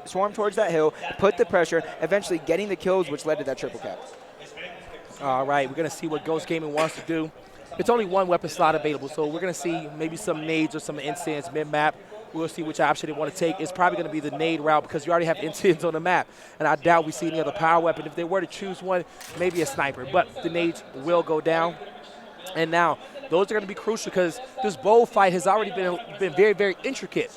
swarm towards that hill, put the pressure, eventually getting the kills, which led to that triple cap. All right, we're going to see what Ghost Gaming wants to do. It's only one weapon slot available, so we're going to see maybe some nades or some incense mid-map. We'll see which option they want to take. It's probably going to be the nade route because you already have incense on the map, and I doubt we see any other power weapon. If they were to choose one, maybe a sniper, but the nades will go down. And now, those are going to be crucial because this bowl fight has already been very, very intricate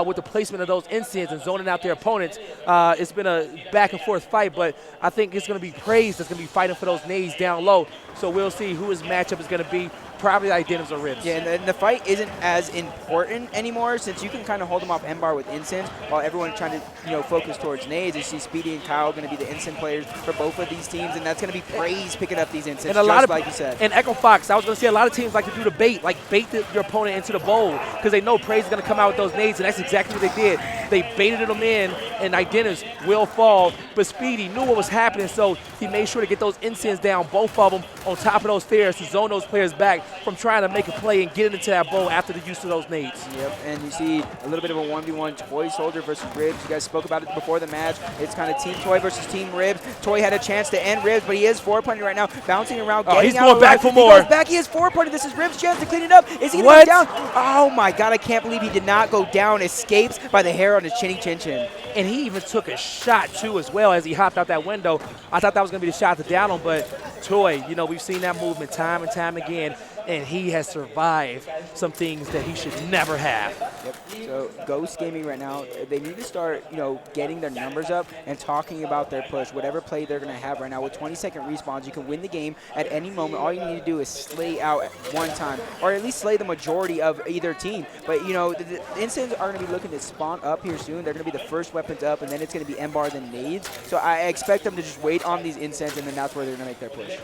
with the placement of those incense and zoning out their opponents. It's been a back-and-forth fight, but I think it's going to be Praise that's going to be fighting for those nades down low. So we'll see who his matchup is going to be. Probably Identims or Ribs. Yeah, and the fight isn't as important anymore since you can kind of hold them off M-Bar with Incense while everyone's trying to, focus towards nades. You see Speedy and Kyle going to be the Incense players for both of these teams, and that's going to be Praise picking up these Incense, and a lot of, like you said. And Echo Fox, I was going to say a lot of teams like to do the bait, like bait your opponent into the bowl because they know Praise is going to come out with those nades, and that's exactly what they did. They baited them in, and Identims will fall, but Speedy knew what was happening, so he made sure to get those Incense down, both of them on top of those stairs to zone those players back from trying to make a play and get it into that bowl after the use of those nades. Yep, and you see a little bit of a 1v1 Toy Soldier versus Ribs. You guys spoke about it before the match. It's kind of Team Toy versus Team Ribs. Toy had a chance to end Ribs, but he is four-punting right now, bouncing around, getting he's out going back for more. He goes back, he is four-punting. This is Ribs' chance to clean it up. Is he going to go down? Oh my God, I can't believe he did not go down. Escapes by the hair on his chinny chin chin. And he even took a shot, too, as well as he hopped out that window. I thought that was going to be the shot to down him, but Toy, we've seen that movement time and time again, and he has survived some things that he should never have. Yep. So Ghost Gaming right now, they need to start, getting their numbers up and talking about their push. Whatever play they're going to have right now with 20-second respawns, you can win the game at any moment. All you need to do is slay out at one time, or at least slay the majority of either team. But, the Incense are going to be looking to spawn up here soon. They're going to be the first weapons up, and then it's going to be M-Bar, then nades. So I expect them to just wait on these Incense, and then that's where they're going to make their push.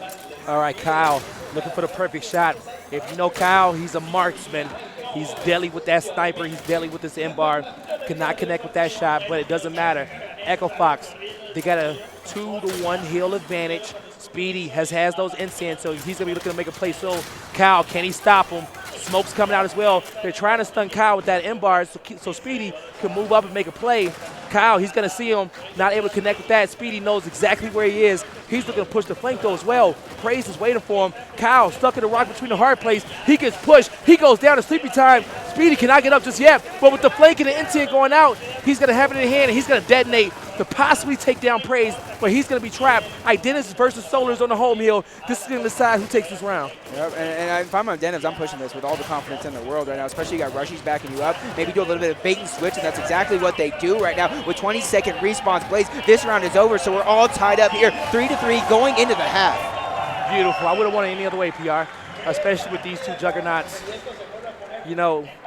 All right, Kyle, looking for the perfect shot. If you know Kyle, he's a marksman. He's deadly with that sniper. He's deadly with this M-Bar. Cannot connect with that shot, but it doesn't matter. Echo Fox, they got a 2-to-1 heal advantage. Speedy has those incense, so he's going to be looking to make a play. So Kyle, can he stop him? Smoke's coming out as well. They're trying to stun Kyle with that M-Bar, so Speedy can move up and make a play. Kyle, he's going to see him, not able to connect with that. Speedy knows exactly where he is. He's looking to push the flank, though, as well. Praise is waiting for him. Kyle stuck in the rock between the hard place. He gets pushed. He goes down to sleepy time. Speedy cannot get up just yet, but with the flank and the intent going out, he's going to have it in hand, and he's going to detonate to possibly take down Praise, but he's going to be trapped. Identis versus Solars on the home hill. This is going to decide who takes this round. Yep, and if I'm Identis, I'm pushing this with all the confidence in the world right now, especially you got Rushies backing you up. Maybe do a little bit of bait and switch, and that's exactly what they do right now with 20-second respawns. Blaze, this round is over, so we're all tied up here, 3-3 going into the half. Beautiful. I wouldn't want it any other way, PR, especially with these two juggernauts.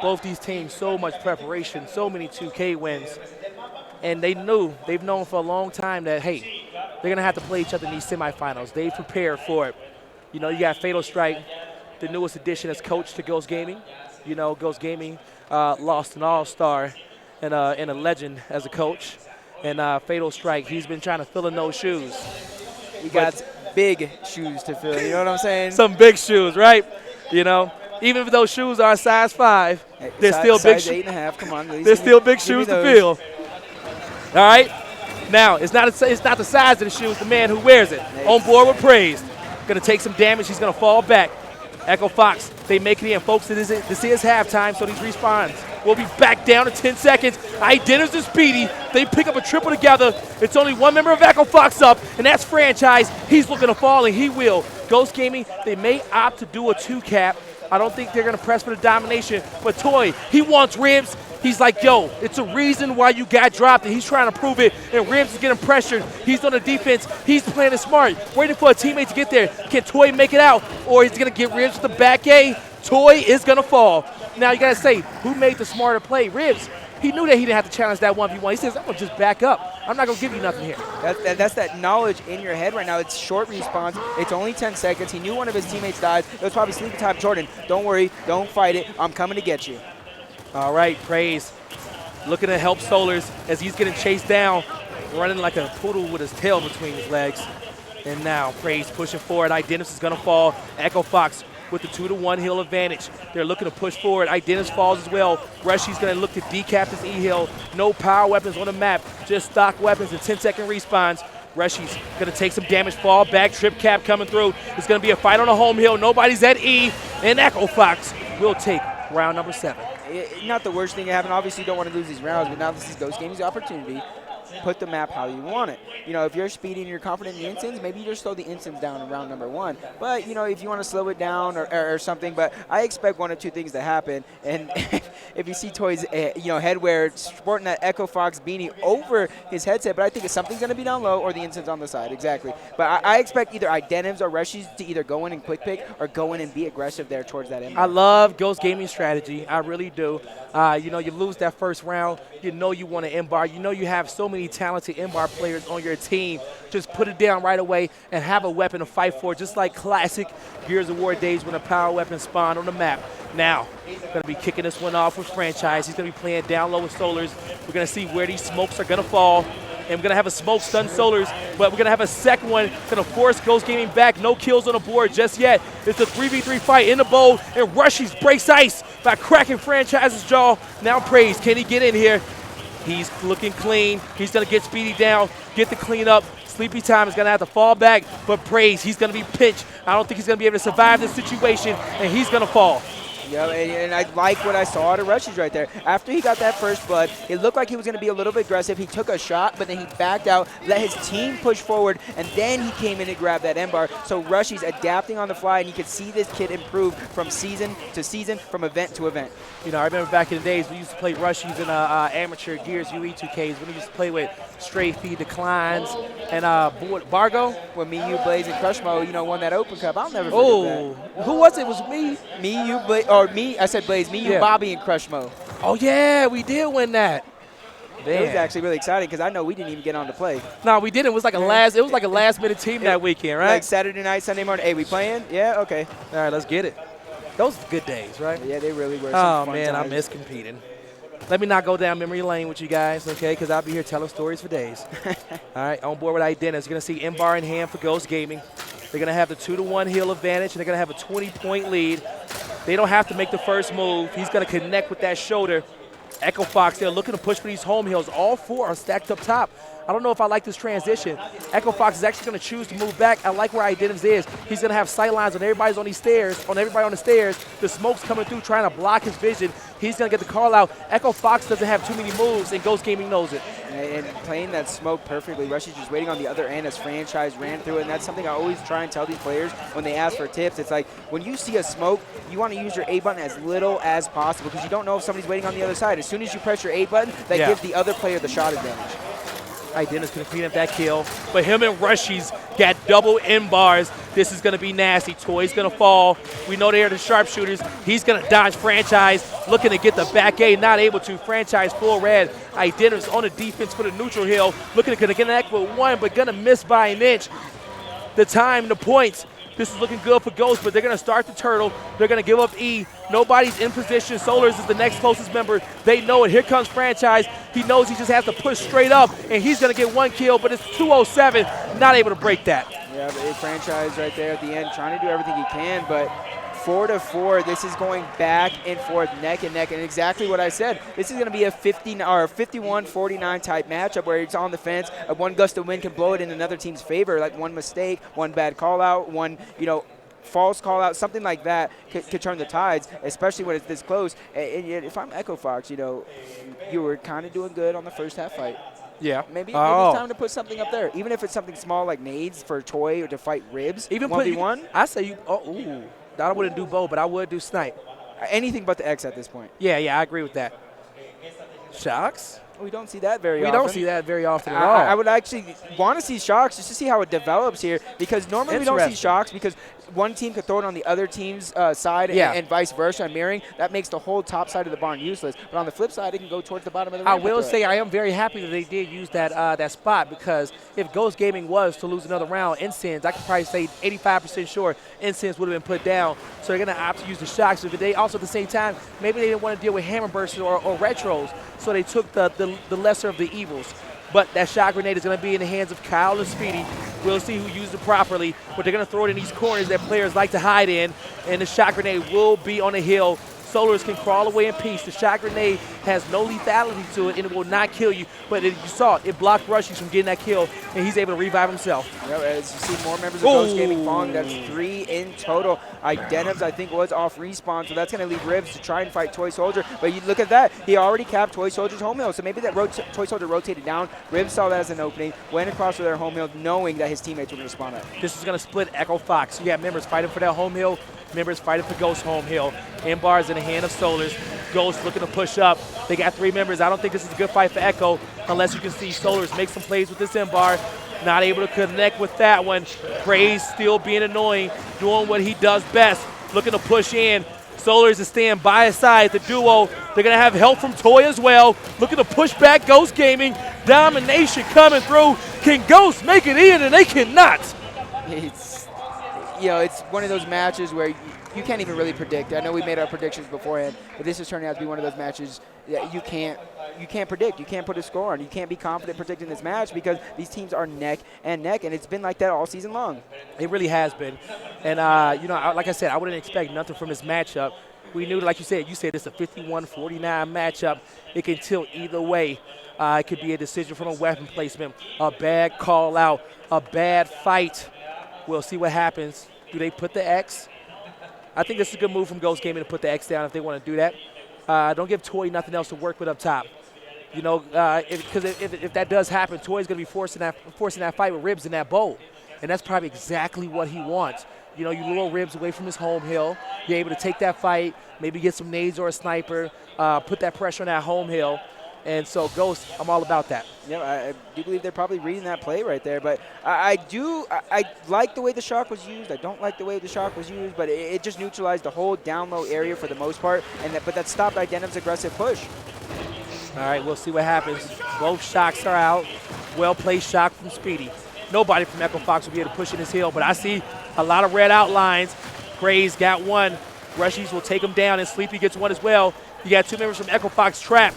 Both these teams, so much preparation, so many 2K wins. And they've known for a long time that, hey, they're going to have to play each other in these semifinals. They've prepared for it. You got Fatal Strike, the newest addition as coach to Ghost Gaming. Ghost Gaming lost an all-star and a legend as a coach. And Fatal Strike, he's been trying to fill in those shoes. You got big shoes to fill, you know what I'm saying? Some big shoes, right? Even if those shoes are a size 5, they're still big shoes. 8.5, come on. They're still big shoes to fill. All right? Now, it's not the size of the shoe, it's the man who wears it. On board with Praise. Going to take some damage. He's going to fall back. Echo Fox, they make it in. Folks, this is halftime, so these respawns will be back down to 10 seconds. Identis and Speedy, they pick up a triple together. It's only one member of Echo Fox up, and that's Franchise. He's looking to fall, and he will. Ghost Gaming, they may opt to do a 2-cap. I don't think they're going to press for the domination, but Toy, he wants Ribs. He's like, yo, it's a reason why you got dropped, and he's trying to prove it, and Ribs is getting pressured. He's on the defense. He's playing it smart, waiting for a teammate to get there. Can Toy make it out, or he's going to get Ribs with the back A? Toy is going to fall. Now you got to say, who made the smarter play? Ribs. He knew that he didn't have to challenge that 1v1. He says, I'm going to just back up. I'm not going to give you nothing here. That's that knowledge in your head right now. It's short respawns. It's only 10 seconds. He knew one of his teammates died. It was probably sleepy time. Jordan, don't worry. Don't fight it. I'm coming to get you. All right, Praise looking to help Solars as he's getting chased down, running like a poodle with his tail between his legs. And now Praise pushing forward. Identis is going to fall. Echo Fox with the 2-to-1 hill advantage. They're looking to push forward. Identis falls as well. Rushy's going to look to decap this E-hill. No power weapons on the map, just stock weapons and 10-second respawns. Rushy's going to take some damage, fall back, trip cap coming through. It's going to be a fight on the home hill. Nobody's at E, and Echo Fox will take round number 7. Not the worst thing to happen. Obviously, you don't want to lose these rounds, but now this is Ghost Gaming's opportunity. Put the map how you want it. You know, if you're speedy and you're confident in the instance, maybe you just slow the instance down in round number 1. But, you know, if you want to slow it down or something, but I expect one or two things to happen. And if you see Toy's, headwear sporting that Echo Fox beanie over his headset, but I think something's going to be down low or the instance on the side, exactly. But I expect either Identims or Rushies to either go in and quick pick or go in and be aggressive there towards that end. I love Ghost Gaming strategy. I really do. You lose that first round. You know you want to M-bar. You know you have so many talented M-bar players on your team. Just put it down right away and have a weapon to fight for, just like classic Gears of War days when a power weapon spawned on the map. Now, going to be kicking this one off with Franchise. He's going to be playing down low with Solars. We're going to see where these smokes are going to fall. And we're going to have a smoke stun Solars, but we're going to have a second one going to force Ghost Gaming back. No kills on the board just yet. It's a 3v3 fight in the bowl, and Rushy's breaks ice by cracking Franchise's jaw. Now Praise, can he get in here? He's looking clean. He's going to get Speedy down, get the clean up. Sleepy Time is going to have to fall back, but Praise, he's going to be pinched. I don't think he's going to be able to survive this situation, and he's going to fall. Yeah, and I like what I saw out of Rushies right there. After he got that first blood, it looked like he was going to be a little bit aggressive. He took a shot, but then he backed out, let his team push forward, and then he came in and grabbed that M-bar. So Rushies adapting on the fly, and you could see this kid improve from season to season, from event to event. You know, I remember back in the days we used to play Rushies in amateur Gears UE 2Ks when we used to play with Stray Feed Declines and Bargo. When me, you, Blaze, and Crushmo, won that Open Cup. I'll never forget that. Who was it? It was me. Me, you, Blaze, I said Blaze, me, you, Bobby, and Crushmo. Oh, yeah, we did win that. It was actually really exciting because I know we didn't even get on to play. No, we didn't. It was like a last minute team that weekend, right? Like Saturday night, Sunday morning. Hey, we playing? Yeah, okay. All right, let's get it. Those were good days, right? Yeah, they really were. Oh, man, I miss competing. Let me not go down memory lane with you guys, okay, because I'll be here telling stories for days. All right, on board with Identis. You're going to see M-bar in hand for Ghost Gaming. They're going to have the 2-to-1 hill advantage, and they're going to have a 20-point lead. They don't have to make the first move. He's going to connect with that shoulder. Echo Fox, they're looking to push for these home hills. All four are stacked up top. I don't know if I like this transition. Echo Fox is actually going to choose to move back. I like where Identis is. He's going to have sight lines on everybody on the stairs. The smoke's coming through trying to block his vision. He's going to get the call out. Echo Fox doesn't have too many moves, and Ghost Gaming knows it. And playing that smoke perfectly. Rushy's just waiting on the other end as Franchise ran through it, and that's something I always try and tell these players when they ask for tips. It's like when you see a smoke, you want to use your A button as little as possible because you don't know if somebody's waiting on the other side. As soon as you press your A button, that gives the other player the shot advantage. Identis going to clean up that kill, but him and Rushy's got double M-bars. This is going to be nasty. Toy's going to fall. We know they're the sharpshooters. He's going to dodge Franchise, looking to get the back A, not able to. Franchise full red. Identis on the defense for the neutral hill, looking to connect with one, but going to miss by an inch. The time, the points. This is looking good for Ghost, but they're going to start the turtle. They're going to give up E. Nobody's in position. Solars is the next closest member. They know it. Here comes Franchise. He knows he just has to push straight up, and he's going to get one kill, but it's 207. Not able to break that. Yeah, but Franchise right there at the end trying to do everything he can, but 4-4, this is going back and forth, neck and neck, and exactly what I said. This is going to be a 51-49 type matchup where it's on the fence. One gust of wind can blow it in another team's favor, like one mistake, one bad call out, one false call out, something like that could turn the tides, especially when it's this close. And if I'm Echo Fox, you were kind of doing good on the first half fight. Yeah. Maybe it's time to put something up there, even if it's something small like nades for Toy or to fight ribs. Even 1v1. I say I wouldn't do bow, but I would do snipe. Anything but the X at this point. Yeah, I agree with that. Shocks? We don't see that very often. We don't see that very often at all. I would actually want to see shocks just to see how it develops here, because normally we don't see shocks because one team could throw it on the other team's side and vice versa, and mirroring. That makes the whole top side of the barn useless. But on the flip side, it can go towards the bottom of the ramp. I will say I am very happy that they did use that spot, because if Ghost Gaming was to lose another round, Incense, I could probably say 85% sure Incense would have been put down. So they're going to opt to use the shocks. But they also, at the same time, maybe they didn't want to deal with hammer bursts or retros, so they took the lesser of the evils. But that shot grenade is going to be in the hands of Kyle and Speedy. We'll see who uses it properly, but they're going to throw it in these corners that players like to hide in, and the shot grenade will be on the hill. Solars can crawl away in peace. The shot grenade has no lethality to it, and it will not kill you. But you saw it blocked Rushies from getting that kill, and he's able to revive himself. Yep, as you see more members of Ghost Gaming falling, that's 3 in total. Identivs, I think, was off respawn, so that's going to leave Ribs to try and fight Toy Soldier. But you look at that, he already capped Toy Soldier's home hill, so maybe that Toy Soldier rotated down. Ribs saw that as an opening, went across to their home hill, knowing that his teammates were going to spawn up. This is going to split Echo Fox. You have members fighting for their home hill, members fighting for Ghost home hill. M-bar is in the hand of Solars. Ghost looking to push up. They got 3 members. I don't think this is a good fight for Echo unless you can see Solars make some plays with this M-bar. Not able to connect with that one. Praise still being annoying, doing what he does best, looking to push in. Solars is staying by his side. The duo, they're going to have help from Toy as well. Looking to push back Ghost Gaming. Domination coming through. Can Ghost make it in? And they cannot. It's, it's one of those matches where you can't even really predict. I know we made our predictions beforehand, but this is turning out to be one of those matches that you can't predict. You can't put a score on. You can't be confident predicting this match because these teams are neck and neck, and it's been like that all season long. It really has been. And, like I said, I wouldn't expect nothing from this matchup. We knew, like you said it's a 51-49 matchup. It can tilt either way. It could be a decision from a weapon placement, a bad call out, a bad fight. We'll see what happens. Do they put the X? I think this is a good move from Ghost Gaming to put the X down if they want to do that. Don't give Toy nothing else to work with up top. Because if that does happen, Toy's going to be forcing that fight with Ribs in that bowl. And that's probably exactly what he wants. You lure Ribs away from his home hill. You're able to take that fight, maybe get some nades or a sniper, put that pressure on that home hill. And so, Ghost, I'm all about that. Yeah, I do believe they're probably reading that play right there. But I like the way the shock was used. I don't like the way the shock was used, but it just neutralized the whole down low area for the most part. But that stopped Identiv's aggressive push. All right, we'll see what happens. Both shocks are out. Well-placed shock from Speedy. Nobody from Echo Fox will be able to push in his hill, but I see a lot of red outlines. Praise got one. Rushies will take him down, and Sleepy gets one as well. You got 2 members from Echo Fox trapped.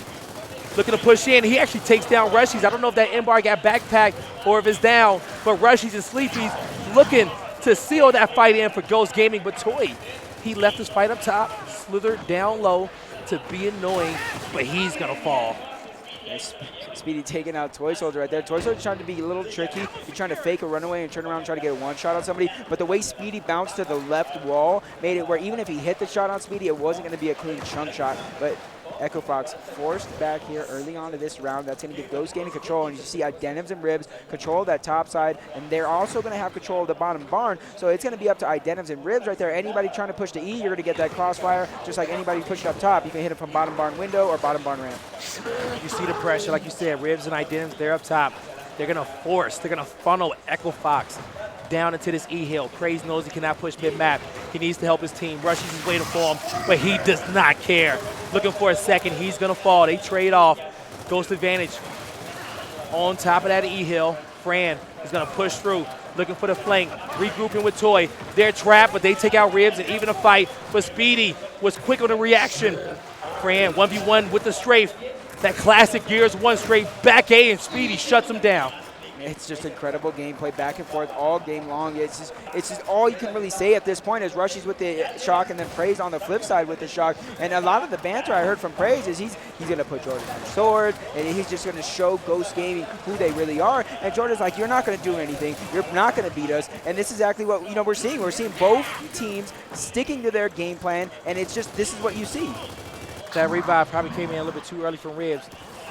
Looking to push in. He actually takes down Rushies. I don't know if that M-bar got backpacked or if it's down, but Rushies and Sleepy's looking to seal that fight in for Ghost Gaming. But Toy, he left his fight up top, slithered down low to be annoying, but he's going to fall. Speedy taking out Toy Soldier right there. Toy Soldier's trying to be a little tricky. He's trying to fake a runaway and turn around and try to get a one-shot on somebody. But the way Speedy bounced to the left wall made it where even if he hit the shot on Speedy, it wasn't going to be a clean chunk shot. But Echo Fox forced back here early on to this round. That's going to give Ghost Gaming control. And you see Identivs and Ribs control that top side. And they're also going to have control of the bottom barn. So it's going to be up to Identivs and Ribs right there. Anybody trying to push the E, you're going to get that crossfire. Just like anybody pushing up top, you can hit it from bottom barn window or bottom barn ramp. You see the pressure, like you said, Ribs and Identivs, they're up top. They're going to funnel Echo Fox down into this E-hill. Praise knows he cannot push mid-map. He needs to help his team. Rushies is waiting for him, but he does not care. Looking for a second. He's going to fall. They trade off. Ghost advantage on top of that E-hill. Fran is going to push through, looking for the flank, regrouping with Toy. They're trapped, but they take out Ribs and even a fight. But Speedy was quick on the reaction. Fran 1v1 with the strafe. That classic Gears 1 strafe back A, and Speedy shuts him down. It's just incredible gameplay back and forth all game long. It's just all you can really say at this point is Rushies with the shock and then Praise on the flip side with the shock. And a lot of the banter I heard from Praise is he's going to put Jordan on the sword, and he's just going to show Ghost Gaming who they really are. And Jordan's like, you're not going to do anything. You're not going to beat us. And this is exactly what we're seeing. We're seeing both teams sticking to their game plan, and it's just this is what you see. That revive probably came in a little bit too early from Ribs.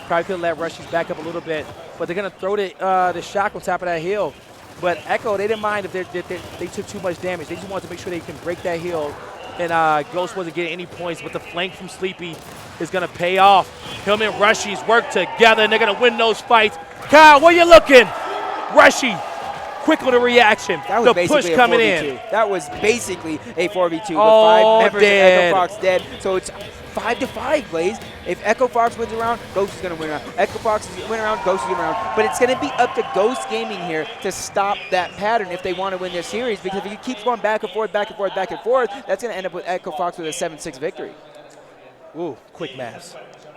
Probably could have let Rushies back up a little bit, but they're going to throw the shock on top of that hill. But Echo, they didn't mind if they took too much damage. They just wanted to make sure they can break that hill. And Ghost wasn't getting any points, but the flank from Sleepy is going to pay off. Him and Rushies work together, and they're going to win those fights. Kyle, where you looking? Rushie, quick on the reaction. That was the push coming in. That was basically a 4v2. Oh, with 5 members dead. of Echo Fox dead. So it's 5-5, Blaze. If Echo Fox wins around, Ghost is going to win around. Echo Fox is win around, Ghost is going to win around. But it's going to be up to Ghost Gaming here to stop that pattern if they want to win this series, because if it keeps going back and forth, back and forth, back and forth, that's going to end up with Echo Fox with a 7-6 victory. Ooh, quick maths.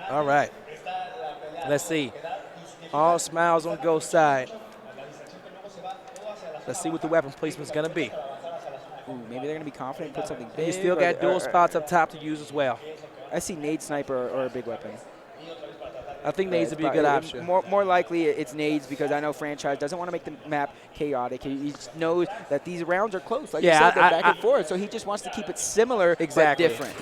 All right. Let's see. All smiles on Ghost side. Let's see what the weapon placement is going to be. Ooh, maybe they're going to be confident, put something big. You still got dual spots up top to use as well. I see nade sniper or a big weapon. I think nades would be a good option. More likely it's nades because I know Franchise doesn't want to make the map chaotic. He just knows that these rounds are close. Like you said, they're back and forth. So he just wants to keep it similar but different.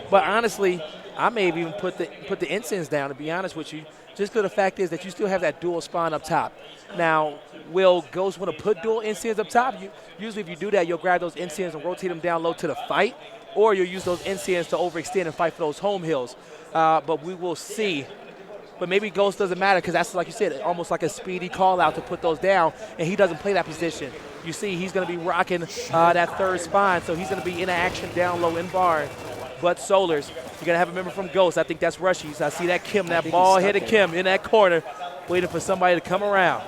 But honestly, I may have even put the incense down, to be honest with you, just because the fact is that you still have that dual spawn up top. Now, will Ghost want to put dual incense up top? Usually if you do that, you'll grab those incense and rotate them down low to the fight, or you'll use those incense to overextend and fight for those home hills. But we will see. But maybe Ghost doesn't matter because that's, like you said, almost like a speedy call out to put those down, and he doesn't play that position. You see he's going to be rocking that third spawn, so he's going to be in action down low in barn. But Solars, you're going to have a member from Ghost. I think that's Rushies. I see that Kim, that ball-headed Kim in that corner, waiting for somebody to come around.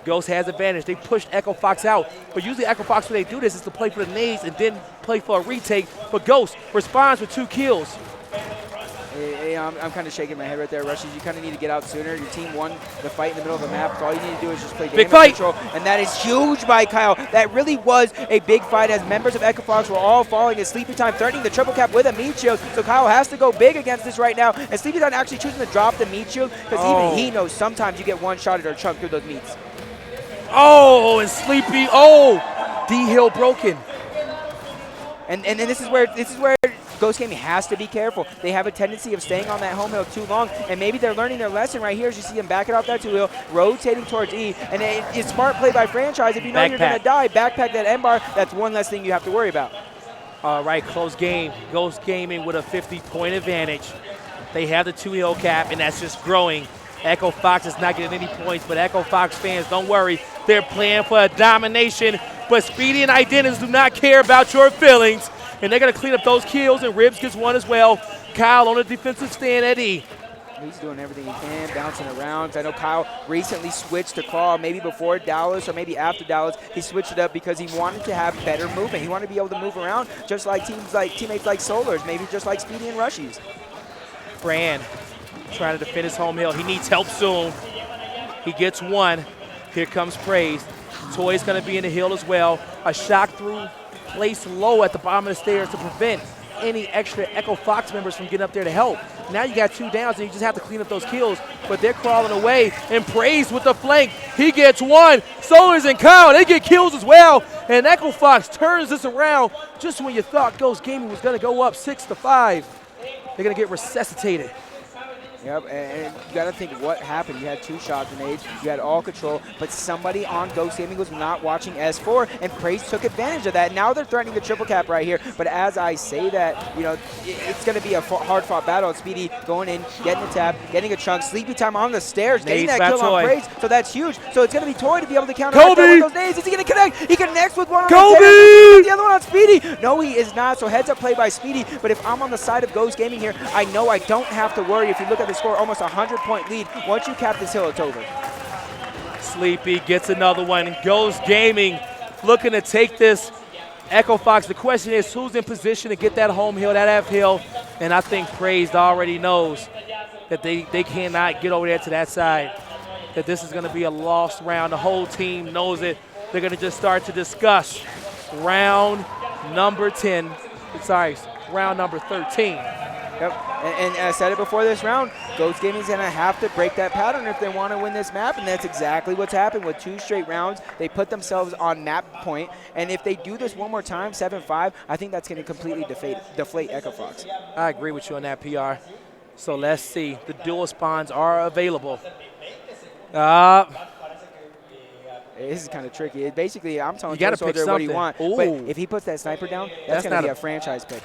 Ghost has advantage. They pushed Echo Fox out. But usually Echo Fox, when they do this, is to play for the nades and then play for a retake. But Ghost responds with 2 kills. I'm kind of shaking my head right there, Rushies. You kind of need to get out sooner. Your team won the fight in the middle of the map, so all you need to do is just play big fight control. And that is huge by Kyle. That really was a big fight as members of Echo Fox were all falling in Sleepy Time, threatening the triple cap with a meat shield. So Kyle has to go big against this right now. And Sleepy Time actually choosing to drop the meat shield because even he knows sometimes you get one-shotted or chunked through those meats. Oh, and Sleepy, D-Hill broken. And this is where Ghost Gaming has to be careful. They have a tendency of staying on that home hill too long, and maybe they're learning their lesson right here as you see them backing off that 2 hill, rotating towards E, and it's smart play by Franchise. If you know you're going to die, backpack that M bar. That's one less thing you have to worry about. All right, close game. Ghost Gaming with a 50-point advantage. They have the 2 hill cap, and that's just growing. Echo Fox is not getting any points, but Echo Fox fans, don't worry. They're playing for a domination, but Speedy and Identities do not care about your feelings. And they're going to clean up those kills, and Ribs gets 1 as well. Kyle on a defensive stand at E. He's doing everything he can, bouncing around. I know Kyle recently switched to Claw, maybe before Dallas or maybe after Dallas. He switched it up because he wanted to have better movement. He wanted to be able to move around just like teammates like Solars, maybe just like Speedy and Rushies. Fran trying to defend his home hill. He needs help soon. He gets 1. Here comes Praise. Toy's going to be in the hill as well. A shock through placed low at the bottom of the stairs to prevent any extra Echo Fox members from getting up there to help. Now you got 2 downs and you just have to clean up those kills, but they're crawling away, and Praise with the flank. He gets 1. Solars and Kyle, they get kills as well, and Echo Fox turns this around just when you thought Ghost Gaming was going to go up 6-5. They're going to get resuscitated. Yep, and you got to think what happened. You had 2 shot grenades, you had all control, but somebody on Ghost Gaming was not watching S4, and Praise took advantage of that. Now they're threatening the triple cap right here, but as I say that, you know, it's going to be a hard-fought battle. Speedy going in, getting a tap, getting a chunk, Sleepy Time on the stairs, getting that kill on Praise, so that's huge. So it's going to be Toy to be able to counter with those nades. Is he going to connect? He connects with one on the other one on Speedy. No, he is not, so heads-up play by Speedy, but if I'm on the side of Ghost Gaming here, I know I don't have to worry. If you look at the score, almost a 100-point lead. Once you cap this hill, it's over. Sleepy gets another one. Ghost Gaming looking to take this Echo Fox. The question is who's in position to get that home hill, that F hill, and I think Praised already knows that they cannot get over there to that side, that this is going to be a lost round. The whole team knows it. They're going to just start to discuss round number 13. Yep, and I said it before this round, Ghost Gaming is going to have to break that pattern if they want to win this map, and that's exactly what's happened with 2 straight rounds. They put themselves on map point, and if they do this one more time, 7-5, I think that's going to completely deflate Echo Fox. I agree with you on that, PR. So let's see. The dual spawns are available. This is kind of tricky. Basically, I'm telling you Soldier what he wants, but if he puts that sniper down, that's going to be a franchise pick.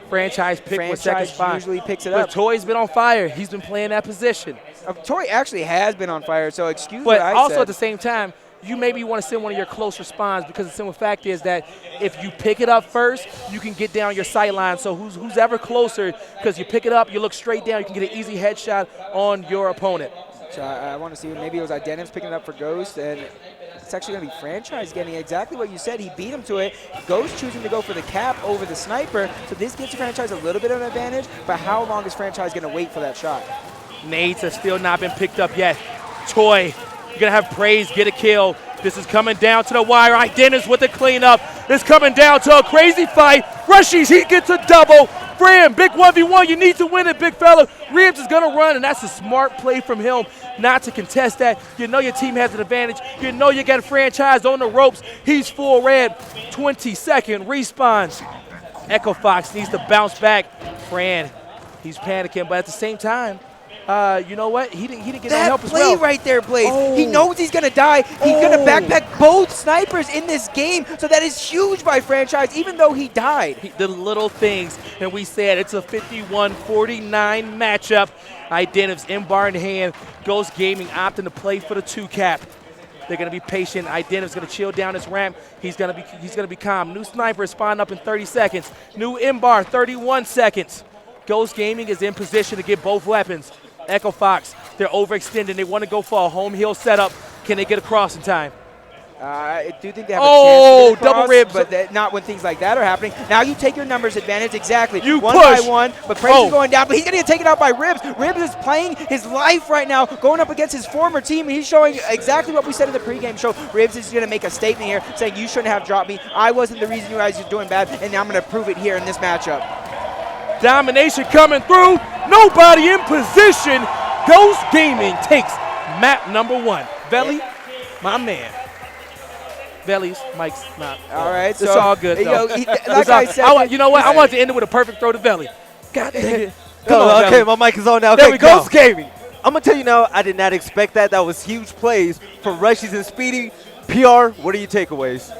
Franchise pick with second spot. Usually picks it up. But Toy's been on fire. He's been playing that position. Toy actually has been on fire, so excuse me. But also at the same time, you maybe want to send one of your closer spawns, because the simple fact is that if you pick it up first, you can get down your sight line. So who's ever closer, because you pick it up, you look straight down, you can get an easy headshot on your opponent. So I want to see, maybe it was Identims picking it up for Ghost, and it's actually going to be Franchise getting exactly what you said. He beat him to it. Ghost choosing to go for the cap over the sniper, so this gives Franchise a little bit of an advantage, but how long is Franchise going to wait for that shot? Nades have still not been picked up yet. Toy, you're going to have Praise get a kill. This is coming down to the wire. Identis with the cleanup. It's coming down to a crazy fight. Rushies, he gets a double. Fran, big 1v1. You need to win it, big fella. Ribs is going to run, and that's a smart play from him not to contest that. You know your team has an advantage. You know you got a franchise on the ropes. He's full red. 20-second response. Echo Fox needs to bounce back. Fran, he's panicking, but at the same time, you know what? He didn't get no help as well. That play right there, Blaze. Oh. He knows he's going to die. He's going to backpack both snipers in this game. So that is huge by franchise, even though he died. The little things, and we said it's a 51-49 matchup. Identiv's in-bar in hand. Ghost Gaming opting to play for the 2-cap. They're going to be patient. Identiv's going to chill down his ramp. He's going to be calm. New sniper is spawned up in 30 seconds. New in-bar, 31 seconds. Ghost Gaming is in position to get both weapons. Echo Fox, they're overextending. They want to go for a home hill setup. Can they get across in time? I do think they have a chance to get double across, ribs. but not when things like that are happening. Now you take your numbers advantage, exactly. You one push. by one, but Praise is going down, but he's going to get taken out by Ribs. Ribs is playing his life right now, going up against his former team, and he's showing exactly what we said in the pregame show. Ribs is going to make a statement here, saying you shouldn't have dropped me. I wasn't the reason you guys are doing bad, and I'm going to prove it here in this matchup. Domination coming through. Nobody in position. Ghost Gaming takes map number 1. Veli, my man. Veli's, Mike's not. All right, it's all good. Though. Like I said, you know what? I want to end it with a perfect throw to Veli. God dang it. Come on, okay, Veli. my mic is on now. There Okay, we go. Ghost Gaming. I'm going to tell you now, I did not expect that. That was huge plays from Rushies and Speedy. PR, what are your takeaways?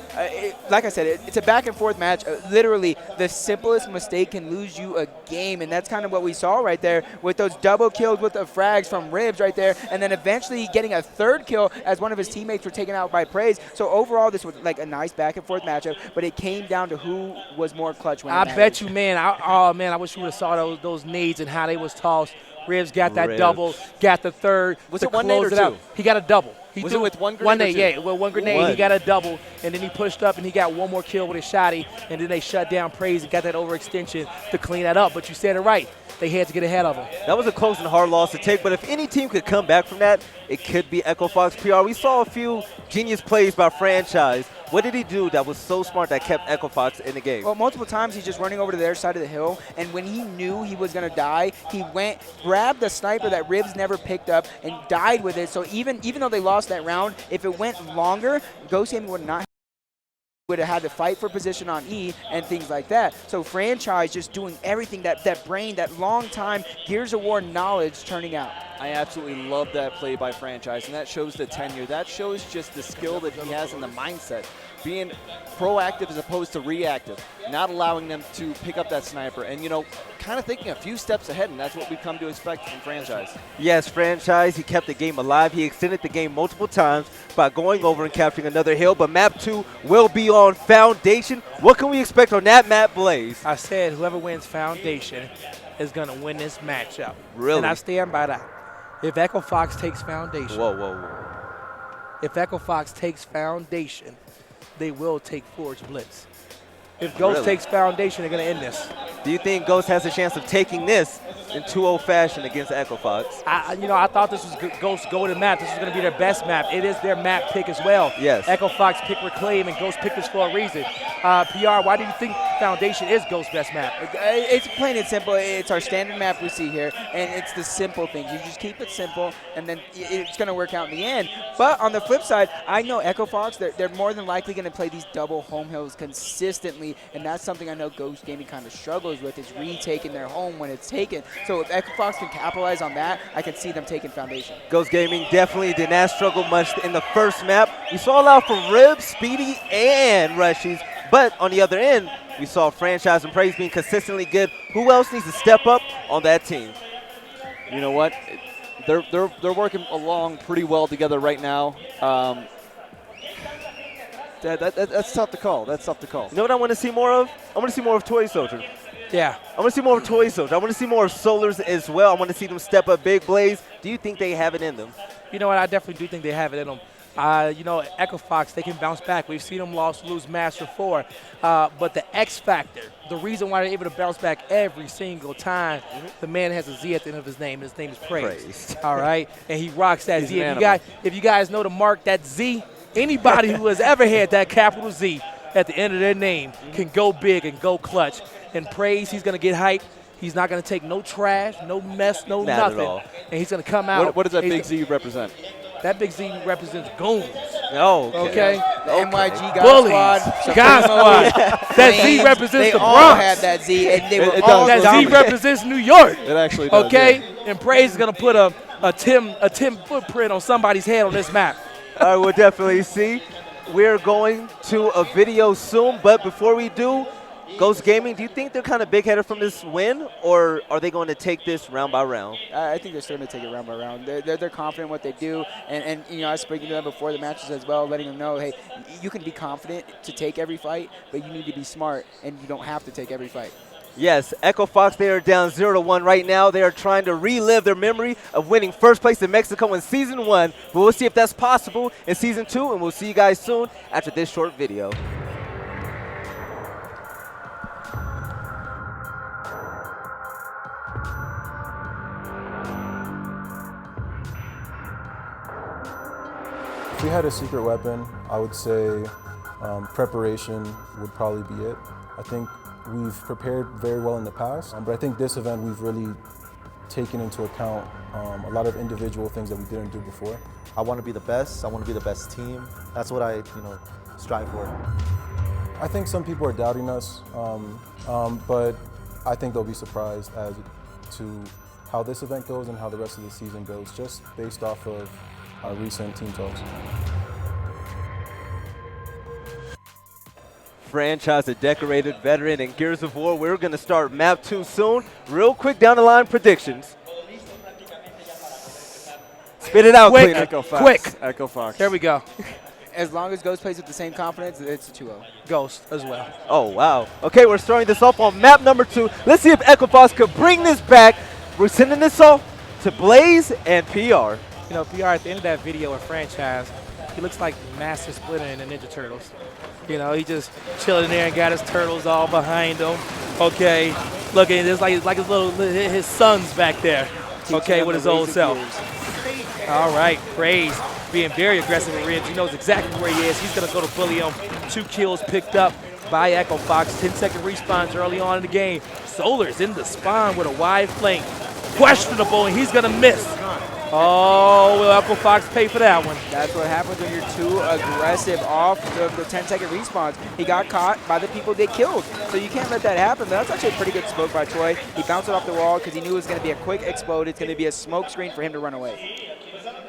Like I said, it's a back-and-forth match. Literally, the simplest mistake can lose you a game, and that's kind of what we saw right there with those double kills with the frags from Ribs right there, and then eventually getting a third kill as one of his teammates were taken out by Praise. So overall, this was like a nice back-and-forth matchup, but it came down to who was more clutch when it mattered. Bet you, man. I wish you would have saw those nades and how they was tossed. Ribs got that double, got the third. Was it one nade or two? He got a double. Was it with one grenade? One nade, yeah. With one grenade, he got a double, and then he pushed up and he got one more kill with a shotty, and then they shut down Praise and got that overextension to clean that up. But you said it right. They had to get ahead of him. That was a close and hard loss to take, but if any team could come back from that, it could be Echo Fox PR. We saw a few genius plays by franchise. What did he do that was so smart that kept Echo Fox in the game? Well, multiple times he's just running over to their side of the hill, and when he knew he was going to die, he went, grabbed the sniper that Ribs never picked up, and died with it. So even though they lost that round, if it went longer, Ghost Gaming would have had to fight for position on E and things like that. So franchise just doing everything, that brain, that long time Gears of War knowledge turning out. I absolutely love that play by franchise, and that shows the tenure. That shows just the skill that he has in the mindset. Being proactive as opposed to reactive, not allowing them to pick up that sniper, and, you know, kind of thinking a few steps ahead, and that's what we've come to expect from franchise. Yes, franchise, he kept the game alive. He extended the game multiple times by going over and capturing another hill, but map 2 will be on Foundation. What can we expect on that map, Blaze? I said whoever wins Foundation is going to win this matchup. Really? And I stand by that. If Echo Fox takes Foundation. Whoa. If Echo Fox takes Foundation, they will take Forge Blitz. If Ghost takes Foundation, they're going to end this. Do you think Ghost has a chance of taking this in 2-0 fashion against Echo Fox? I thought this was Ghost's golden map. This was going to be their best map. It is their map pick as well. Yes. Echo Fox picked Reclaim, and Ghost picked this for a reason. PR, why do you think Foundation is Ghost's best map? It's plain and simple. It's our standard map we see here, and it's the simple things. You just keep it simple, and then it's going to work out in the end. But on the flip side, I know Echo Fox, they're more than likely going to play these double home hills consistently, and that's something I know Ghost Gaming kind of struggles with, is retaking their home when it's taken. So if Echo Fox can capitalize on that, I can see them taking Foundation. Ghost Gaming definitely did not struggle much in the first map. We saw a lot from Ribs, Speedy, and Rushies. But on the other end, we saw franchise and Praise being consistently good. Who else needs to step up on that team? You know what? They're working along pretty well together right now. That's tough to call. That's tough to call. You know what I want to see more of? I want to see more of Toy Soldier. Yeah. I want to see more of Toy Soldier. I want to see more of Solars as well. I want to see them step up big. Blaze, do you think they have it in them? You know what? I definitely do think they have it in them. Echo Fox, they can bounce back. We've seen them lose Master 4. But the X factor, the reason why they're able to bounce back every single time, the man has a Z at the end of his name. His name is Praise. All right? And he rocks that Z. If you guys know the mark, that Z, Anybody who has ever had that capital Z at the end of their name can go big and go clutch. And Praise, he's going to get hyped. He's not going to take no trash, no mess, no Not at nothing. all. And he's going to come out. What does that He's big Z represent? That big Z represents goons. Oh, Okay? The NYG God Bullies. Squad. God Squad. That Z Flames, represents they the all Bronx. had that Z, and they were It all does. That Z dominant. represents New York. It actually does. Okay? Yeah. And Praise is going to put a Tim footprint on somebody's head on this map. All right, we'll definitely see. We're going to a video soon, but before we do, Ghost Gaming, do you think they're kind of big-headed from this win, or are they going to take this round by round? I think they're still going to take it round by round. They're confident in what they do, and you know, I was speaking to them before the matches as well, letting them know, hey, you can be confident to take every fight, but you need to be smart, and you don't have to take every fight. Yes, Echo Fox, they are down 0-1 right now. They are trying to relive their memory of winning first place in Mexico in Season 1, but we'll see if that's possible in Season 2, and we'll see you guys soon after this short video. If we had a secret weapon, I would say preparation would probably be it. I think we've prepared very well in the past, but I think this event we've really taken into account a lot of individual things that we didn't do before. I want to be the best. I want to be the best team. That's what I, strive for. I think some people are doubting us, but I think they'll be surprised as to how this event goes and how the rest of the season goes, just based off of our recent team talks. Franchise, a decorated veteran in Gears of War. We're going to start map 2 soon. Real quick down the line predictions. Spit it out, Quick. Cleaner. Echo Fox. Quick. Echo Fox. There we go. As long as Ghost plays with the same confidence, it's a 2-0. Ghost as well. Oh, wow. Okay, we're starting this off on map number 2. Let's see if Echo Fox could bring this back. We're sending this off to Blaze and PR. You know, PR at the end of that video or franchise, he looks like Master Splinter in the Ninja Turtles. You know, he just chilling there and got his turtles all behind him. Okay, looking, it's like his son's back there. Okay, with his old self. All right, Praise being very aggressive with Ribs. He knows exactly where he is. He's going to go to bully him. 2 kills picked up by Echo Fox. 10-second respawns early on in the game. Solar's in the spawn with a wide flank. Questionable, and he's going to miss. Oh, will Echo Fox pay for that one? That's what happens when you're too aggressive off of the 10-second respawns. He got caught by the people they killed, so you can't let that happen. But that's actually a pretty good smoke by Toy. He bounced it off the wall because he knew it was going to be a quick explode. It's going to be a smoke screen for him to run away.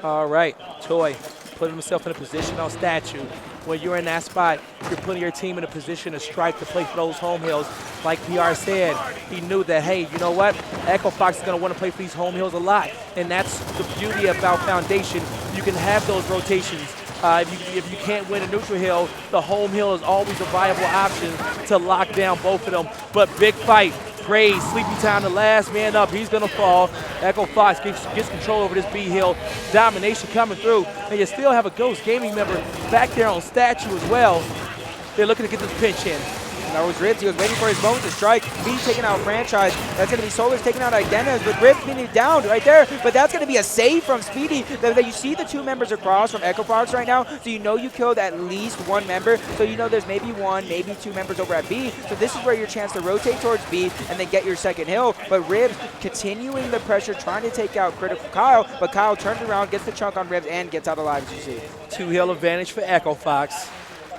All right, Toy putting himself in a position on statue. When you're in that spot, you're putting your team in a position to strike to play for those home hills. Like PR said, he knew that, hey, you know what? Echo Fox is going to want to play for these home hills a lot. And that's the beauty about Foundation. You can have those rotations. If you can't win a neutral hill, the home hill is always a viable option to lock down both of them. But big fight. Praise, sleepy time, the last man up. He's going to fall. Echo Fox gets control over this B hill. Domination coming through. And you still have a Ghost Gaming member back there on statue as well. They're looking to get this pinch in. And that was Ribs. He was waiting for his moment to strike. Speedy taking out Franchise. That's going to be Solar's taking out Idenez, with Ribs being down right there. But that's going to be a save from Speedy. That you see the 2 members across from Echo Fox right now, so you know you killed at least 1 member. So you know there's maybe 1, maybe 2 members over at B. So this is where your chance to rotate towards B and then get your second hill. But Ribs continuing the pressure, trying to take out Critical Kyle. But Kyle turns around, gets the chunk on Ribs, and gets out alive, as you see. 2 hill advantage for Echo Fox.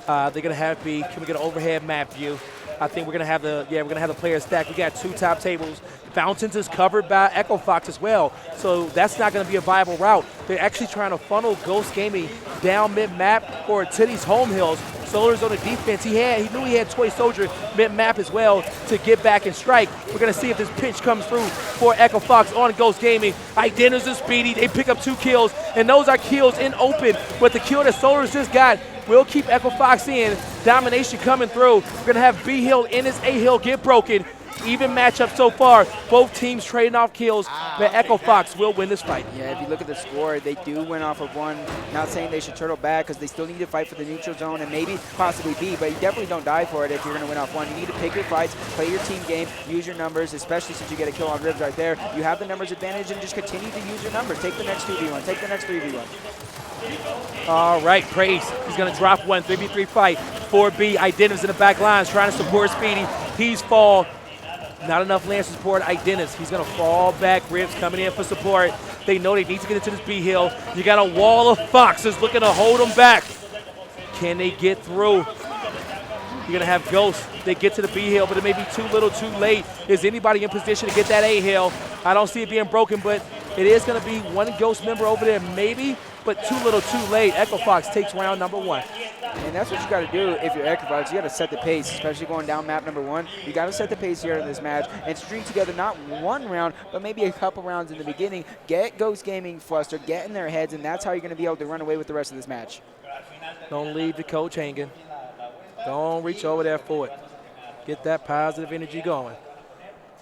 They're going to have B. Can we get an overhead map view? I think we're gonna have the players stacked. We got 2 top tables. Fountains is covered by Echo Fox as well, so that's not gonna be a viable route. They're actually trying to funnel Ghost Gaming down mid-map or to these home hills. Solar's on the defense. He knew he had Toy Soldier mid-map as well to get back and strike. We're gonna see if this pinch comes through for Echo Fox on Ghost Gaming. Idenez and Speedy, they pick up 2 kills, and those are kills in open. But the kill that Solar's just got will keep Echo Fox in. Domination coming through. We're going to have B Hill in his A Hill get broken. Even matchup so far. Both teams trading off kills, but Echo Fox will win this fight. Yeah, if you look at the score, they do win off of 1. Not saying they should turtle back because they still need to fight for the neutral zone and maybe possibly B, but you definitely don't die for it if you're going to win off 1. You need to pick your fights, play your team game, use your numbers, especially since you get a kill on Ribs right there. You have the numbers advantage and just continue to use your numbers. Take the next 2v1, take the next 3v1. All right, Praise. He's going to drop one. 3v3 fight. 4B. Identiv's in the back lines trying to support Speedy. He's fall. Not enough lands to support Identis. He's going to fall back. Ribs coming in for support. They know they need to get into this B hill. You got a wall of Foxes looking to hold them back. Can they get through? You're going to have Ghost. They get to the B hill, but it may be too little too late. Is anybody in position to get that A hill? I don't see it being broken, but it is going to be one Ghost member over there maybe, but too little too late. Echo Fox takes round number 1. And that's what you got to do if you're Echo Fox. You got to set the pace, especially going down map number 1. You got to set the pace here in this match and string together not one round, but maybe a couple rounds in the beginning. Get Ghost Gaming flustered, get in their heads, and that's how you're going to be able to run away with the rest of this match. Don't leave the coach hanging. Don't reach over there for it. Get that positive energy going.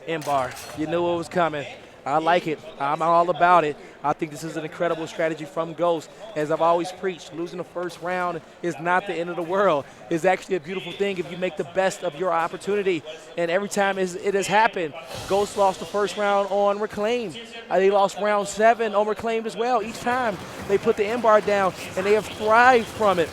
M-Bar, you knew it was coming. I like it. I'm all about it. I think this is an incredible strategy from Ghost. As I've always preached, losing the first round is not the end of the world. It's actually a beautiful thing if you make the best of your opportunity. And every time it has happened, Ghost lost the first round on Reclaimed. They lost round 7 on Reclaimed as well. Each time they put the M-Bar down, and they have thrived from it.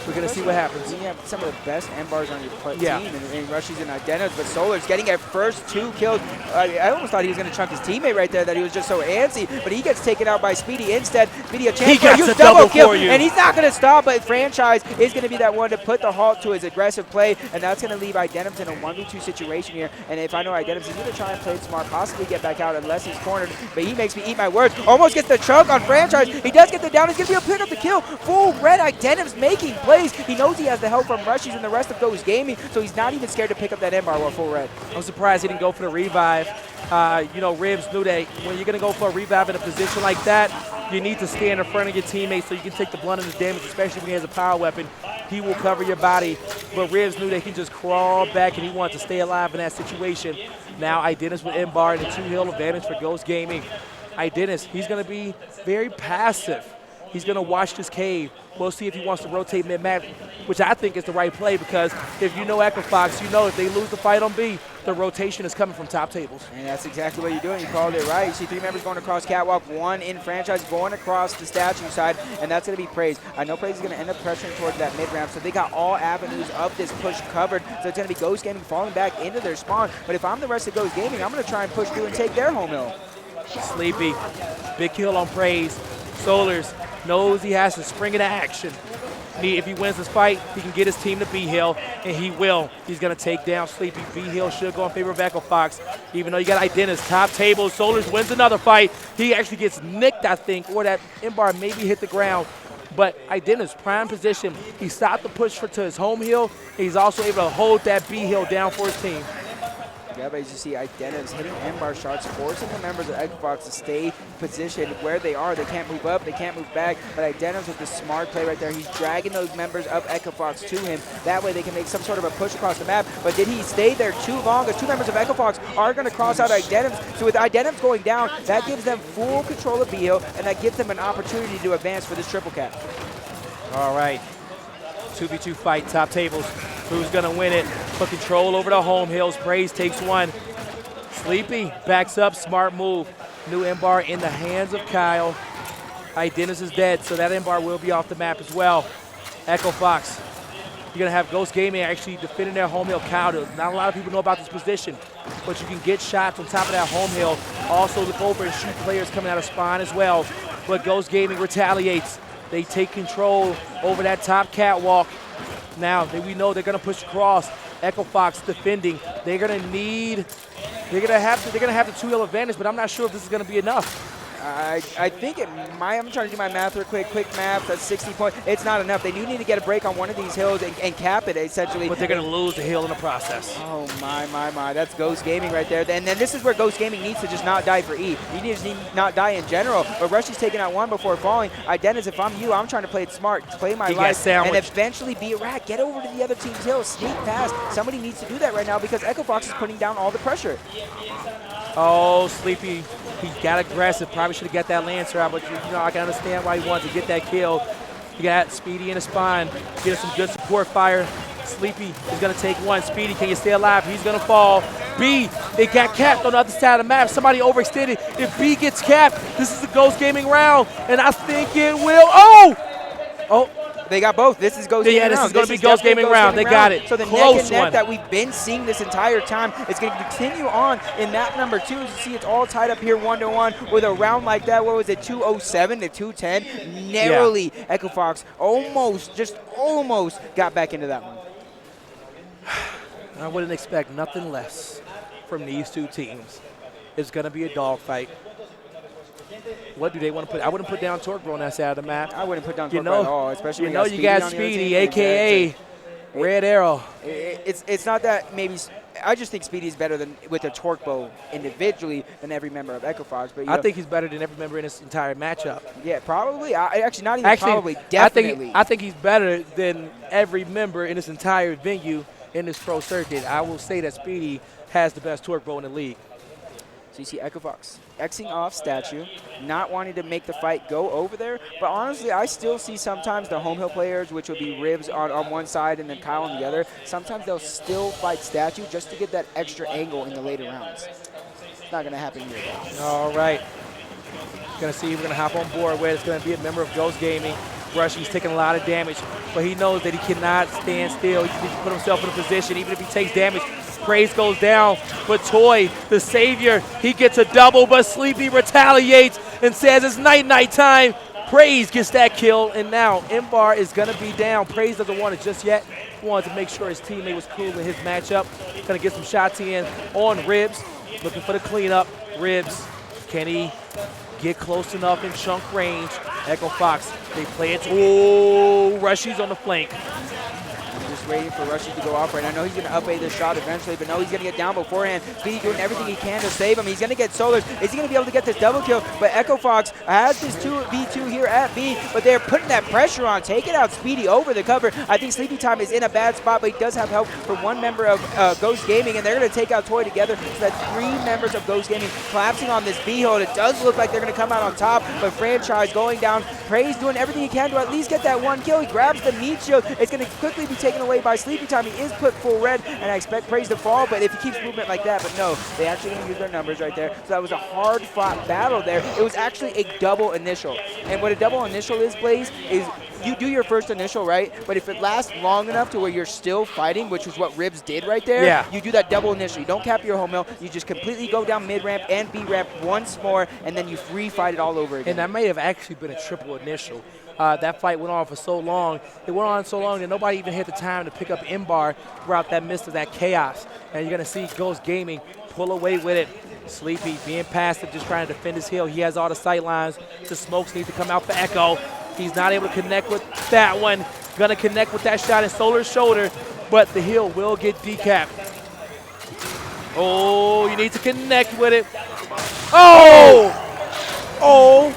We're going to see what happens. You have some of the best M-Bars on your team Yeah. in Rushies and Identities, but Solar's getting at first 2 kills. I almost thought he was going to chunk his teammate right there, that he was just so antsy, but he gets taken out by Speedy instead. Speedy a chance He for a gets huge a double kill, for you. and he's not going to stop, but Franchise is going to be that one to put the halt to his aggressive play, and that's going to leave Identities in a 1v2 situation here. And if I know Identities, he's going to try and play it smart, possibly get back out unless he's cornered, but he makes me eat my words. Almost gets the chunk on Franchise. He does get the down. He's going to be able to pick up the kill. Full red Identities making plays. He knows he has the help from Rushies and the rest of Ghost Gaming, so he's not even scared to pick up that M-Bar while full red. I'm surprised he didn't go for the revive. Ribs knew that when you're going to go for a revive in a position like that, you need to stand in front of your teammates so you can take the blunt of the damage, especially when he has a power weapon. He will cover your body. But Ribs knew that he just crawled back and he wanted to stay alive in that situation. Now Identis with M-Bar and a 2-hill advantage for Ghost Gaming. Identis, he's going to be very passive. He's going to watch this cave. We'll see if he wants to rotate mid-map, which I think is the right play, because if you know Echo Fox, you know if they lose the fight on B, the rotation is coming from top tables. And that's exactly what you're doing. You called it right. You see 3 members going across Catwalk, 1 in Franchise going across the statue side, and that's going to be Praise. I know Praise is going to end up pressuring towards that mid-ramp, so they got all avenues of this push covered. So it's going to be Ghost Gaming falling back into their spawn. But if I'm the rest of Ghost Gaming, I'm going to try and push through and take their home hill. Sleepy, big kill on Praise. Solars knows he has to spring into action. If he wins this fight, he can get his team to B-Hill, and he will. He's going to take down Sleepy. B-Hill should go in favor of Echo Fox, even though you got Identis, top table. Solars wins another fight. He actually gets nicked, I think, or that M-Bar maybe hit the ground. But Identis, prime position. He stopped the push to his home hill. He's also able to hold that B-Hill down for his team. Yeah, but as you see, Identities hitting M-Bar shots, forcing the members of Echo Fox to stay positioned where they are. They can't move up, they can't move back, but Identities with the smart play right there, he's dragging those members of Echo Fox to him. That way they can make some sort of a push across the map, but did he stay there too long? As 2 members of Echo Fox are going to cross out Identities, so with Identities going down, that gives them full control of B-Hill, and that gives them an opportunity to advance for this triple cap. All right. 2v2 fight, top tables. Who's going to win it? Put control over the home hills. Praise takes 1. Sleepy backs up, smart move. New M-Bar in the hands of Kyle. Identis is dead, so that M-Bar will be off the map as well. Echo Fox. You're going to have Ghost Gaming actually defending their home hill. Kyle, not a lot of people know about this position, but you can get shots on top of that home hill. Also look over and shoot players coming out of spawn as well. But Ghost Gaming retaliates. They take control over that top catwalk. Now we know they're going to push across. Echo Fox defending. They're going to have the 2-hill advantage, but I'm not sure if this is going to be enough. I think it might. I'm trying to do my math real quick. Quick math, that's 60 points. It's not enough. They do need to get a break on one of these hills and cap it, essentially. But they're going to lose the hill in the process. Oh, my. That's Ghost Gaming right there. And then this is where Ghost Gaming needs to just not die for E. You need to not die in general. But Rushy's taking out 1 before falling. Identis, if I'm you, I'm trying to play it smart, play my life, and eventually be a rat. Get over to the other team's hill, sneak past. Somebody needs to do that right now because Echo Fox is putting down all the pressure. Oh, Sleepy, he got aggressive. Probably should have got that Lancer out, but I can understand why he wanted to get that kill. You got Speedy in the spine, getting some good support fire. Sleepy is going to take one. Speedy, can you stay alive? He's going to fall. B, it got capped on the other side of the map. Somebody overextended. If B gets capped, this is the Ghost Gaming round, and I think it will. Oh, They got both. This is Ghost Gaming round. This is going to be Ghost Gaming round. They got it. So the Close neck and neck one. that we've been seeing this entire time is going to continue on in map number 2. As you see, it's all tied up here 1-1 with a round like that. What was it, 207 to 210? Narrowly, Echo Fox just almost got back into that one. I wouldn't expect nothing less from these two teams. It's going to be a dogfight. What do they want to put? I wouldn't put down Torque Bro on that side of the map. I wouldn't put down Torque Bro at all, especially when you got Speedy, a.k.a. Red Arrow. It's not that maybe – I just think Speedy is better than with a Torque Bow individually than every member of Echo Fox. But I think he's better than every member in this entire matchup. Yeah, probably. Actually, not even probably. Definitely. I think he's better than every member in this entire venue in this pro circuit. I will say that Speedy has the best Torque Bow in the league. So you see Echo Fox Xing off Statue, not wanting to make the fight go over there. But honestly, I still see sometimes the home hill players, which would be Ribs on one side and then Kyle on the other, sometimes they'll still fight Statue just to get that extra angle in the later rounds. It's not going to happen here, though. All right. Going to see, we're going to hop on board where it's going to be a member of Ghost Gaming. Rush, he's taking a lot of damage, but he knows that he cannot stand still. He needs to put himself in a position, even if he takes damage. Praise goes down, but Toy, the savior, he gets a double, but Sleepy retaliates and says it's night-night time. Praise gets that kill, and now Mbar is going to be down. Praise doesn't want it just yet. He wanted to make sure his teammate was cool in his matchup. Going to get some shots in on Ribs, looking for the cleanup. Ribs, can he get close enough in chunk range? Echo Fox, they play it. Oh, Rushy's on the flank. Just waiting for Rushy to go off right now. I know he's going to up-A this shot eventually, but no, he's going to get down beforehand. Speedy doing everything he can to save him. He's going to get Solars. Is he going to be able to get this double kill? But Echo Fox has this 2v2 here at B, but they're putting that pressure on. Taking out Speedy over the cover. I think Sleepy Time is in a bad spot, but he does have help from one member of Ghost Gaming, and they're going to take out Toy together. So that's 3 members of Ghost Gaming collapsing on this B hold. It does look like they're going to come out on top, but Franchise going down. Praise doing everything he can to at least get that 1 kill. He grabs the meat shield. It's going to quickly be taken away by Sleepy Time. He is put full red, and I expect Praise to fall, but if he keeps movement like that, but no, they actually didn't use their numbers right there. So that was a hard-fought battle there. It was actually a double initial. And what a double initial is, Blaze, is you do your first initial, right? But if it lasts long enough to where you're still fighting, which is what Ribs did right there, you do that double initial. You don't cap your home hill. You just completely go down mid-ramp and B-ramp once more, and then you re-fight it all over again. And that may have actually been a triple initial. That fight went on for so long. It went on so long that nobody even had the time to pick up Mbar throughout that midst of that chaos. And you're going to see Ghost Gaming pull away with it. Sleepy being passive, just trying to defend his hill. He has all the sight lines. The smokes need to come out for Echo. He's not able to connect with that one. Going to connect with that shot in Solar's shoulder, but the hill will get decapped. Oh, you need to connect with it. Oh! Oh!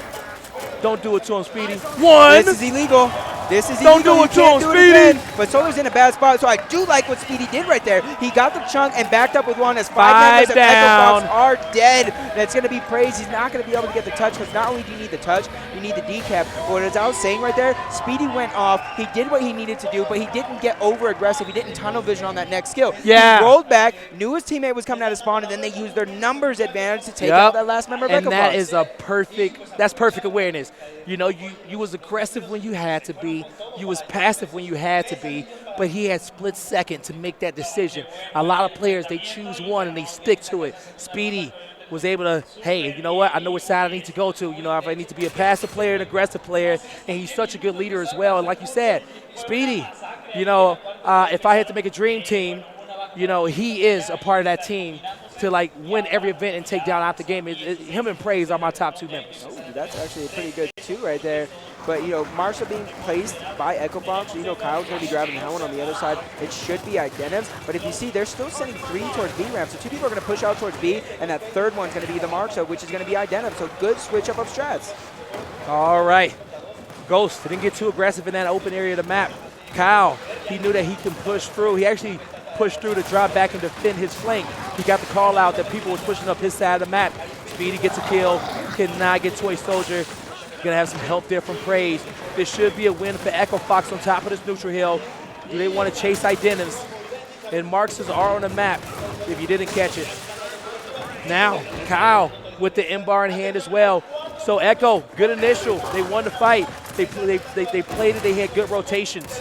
Don't do it to him, Speedy. 1. This is illegal. This is Don't illegal. do it to him, Speedy. Again. But Solar's in a bad spot, so I do like what Speedy did right there. He got the chunk and backed up with 1 as 5 members of Echo Fox are dead. That's going to be praised. He's not going to be able to get the touch because not only do you need the touch, you need the decap. But as I was saying right there, Speedy went off. He did what he needed to do, but he didn't get over-aggressive. He didn't tunnel vision on that next skill. Yeah. He rolled back, knew his teammate was coming out of spawn, and then they used their numbers advantage to take out that last member of Echo Fox. And that is that's perfect awareness. You know, you was aggressive when you had to be. You was passive when you had to be, but he had split second to make that decision. A lot of players, they choose one and they stick to it. Speedy was able to, hey, you know what? I know which side I need to go to. You know, if I need to be a passive player, an aggressive player, and he's such a good leader as well. And like you said, Speedy, you know, if I had to make a dream team, you know, he is a part of that team to like win every event and take down out the game. Him and Praise are my top 2 members. Oh, that's actually pretty good too right there. But, you know, Marshall being placed by Echo Fox, you know, Kyle's going to be grabbing the helmet on the other side. It should be Identivs. But if you see, they're still sending 3 towards B ramp. So 2 people are going to push out towards B, and that third one's going to be the Marshall, which is going to be Identivs. So good switch up of strats. All right. Ghost didn't get too aggressive in that open area of the map. Kyle, he knew that he can push through. He actually pushed through to drop back and defend his flank. He got the call out that people was pushing up his side of the map. Speedy gets a kill. Cannot get Toy Soldier. Gonna have some help there from Praise. This should be a win for Echo Fox on top of this neutral hill. Do they want to chase identities? And marks are on the map if you didn't catch it. Now, Kyle with the M-bar in hand as well. So Echo, good initial. They won the fight. They played it. They had good rotations.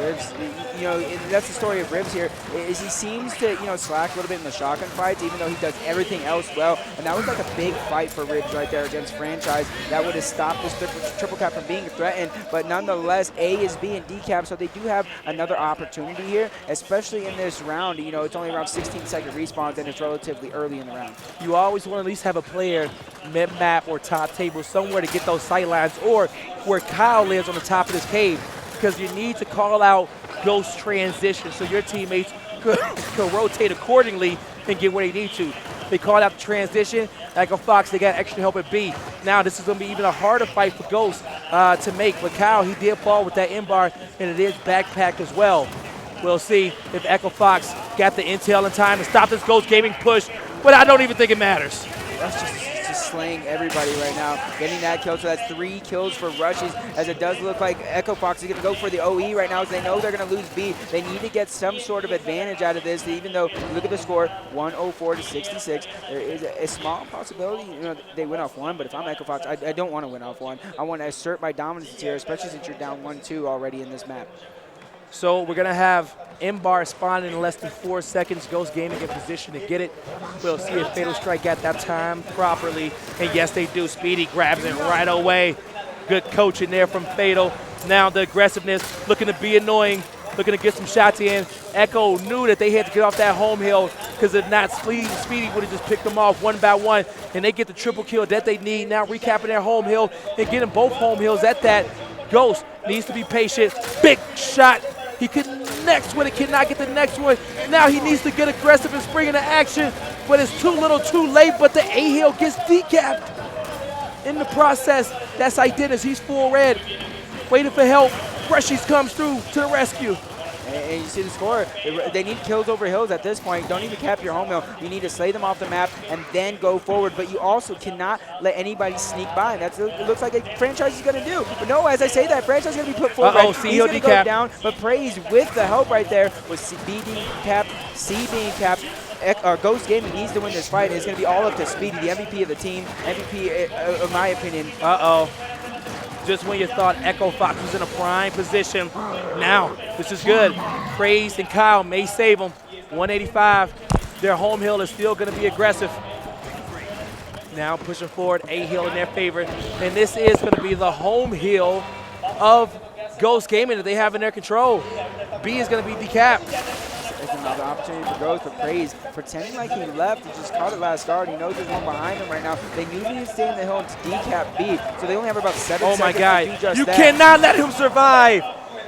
Ribs, and that's the story of Ribs here, is he seems to, slack a little bit in the shotgun fights, even though he does everything else well. And that was like a big fight for Ribs right there against Franchise. That would have stopped this triple cap from being threatened. But nonetheless, A is being decapped, so they do have another opportunity here, especially in this round. It's only around 16-second respawns, and it's relatively early in the round. You always want to at least have a player mid-map or top table somewhere to get those sight lines, or where Kyle lives on the top of this cave, because you need to call out Ghost transition so your teammates could rotate accordingly and get where they need to. They called out the transition. Echo Fox, they got extra help at B. Now this is going to be even a harder fight for Ghost to make. But Kyle, he did fall with that M-bar, and it is backpacked as well. We'll see if Echo Fox got the intel in time to stop this Ghost Gaming push, but I don't even think it matters. That's just slaying everybody right now. Getting that kill, so that's 3 kills for Rushes, as it does look like Echo Fox is going to go for the OE right now, as they know they're going to lose B. They need to get some sort of advantage out of this, even though, look at the score, 104 to 66. There is a small possibility, they win off 1, but if I'm Echo Fox, I don't want to win off 1. I want to assert my dominance here, especially since you're down 1-2 already in this map. So we're going to have M-bar spawning in less than 4 seconds. Ghost Gaming in position to get it. We'll see if Fatal Strike got that time properly. And yes, they do. Speedy grabs it right away. Good coaching there from Fatal. Now the aggressiveness, looking to be annoying, looking to get some shots in. Echo knew that they had to get off that home hill, because if not, Speedy would have just picked them off one by one. And they get the triple kill that they need. Now recapping their home hill and getting both home hills at that. Ghost needs to be patient. Big shot. He connects with it, cannot get the next one. Now he needs to get aggressive and spring into action, but it's too little too late, but the A-Hill gets decapped. In the process, that's Identis, he's full red. Waiting for help, Rushies comes through to the rescue. And you see the score. They need kills over hills at this point. Don't even cap your home hill. You need to slay them off the map and then go forward. But you also cannot let anybody sneak by. That's what it looks like a Franchise is going to do. But no, as I say that, Franchise is going to be put forward. He's going to go down, but Praise with the help right there with B being capped, C being capped. Ghost Gaming needs to win this fight. It's going to be all up to Speedy, the MVP of the team. MVP, in my opinion. Just when you thought Echo Fox was in a prime position. Now, this is good. Praise and Kyle may save them. 185. Their home hill is still going to be aggressive. Now pushing forward, A-Hill in their favor. And this is going to be the home hill of Ghost Gaming that they have in their control. B is going to be decapped. It's another opportunity for Ghost, but Praise pretending like he left. He just caught it last guard. He knows there's one behind him right now. They knew he was staying in the hill to decap B, so they only have about 7 seconds my God. to do just You that. cannot let him survive.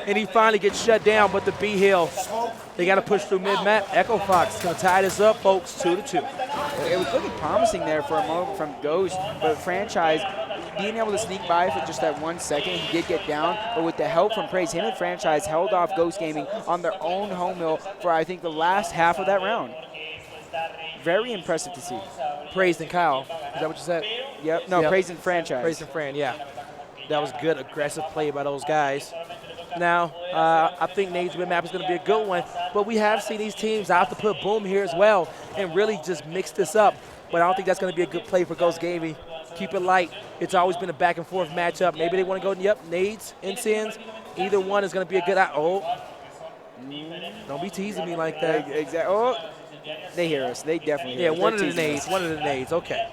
And he finally gets shut down, but the B hill, they got to push through mid-map. Echo Fox going to tie this up, folks, 2-2. It was looking promising there for a moment from Ghost, but Franchise being able to sneak by for just that 1 second, he did get down, but with the help from Praise, him and Franchise held off Ghost Gaming on their own home hill for, I think, the last half of that round. Very impressive to see. Praise and Kyle, is that what you said? Yep, no, Yep. Praise and Franchise. Praise and Fran, yeah. That was good, aggressive play by those guys. Now, I think Nade's mid-map is going to be a good one, but we have seen these teams out to put Boom here as well and really just mix this up, but I don't think that's going to be a good play for Ghost Gaming. Keep it light. It's always been a back-and-forth matchup. Maybe they want to go, Nades, Insins. Either one is going to be a good don't be teasing me like that. Exactly. Oh, they hear us. They definitely hear us. One of the nades. One of the nades. Okay.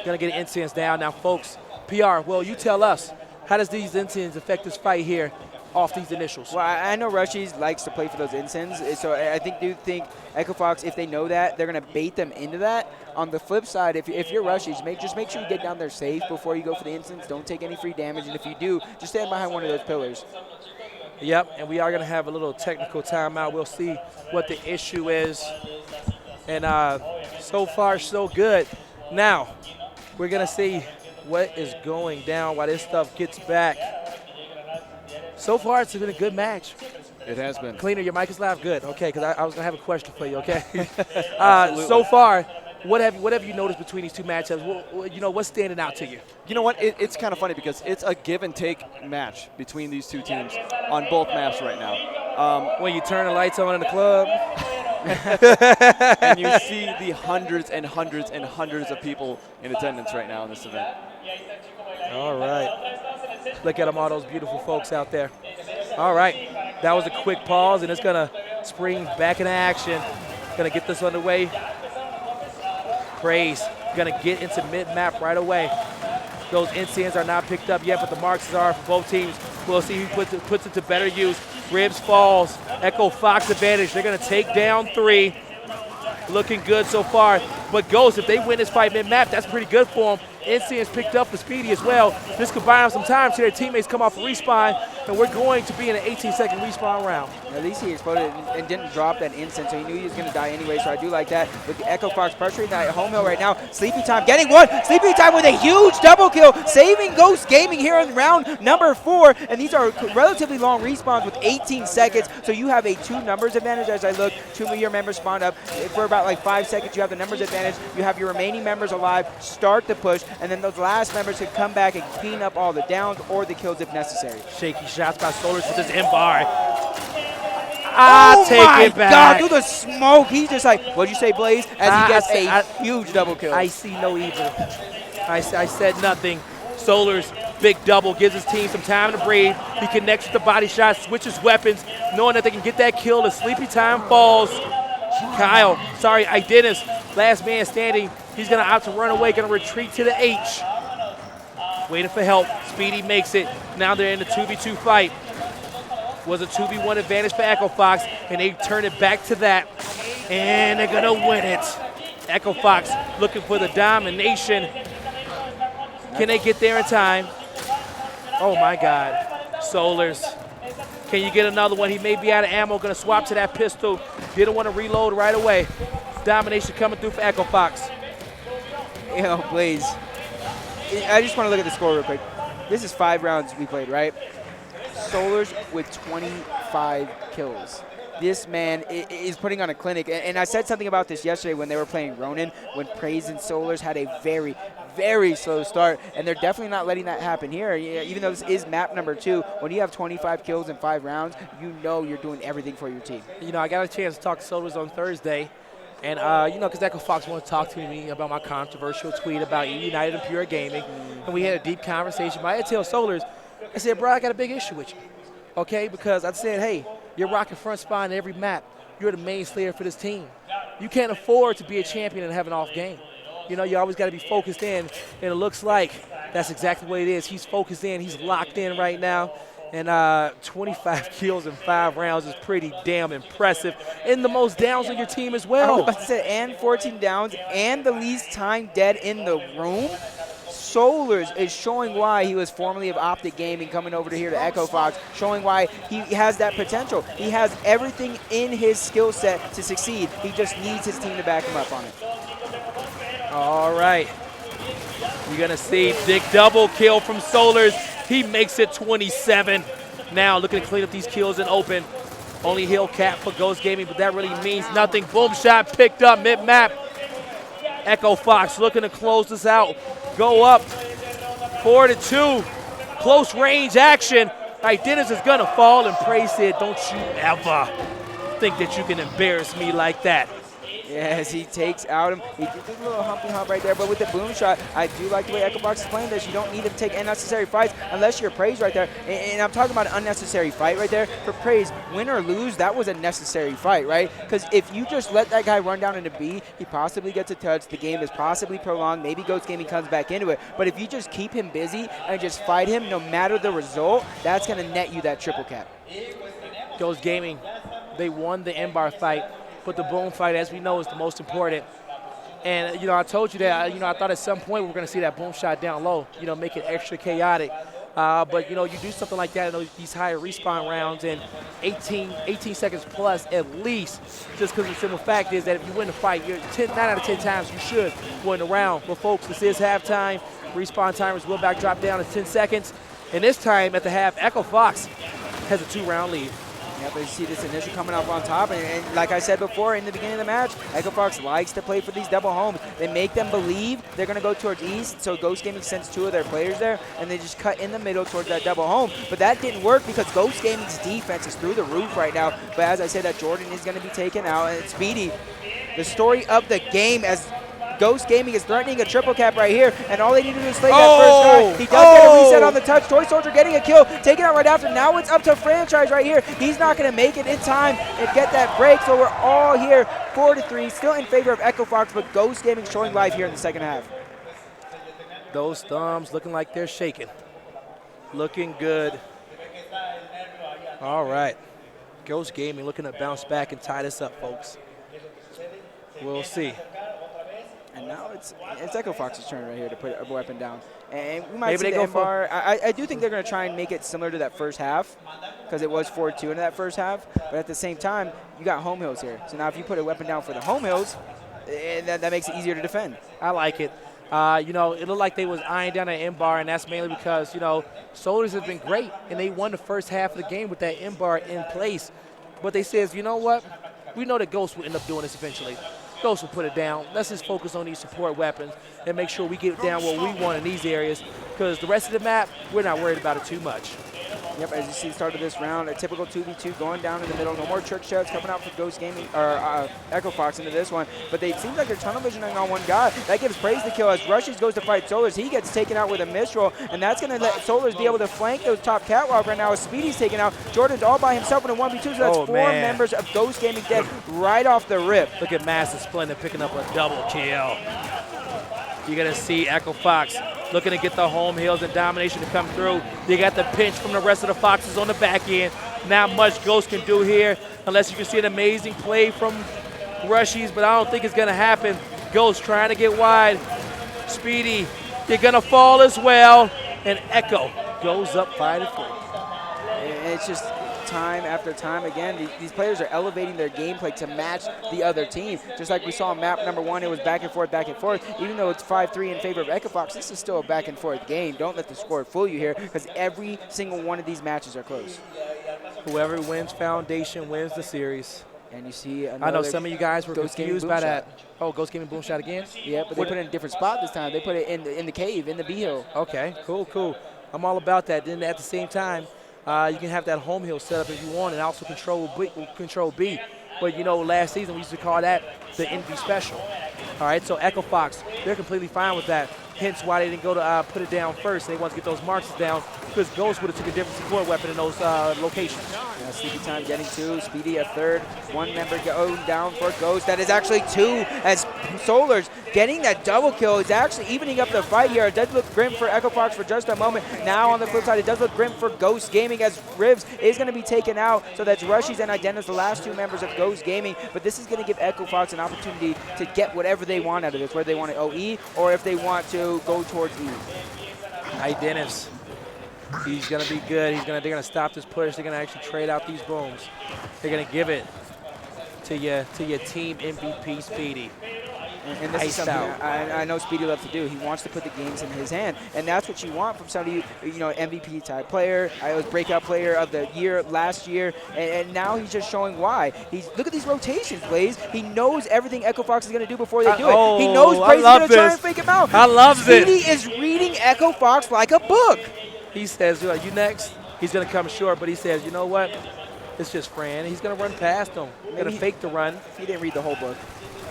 Going to get Insins down. Now, folks, PR, well, you tell us. How does these Insins affect this fight here off these initials? Well, I know Rushies likes to play for those Insins, so I think Echo Fox, if they know that, they're going to bait them into that. On the flip side, if you're Rushies, just make sure you get down there safe before you go for the Insins. Don't take any free damage, and if you do, just stand behind one of those pillars. Yep, and we are going to have a little technical timeout. We'll see what the issue is. And so far, so good. Now, we're going to see what is going down while this stuff gets back. So far, it's been a good match. It has been. Cleaner, your mic is loud? Good, okay, because I was going to have a question for you, okay? So far, What have you noticed between these two matchups? What's standing out to you? You know what? It's kind of funny because it's a give and take match between these two teams on both maps right now. When you turn the lights on in the club. And you see the hundreds and hundreds and hundreds of people in attendance right now in this event. All right. Look at them, all those beautiful folks out there. All right. That was a quick pause, and it's going to spring back into action. Going to get this underway. Praise. Going to get into mid-map right away. Those NCNs are not picked up yet, but the marks are for both teams. We'll see who puts it to better use. Ribs falls. Echo Fox advantage. They're going to take down 3. Looking good so far. But Ghost, if they win this fight mid-map, that's pretty good for them. NCN's picked up for Speedy as well. This could buy them some time so their teammates come off a respawn, and we're going to be in an 18-second respawn round. At least he exploded and didn't drop that instant, so he knew he was going to die anyway, so I do like that. With the Echo Fox pressuring that home hill right now. Sleepy Time getting one. Sleepy Time with a huge double kill, saving Ghost Gaming here in round number 4. And these are relatively long respawns with 18 seconds, so you have a 2 numbers advantage. As I look, 2 of your members spawned up. For about like 5 seconds, you have the numbers advantage. You have your remaining members alive, start the push, and then those last members can come back and clean up all the downs or the kills if necessary. Shaky shots by Solars with this M-bar. Oh Take my it back. God, through the smoke. He's just like, what'd you say, Blaze? As he gets a huge double kill. I see no evil. I said nothing. Solars, big double, gives his team some time to breathe. He connects with the body shot, switches weapons, knowing that they can get that kill. The Sleepy Time falls. Idennis, last man standing. He's going to opt to run away, going to retreat to the H. Waiting for help. Speedy makes it. Now they're in the 2v2 fight. Was a 2v1 advantage for Echo Fox, and they turn it back to that. And they're going to win it. Echo Fox looking for the domination. Can they get there in time? Oh, my God. Solars. Can you get another one? He may be out of ammo. Going to swap to that pistol. Didn't want to reload right away. Domination coming through for Echo Fox. You know, Blaze, I just want to look at the score real quick. This is 5 rounds we played, right? Solars with 25 kills. This man is putting on a clinic. And I said something about this yesterday when they were playing Ronin, when Praise and Solars had a very, very slow start. And they're definitely not letting that happen here. Even though this is map number 2, when you have 25 kills in 5 rounds, you know you're doing everything for your team. You know, I got a chance to talk to Solars on Thursday. And, because Echo Fox wanted to talk to me about my controversial tweet about United and Pure Gaming. And we had a deep conversation. But I had to tell Solars, I said, bro, I got a big issue with you. Okay? Because I said, hey, you're rocking front spine in every map. You're the main slayer for this team. You can't afford to be a champion and have an off game. You know, you always got to be focused in. And it looks like that's exactly what it is. He's focused in. He's locked in right now. And 25 kills in 5 rounds is pretty damn impressive. And the most downs on your team as well. I was about to say, and 14 downs, and the least time dead in the room. Solars is showing why he was formerly of Optic Gaming, coming over to here to Echo Fox, showing why he has that potential. He has everything in his skill set to succeed. He just needs his team to back him up on it. All right. You're going to see big double kill from Solars. He makes it 27. Now looking to clean up these kills and open. Only hill cap for Ghost Gaming, but that really means nothing. Boom shot picked up mid-map. Echo Fox looking to close this out. Go up 4-2. Close range action. Dennis is going to fall, and Praise said, don't you ever think that you can embarrass me like that. Yes, he takes out him. He did a little humpy hump right there, but with the boom shot, I do like the way Echo Fox is playing this. You don't need to take unnecessary fights unless you're Praise right there. And I'm talking about an unnecessary fight right there. For Praise, win or lose, that was a necessary fight, right? Because if you just let that guy run down into B, he possibly gets a touch. The game is possibly prolonged. Maybe Ghost Gaming comes back into it. But if you just keep him busy and just fight him, no matter the result, that's going to net you that triple cap. Ghost Gaming, they won the M-bar fight. But the boom fight, as we know, is the most important. And, I told you that, I thought at some point we were going to see that boom shot down low, make it extra chaotic. But, you do something like that in these higher respawn rounds and 18 seconds plus at least, just because the simple fact is that if you win the fight, 9 out of 10 times you should win the round. But, folks, this is halftime. Respawn timers will drop down to 10 seconds. And this time at the half, Echo Fox has a 2-round lead. Yeah, but you see this initial coming up on top, and like I said before in the beginning of the match, Echo Fox likes to play for these double homes. They make them believe they're going to go towards east, so Ghost Gaming sends 2 of their players there, and they just cut in the middle towards that double home. But that didn't work because Ghost Gaming's defense is through the roof right now. But as I said, that Jordan is going to be taken out, and Speedy, the story of the game as Ghost Gaming is threatening a triple cap right here, and all they need to do is slay that first guy. He does get a reset on the touch. Toy Soldier getting a kill, taking out right after. Now it's up to Franchise right here. He's not going to make it in time and get that break, so we're all here 4-3, still in favor of Echo Fox, but Ghost Gaming showing life here in the second half. Those thumbs looking like they're shaking. Looking good. All right. Ghost Gaming looking to bounce back and tie this up, folks. We'll see. And now it's Echo Fox's turn right here to put a weapon down. And we might Maybe see they the go M-bar. I do think they're going to try and make it similar to that first half because it was 4-2 in that first half. But at the same time, you got home hills here. So now if you put a weapon down for the home hills, that makes it easier to defend. I like it. You know, it looked like they was eyeing down that M-bar, and that's mainly because, you know, Soldiers have been great, and they won the first half of the game with that M-bar in place. But they says, you know what? We know that Ghost will end up doing this eventually. Ghost will put it down. Let's just focus on these support weapons and make sure we get down what we want in these areas, because the rest of the map, we're not worried about it too much. Yep, as you see, start of this round, a typical 2v2 going down in the middle. No more trick shots coming out for Ghost Gaming or Echo Fox into this one. But it seems like they're tunnel visioning on one guy. That gives Praise the kill as Rushes goes to fight Solars. He gets taken out with a Mistral, and that's going to let Solars be able to flank those top catwalk right now as Speedy's taken out. Jordan's all by himself in a 1v2, so that's 4 members of Ghost Gaming dead right off the rip. Look at Master Splendor picking up a double kill. You're going to see Echo Fox looking to get the home hills and domination to come through. They got the pinch from the rest of the Foxes on the back end. Not much Ghost can do here unless you can see an amazing play from Rushies, but I don't think it's going to happen. Ghost trying to get wide. Speedy, they're going to fall as well. And Echo goes up 5-3. It's just time after time again. These players are elevating their gameplay to match the other team. Just like we saw in map number 1, it was back and forth, back and forth. Even though it's 5-3 in favor of Echo Fox, this is still a back and forth game. Don't let the score fool you here, because every single one of these matches are close. Whoever wins Foundation wins the series. And you see I know some of you guys were Ghost confused Gaming by boom that. shot. Oh, Ghost Gaming boom shot again? Yeah, but they put it in a different spot this time. They put it in the cave, in the B hill. Okay, cool, cool. I'm all about that. Then at the same time, you can have that home hill set up if you want and also control B. But, you know, last season we used to call that the Envy Special. All right, so Echo Fox, they're completely fine with that. Hence why they didn't go to put it down first. They want to get those marks down because Ghost would have took a different support weapon in those locations. Yeah, Sleepy Time getting 2, Speedy a 3rd. 1 member going down for Ghost. That is actually 2 as Solars getting that double kill is actually evening up the fight here. It does look grim for Echo Fox for just a moment. Now on the flip side, it does look grim for Ghost Gaming as Rivs is going to be taken out. So that's Rushies and Identis, the last 2 members of Ghost Gaming. But this is going to give Echo Fox an opportunity to get whatever they want out of this, whether they want to OE or if they want to go towards E. Identis, he's going to be good. They're going to stop this push. They're going to actually trade out these booms. They're going to give it to your team MVP Speedy. And this is something I know Speedy loves to do. He wants to put the games in his hand, and that's what you want from somebody, you know, MVP type player. I was breakout player of the year last year, and now he's just showing why. Look at these rotations, Blaze. He knows everything Echo Fox is going to do before they do it. He knows Blaze is going to try and fake him out. I love it. Speedy is reading Echo Fox like a book. He says, you next? He's going to come short, but he says, you know what? It's just Fran. He's going to run past him. He's going to fake the run. He didn't read the whole book.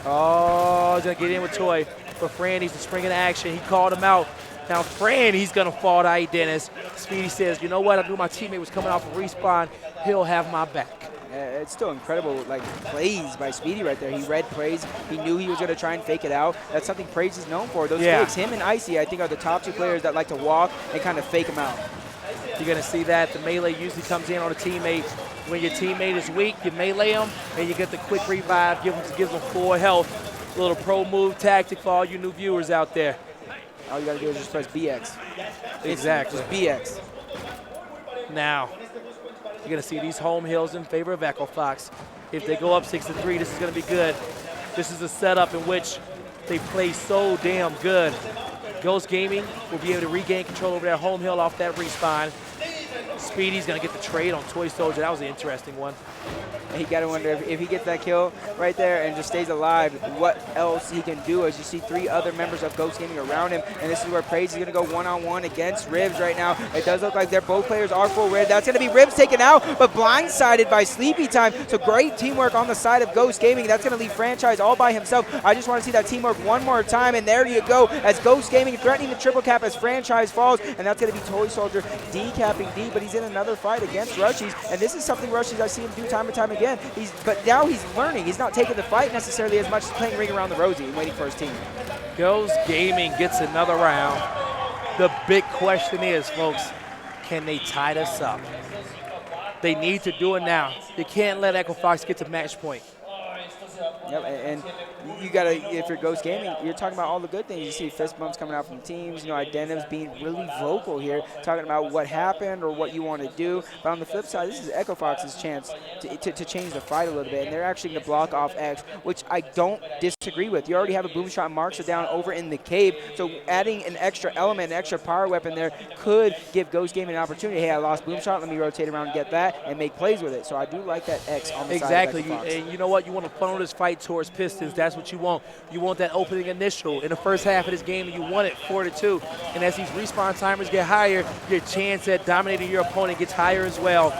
Oh, he's going to get in with Toy. But Fran needs to spring in action. He called him out. Now Fran, he's going to fall to Identis. Speedy says, you know what? I knew my teammate was coming off a respawn. He'll have my back. It's still incredible, like, plays by Speedy right there. He read Praise. He knew he was going to try and fake it out. That's something Praise is known for. Those fakes, him and Icy, I think, are the top 2 players that like to walk and kind of fake them out. You're going to see that. The melee usually comes in on a teammate. When your teammate is weak, you melee them, and you get the quick revive, gives them full health. A little pro move tactic for all you new viewers out there. All you got to do is just press BX. Exactly. Just BX. Now, you're going to see these home hills in favor of Echo Fox. If they go up 6-3, this is going to be good. This is a setup in which they play so damn good. Ghost Gaming will be able to regain control over their home hill off that respawn. Speedy's going to get the trade on Toy Soldier. That was an interesting one. And you got to wonder if he gets that kill right there and just stays alive, what else he can do. As you see 3 other members of Ghost Gaming around him, and this is where Praise is going to go one-on-one against Ribs right now. It does look like both players are full red. That's going to be Ribs taken out, but blindsided by Sleepy Time. So great teamwork on the side of Ghost Gaming. That's going to leave Franchise all by himself. I just want to see that teamwork one more time, and there you go, as Ghost Gaming threatening the triple cap as Franchise falls, and that's going to be Toy Soldier decapping D, but he's in another fight against Rushies, and this is something Rushies I see him do time and time again. But now he's learning. He's not taking the fight necessarily as much as playing Ring Around the Rosie and waiting for his team. Ghost Gaming gets another round. The big question is, folks, can they tie this up? They need to do it now. You can't let Echo Fox get to match point. Yep, and you gotta, if you're Ghost Gaming, you're talking about all the good things. You see fist bumps coming out from teams, Identivs being really vocal here, talking about what happened or what you want to do. But on the flip side, this is Echo Fox's chance to change the fight a little bit, and they're actually going to block off X, which I don't disagree with. You already have a boom shot marks down over in the cave, so adding an extra element, an extra power weapon there could give Ghost Gaming an opportunity. Hey, I lost boom shot, let me rotate around and get that and make plays with it. So I do like that X on the side of Echo Fox. And you know what? You want to funnel this fight towards Pistons. That's what you want. You want that opening initial in the first half of this game, and you want it 4-2. And as these respawn timers get higher, your chance at dominating your opponent gets higher as well.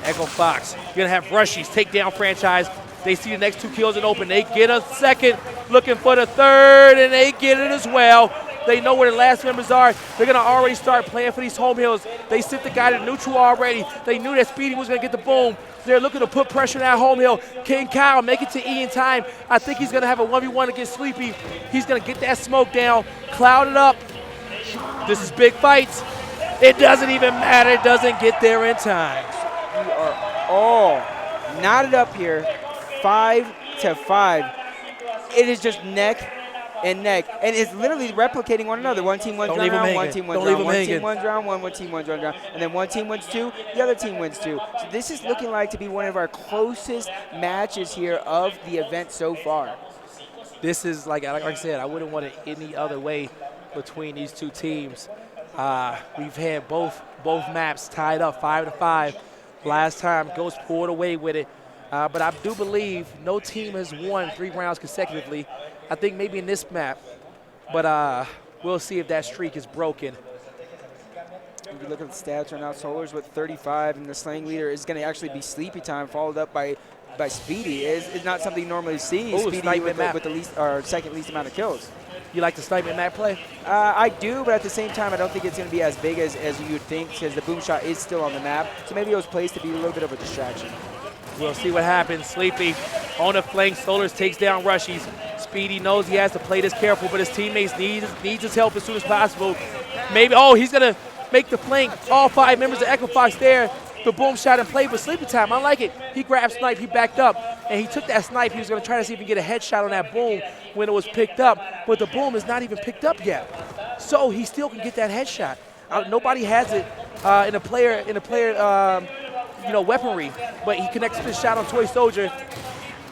Echo Fox, you're going to have Rushies take down Franchise. They see the next 2 kills in open. They get a second, looking for the third, and they get it as well. They know where the last members are. They're going to already start playing for these home hills. They sent the guy to neutral already. They knew that Speedy was going to get the boom. They're looking to put pressure on that home hill. King Kyle make it to E in time. I think he's going to have a 1v1 against Sleepy. He's going to get that smoke down, cloud it up. This is big fights. It doesn't even matter. It doesn't get there in time. We are all knotted up here, 5-5. It is just neck and neck, and it's literally replicating one another. One team wins round, one team wins round, one team wins round, one team wins round, and then one team wins 2, the other team wins 2. So this is looking like to be one of our closest matches here of the event so far. This is, like I said, I wouldn't want it any other way between these 2 teams. We've had both maps tied up 5-5. Last time, Ghost pulled away with it. But I do believe no team has won 3 rounds consecutively. I think maybe in this map, but we'll see if that streak is broken. If you look at the stats right now, Solar's with 35, and the slaying leader is going to actually be Sleepy Time, followed up by Speedy. It's not something you normally see. Ooh, Speedy with the least or second least amount of kills. You like the sniper map play? I do, but at the same time, I don't think it's going to be as big as you'd think, because the boom shot is still on the map. So maybe those plays to be a little bit of a distraction. We'll see what happens. Sleepy on the flank. Solars takes down Rushies. Speedy knows he has to play this careful, but his teammates needs his help as soon as possible. Maybe, he's going to make the flank. All 5 members of Echo Fox there. The boom shot and play, but Sleepy Time, I like it. He grabbed snipe, he backed up, and he took that snipe. He was going to try to see if he can get a headshot on that boom when it was picked up, but the boom is not even picked up yet. So he still can get that headshot. Nobody has it in a player weaponry, but he connects the shot on Toy Soldier.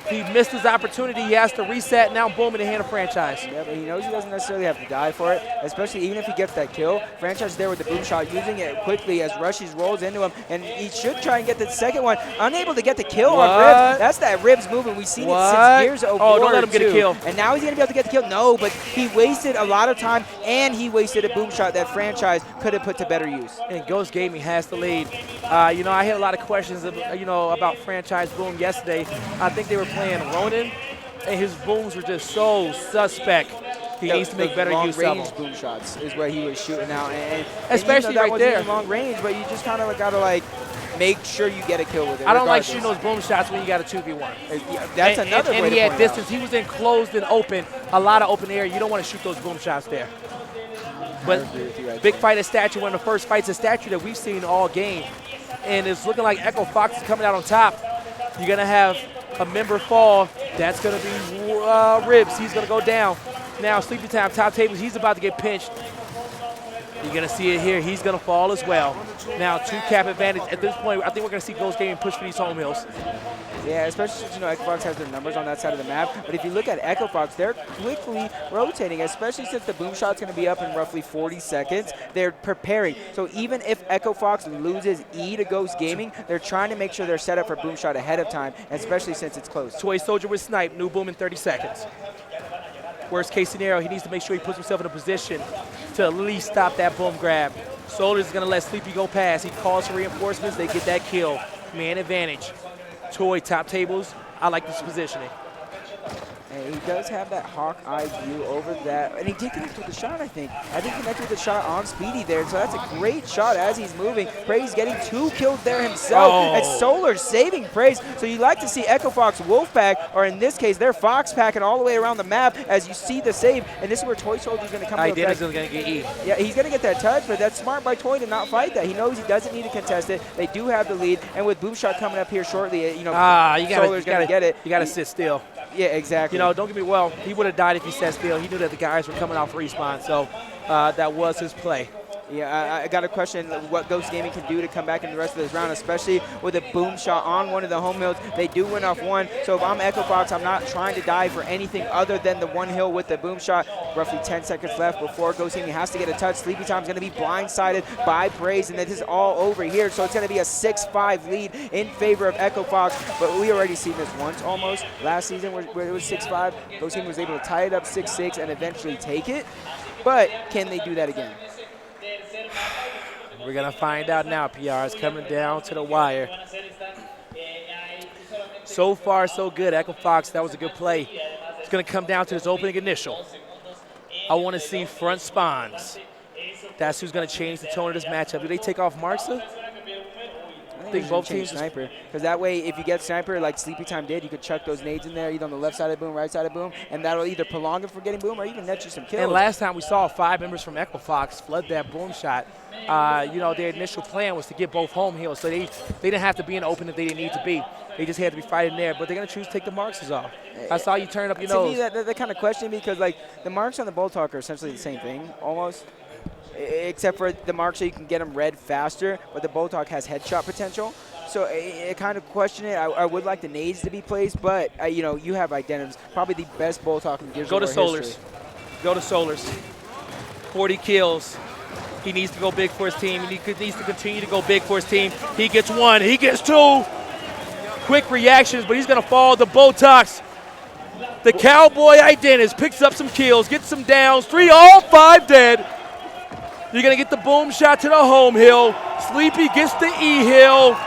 He missed his opportunity. He has to reset. Now, boom, in the hand of Franchise. Yeah, but he knows he doesn't necessarily have to die for it, especially even if he gets that kill. Franchise is there with the boom shot, using it quickly as Rushies rolls into him, and he should try and get the second one. Unable to get the kill on Ribs. That's that Ribs movement. We've seen it since years ago. Oh, don't let him get a kill. And now he's going to be able to get the kill. No, but he wasted a lot of time, and he wasted a boom shot that Franchise could have put to better use. And Ghost Gaming has the lead. I had a lot of questions, about Franchise boom yesterday. I think they were playing Ronin, and his booms were just so suspect. He needs to make better use of them. Long-range boom shots is what he was shooting out, and especially that right there. Long range, but you just kind of got to make sure you get a kill with it. I don't like shooting those boom shots when you got a 2v1. That's another way to And he had point distance. out. He was enclosed and open, a lot of open air. You don't want to shoot those boom shots there. But big fight at Statue, one of the first fights at Statue that we've seen all game. And it's looking like Echo Fox is coming out on top. You're going to have a member fall. That's going to be Ribs. He's going to go down. Now, Sleepy Time, top tables, he's about to get pinched. You're going to see it here. He's going to fall as well. Now, 2 cap advantage. At this point, I think we're going to see Ghost Gaming push for these home hills. Yeah, especially since, Echo Fox has their numbers on that side of the map. But if you look at Echo Fox, they're quickly rotating, especially since the boom shot's going to be up in roughly 40 seconds. They're preparing. So even if Echo Fox loses E to Ghost Gaming, they're trying to make sure they're set up for boom shot ahead of time, especially since it's close. Toy Soldier with snipe, new boom in 30 seconds. Worst case scenario, he needs to make sure he puts himself in a position to at least stop that boom grab. Soldier's going to let Sleepy go past. He calls for reinforcements. They get that kill. Man advantage. Toy top tables. I like this positioning. And he does have that hawk eye view over that. And he did connect with the shot, I think. I think he connected with the shot on Speedy there. So that's a great shot as he's moving. Praise getting 2 kills there himself. Oh. And Solar saving Praise. So you like to see Echo Fox Wolfpack, or in this case, they're Fox packing all the way around the map as you see the save. And this is where Toy Soldier's going to come to effect. Identity's going to get E. Yeah, he's going to get that touch, but that's smart by Toy to not fight that. He knows he doesn't need to contest it. They do have the lead. And with Boom Shot coming up here shortly, Solar's going to get it. You got to sit still. Yeah, exactly. Don't get me wrong. He would have died if he sat still. He knew that the guys were coming off respawn, so that was his play. Yeah, I got a question what Ghost Gaming can do to come back in the rest of this round, especially with a boom shot on one of the home hills. They do win off one, so if I'm Echo Fox, I'm not trying to die for anything other than the one hill with the boom shot. Roughly 10 seconds left before Ghost Gaming has to get a touch. Sleepy Time's going to be blindsided by Praise, and this is all over here, so it's going to be a 6-5 lead in favor of Echo Fox, but we already seen this once almost last season where it was 6-5. Ghost Gaming was able to tie it up 6-6 and eventually take it, but can they do that again? We're going to find out now. PR is coming down to the wire. So far, so good. Echo Fox, that was a good play. It's going to come down to this opening initial. I want to see front spawns. That's who's going to change the tone of this matchup. Do they take off Marksa? I think both teams sniper, because that way if you get sniper like Sleepy Time did, you could chuck those nades in there either on the left side of boom, right side of boom, and that'll either prolong it for getting boom or even net you some kills. And last time we saw 5 members from Echo Fox flood that boom shot. Their initial plan was to get both home heals, so they didn't have to be in the open if they didn't need to be. They just had to be fighting there, but they're going to choose to take the marks off. I saw you turn up your nose. To me, that kind of question, because like the marks on the Bull Talk are essentially the same thing almost, except for the marks so you can get them red faster, but the Bull Talk has headshot potential. So I kind of question it. I would like the nades to be placed, but you have Identims, probably the best Bull Talk in Gears of War history. Go to Solars. 40 kills. He needs to go big for his team. He needs to continue to go big for his team. He gets 1. He gets 2. Quick reactions, but he's going to fall. The Botox. The Cowboy Identis picks up some kills, gets some downs. 3, all 5 dead. You're going to get the boom shot to the home hill. Sleepy gets the E hill.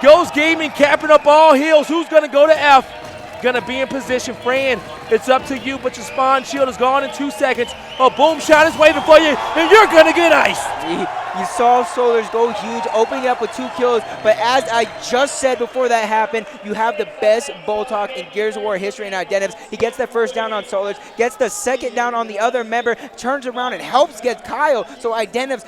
Ghost Gaming capping up all hills. Who's going to go to F? Going to be in position. Fran, it's up to you, but your spawn shield is gone in 2 seconds. A boom shot is waiting for you, and you're going to get iced. You saw Solars go huge, opening up with 2 kills, but as I just said before that happened, you have the best Bull Talk in Gears of War history in Identims. He gets the first down on Solars, gets the second down on the other member, turns around and helps get Kyle. So Identims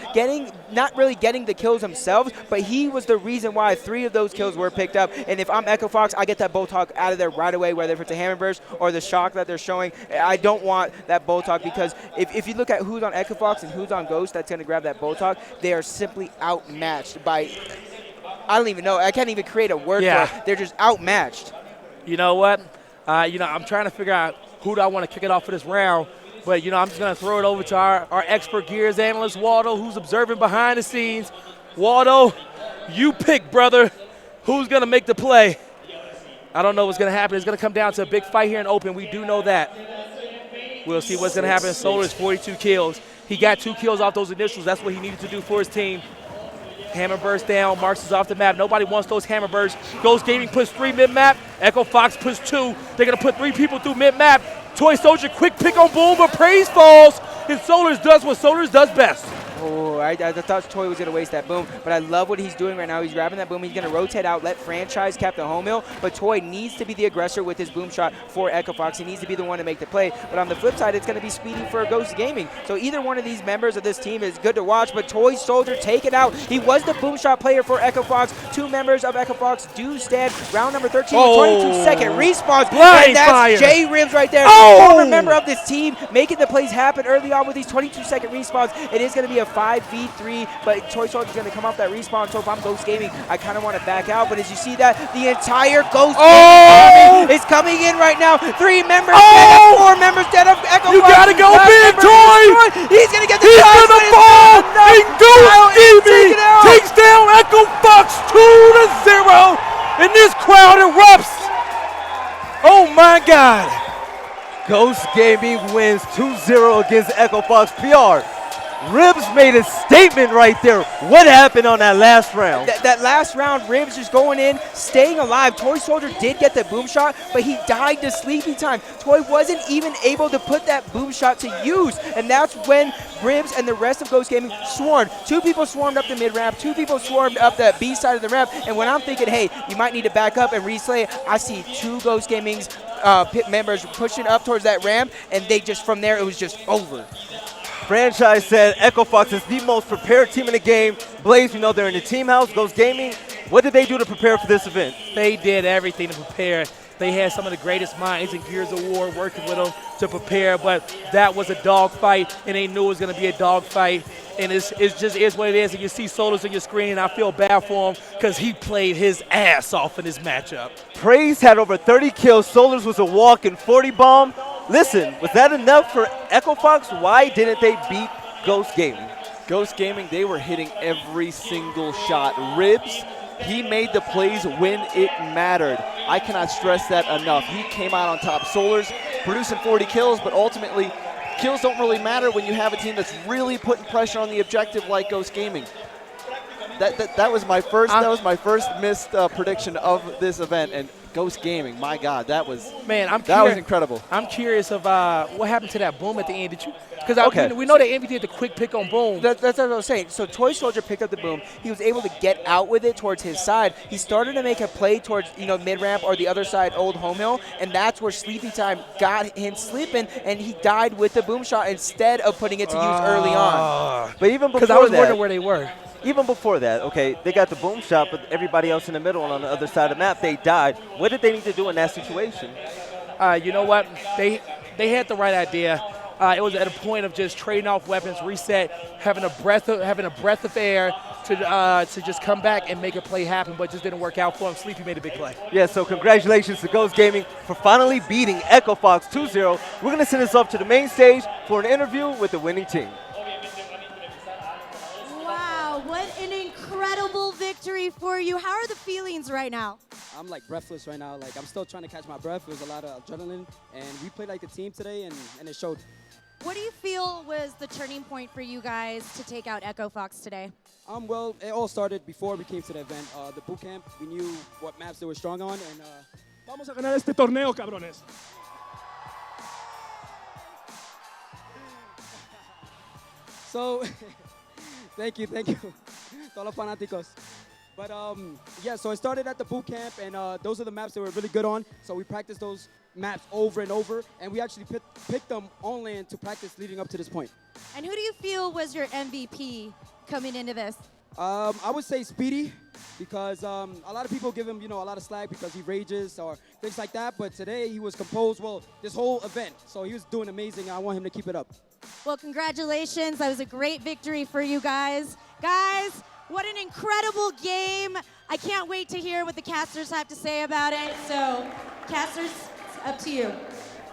not really getting the kills themselves, but he was the reason why 3 of those kills were picked up. And if I'm Echo Fox, I get that Bull Talk out of there right away, whether it's a hammer burst or the shock that they're showing. I don't want that Bull Talk, because if you look at who's on Echo Fox and who's on Ghost that's going to grab that Bull Talk, they are simply outmatched by, I don't even know. I can't even create a word for it. They're just outmatched. You know what? I'm trying to figure out who do I want to kick it off for this round. But, I'm just going to throw it over to our expert Gears analyst, Waldo, who's observing behind the scenes. Waldo, you pick, brother. Who's going to make the play? I don't know what's going to happen. It's going to come down to a big fight here in open. We do know that. We'll see what's going to happen. Solar is 42 kills. He got 2 kills off those initials. That's what he needed to do for his team. Hammer burst down. Marks is off the map. Nobody wants those hammer bursts. Ghost Gaming puts 3 mid-map. Echo Fox puts 2. They're going to put 3 people through mid-map. Toy Soldier, quick pick on boom, but Praise falls. And Solars does what Solars does best. Oh, I thought Toy was going to waste that boom, but I love what he's doing right now. He's grabbing that boom. He's going to rotate out, let Franchise cap the home hill, but Toy needs to be the aggressor with his boom shot for Echo Fox. He needs to be the one to make the play, but on the flip side, it's going to be Speedy for Ghost Gaming. So either one of these members of this team is good to watch, but Toy Soldier take it out. He was the boom shot player for Echo Fox. 2 members of Echo Fox do stand. Round number 13, 22-second respawns, and that's J Rims right there. Former member of this team making the plays happen early on with these 22-second respawns. It is going to be a 5v3, but Toy Soldier's going to come off that respawn. So if I'm Ghost Gaming, I kind of want to back out. But as you see that, the entire Ghost Gaming army is coming in right now. 3 members dead, 4 members dead of Echo You Fox. gotta go Last big, member Toy! destroyed. He's going to get the He's dice, gonna but it's fall, not enough. and Ghost Kyle is Gaming taken out. takes down Echo Fox 2-0, and this crowd erupts. Oh my God. Ghost Gaming wins 2-0 against Echo Fox. PR, Ribs made a statement right there. What happened on that last round? That last round, Ribs just going in, staying alive. Toy Soldier did get the boom shot, but he died to sleepy time. Toy wasn't even able to put that boom shot to use, and that's when Ribs and the rest of Ghost Gaming swarmed. 2 people swarmed up the mid ramp, 2 people swarmed up the B side of the ramp, and when I'm thinking, hey, you might need to back up and reslay, I see 2 Ghost Gaming's pit members pushing up towards that ramp, and they just, from there, it was just over. Franchise said Echo Fox is the most prepared team in the game. Blaze, you know they're in the team house. Ghost Gaming, what did they do to prepare for this event? They did everything to prepare. They had some of the greatest minds in Gears of War working with them to prepare, but that was a dogfight, and they knew it was going to be a dogfight. And it's just is what it is. And you see Solus on your screen, and I feel bad for him because he played his ass off in this matchup. Praise had over 30 kills. Solars was a walking 40 bomb. Listen, was that enough for Echo Fox? Why didn't they beat Ghost Gaming? Ghost Gaming, they were hitting every single shot. Ribs, he made the plays when it mattered. I cannot stress that enough. He came out on top. Solars producing 40 kills, but ultimately, kills don't really matter when you have a team that's really putting pressure on the objective like Ghost Gaming. That was my first missed prediction of this event, and Ghost Gaming, my God, that was incredible. I'm curious of what happened to that boom at the end. Did you? Because we know they did the quick pick on boom. That's what I was saying. So Toy Soldier picked up the boom. He was able to get out with it towards his side. He started to make a play towards mid ramp or the other side, old home hill, and that's where Sleepy Time got him slipping, and he died with the boom shot instead of putting it to use early on. But even before because I was that, wondering where they were. even before that, okay, they got the boom shot, but everybody else in the middle and on the other side of the map, they died. What did they need to do in that situation? You know what? They had the right idea. It was at a point of just trading off weapons, reset, having a breath of air to just come back and make a play happen, but it just didn't work out for him. Sleepy made a big play. Yeah, so congratulations to Ghost Gaming for finally beating Echo Fox 2-0. We're going to send this off to the main stage for an interview with the winning team. Wow, what an incredible victory for you. How are the feelings right now? I'm like breathless right now. Like I'm still trying to catch my breath. It was a lot of adrenaline, and we played like a team today, and it showed. What do you feel was the turning point for you guys to take out Echo Fox today? Well, it all started before we came to the event. The boot camp, we knew what maps they were strong on, and Vamos a ganar este torneo, cabrones. so thank you, todos los fanáticos. But yeah, so it started at the boot camp, and those are the maps that we're really good on. So we practiced those maps over and over, and we actually picked them on land to practice leading up to this point. And who do you feel was your MVP coming into this? I would say Speedy, because a lot of people give him, a lot of slack because he rages or things like that. But today he was composed, this whole event. So he was doing amazing. I want him to keep it up. Well, congratulations. That was a great victory for you guys. Guys, what an incredible game. I can't wait to hear what the casters have to say about it. So, casters, it's up to you.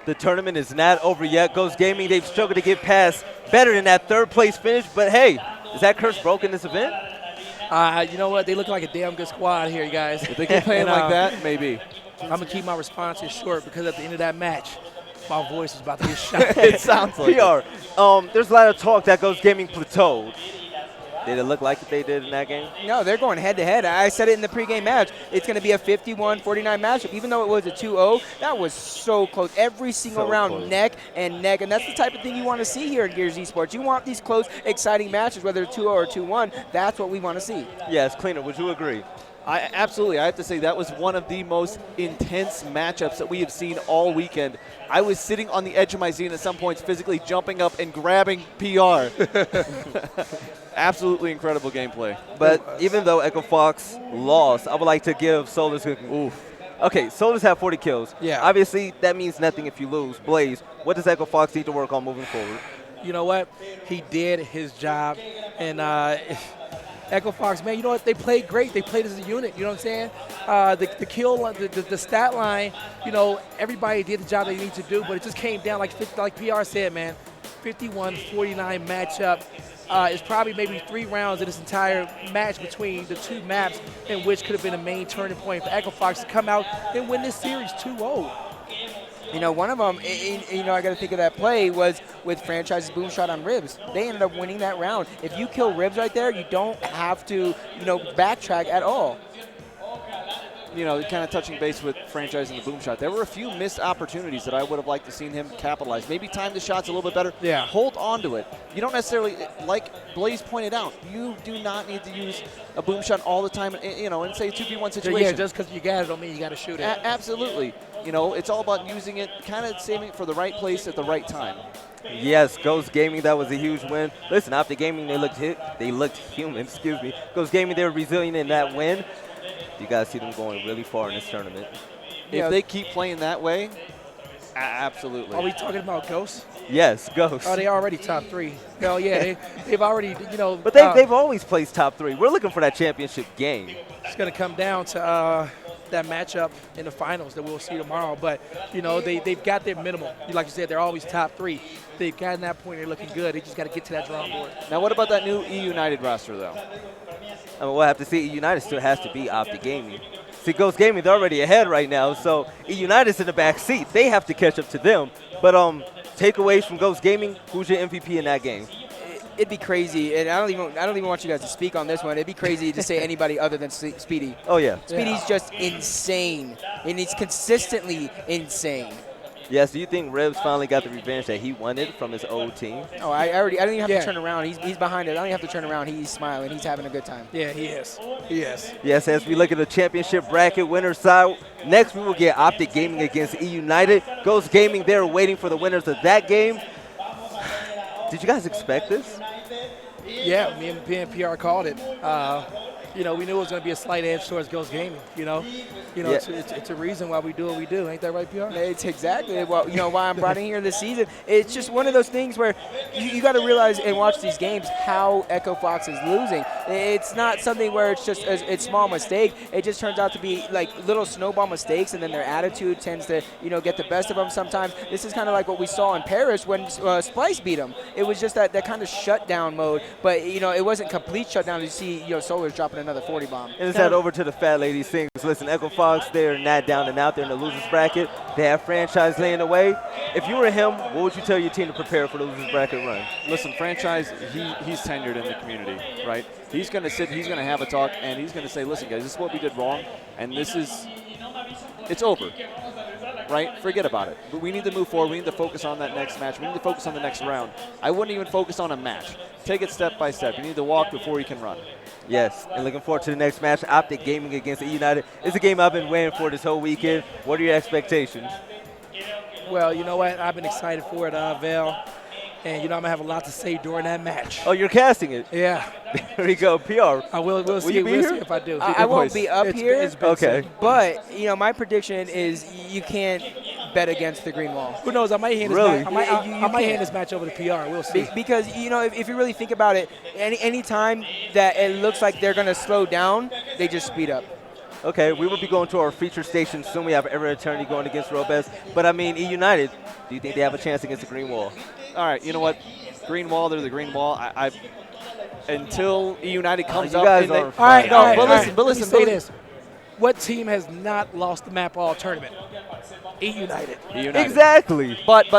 The tournament is not over yet. Ghost Gaming, they've struggled to get past better than that third place finish. But hey, is that curse broken this event? You know what? They look like a damn good squad here, you guys. If they keep playing like that, maybe. I'm going to keep my responses short because at the end of that match, my voice is about to get shot. It sounds like PR, there's a lot of talk that Ghost Gaming plateaued. Did it look like they did in that game? No, they're going head-to-head. I said it in the pregame match. It's going to be a 51-49 matchup. Even though it was a 2-0, that was so close. Every single round, close. neck and neck. And that's the type of thing you want to see here in Gears Esports. You want these close, exciting matches, whether it's 2-0 or 2-1. That's what we want to see. Yes, Cleaner, would you agree? Absolutely. I have to say that was one of the most intense matchups that we have seen all weekend. I was sitting on the edge of my seat at some points, physically jumping up and grabbing PR. Absolutely incredible gameplay. But even though Echo Fox lost, I would like to give Solus Okay, Solus have 40 kills. Yeah. Obviously, that means nothing if you lose. Blaze, what does Echo Fox need to work on moving forward? you know what? He did his job. And Echo Fox, man, you know what? They played great. They played as a unit. You know what I'm saying? The kill, the stat line, you know, everybody did the job they need to do, but it just came down like PR said, man, 51-49 matchup. It's probably maybe 3 rounds of this entire match between the two maps, in which could have been a main turning point for Echo Fox to come out and win this series 2-0. You know, one of them, you know, I got to think of that play was with Franchise's boom shot on Ribs. They ended up winning that round. If you kill Ribs right there, you don't have to, you know, backtrack at all. You know, kind of touching base with Franchise and the boom shot. There were a few missed opportunities that I would have liked to seen him capitalize. Maybe time the shots a little bit better. Yeah. Hold on to it. You don't necessarily, like Blaze pointed out, you do not need to use a boom shot all the time, you know, in say a 2v1 situation. Yeah, just because you got it don't mean you got to shoot it. Absolutely. You know, it's all about using it, kind of saving it for the right place at the right time. Yes, Ghost Gaming, that was a huge win. Listen, after gaming, they looked human, excuse me. Ghost Gaming, they were resilient in that win. You guys see them going really far in this tournament. If they keep playing that way, absolutely. Are we talking about Ghosts? Yes, Ghost. Oh, they already top 3. Hell yeah, they've already, you know. But they've always placed top 3. We're looking for that championship game. It's going to come down to that matchup in the finals that we'll see tomorrow. But, you know, they've got their minimum. Like you said, they're always top 3. They've gotten that point. They're looking good. They just got to get to that drawing board. Now, what about that new E United roster, though? I mean, we'll have to see. E United still has to be Optic Gaming. See, Ghost Gaming, they're already ahead right now, so E United's in the back seat. They have to catch up to them. But takeaways from Ghost Gaming, who's your MVP in that game? It'd be crazy, and I don't even want you guys to speak on this one. It'd be crazy to say anybody other than Speedy. Oh, yeah. Speedy's just insane, and he's consistently insane. Yes, do you think Rebs finally got the revenge that he wanted from his old team? Oh, I don't even have to turn around. He's behind it. I don't even have to turn around. He's smiling. He's having a good time. Yeah, he is. He is. Yes, as we look at the championship bracket winner side, next we will get Optic Gaming against E United. Ghost Gaming, they're waiting for the winners of that game. Did you guys expect this? Yeah, me and PR called it. You know, we knew it was going to be a slight edge towards Ghost Gaming, you know. Yeah. It's a reason why we do what we do. Ain't that right, PR? It's exactly why I'm brought in here this season. It's just one of those things where you got to realize and watch these games how Echo Fox is losing. It's not something where it's just a small mistake. It just turns out to be like little snowball mistakes, and then their attitude tends to, you know, get the best of them sometimes. This is kind of like what we saw in Paris when Splice beat them. It was just that kind of shutdown mode, but, you know, it wasn't complete shutdown. You see, you know, Solar's dropping another 40 bomb. And let's head over to the Fat Lady Sings. Listen, Echo Fox, they're not down and out. They're in the losers bracket. They have Franchise laying away. If you were him, what would you tell your team to prepare for the losers bracket run? Listen, Franchise, he's tenured in the community, right? He's going to sit, he's going to have a talk, and he's going to say, listen, guys, this is what we did wrong, and it's over, right? Forget about it. But we need to move forward. We need to focus on that next match. We need to focus on the next round. I wouldn't even focus on a match. Take it step by step. You need to walk before you can run. Yes, and looking forward to the next match, Optic Gaming against E United. It's a game I've been waiting for this whole weekend. What are your expectations? Well, you know what? I've been excited for it, Val. And, you know, I'm going to have a lot to say during that match. Oh, you're casting it? Yeah. There we go, PR. I will Will see, you be here? see if I do. I won't be up here. It's been okay. said. But, you know, my prediction is you can't bet against the green wall. Who knows? I might hand this Really? match. I might hand this match over to PR. We'll see. Because, you know, if you really think about it, any time that it looks like they're going to slow down, they just speed up. Okay, we will be going to our feature station soon. We have Era Eternity going against Robes. But, I mean, E United, do you think they have a chance against the green wall? All right, you know what? Green wall, they're the green wall. Until E United comes up. You guys and are All right, no, all right, but all listen, right. but Let me listen. say this. What team has not lost the map all tournament? E United. E United. Exactly. But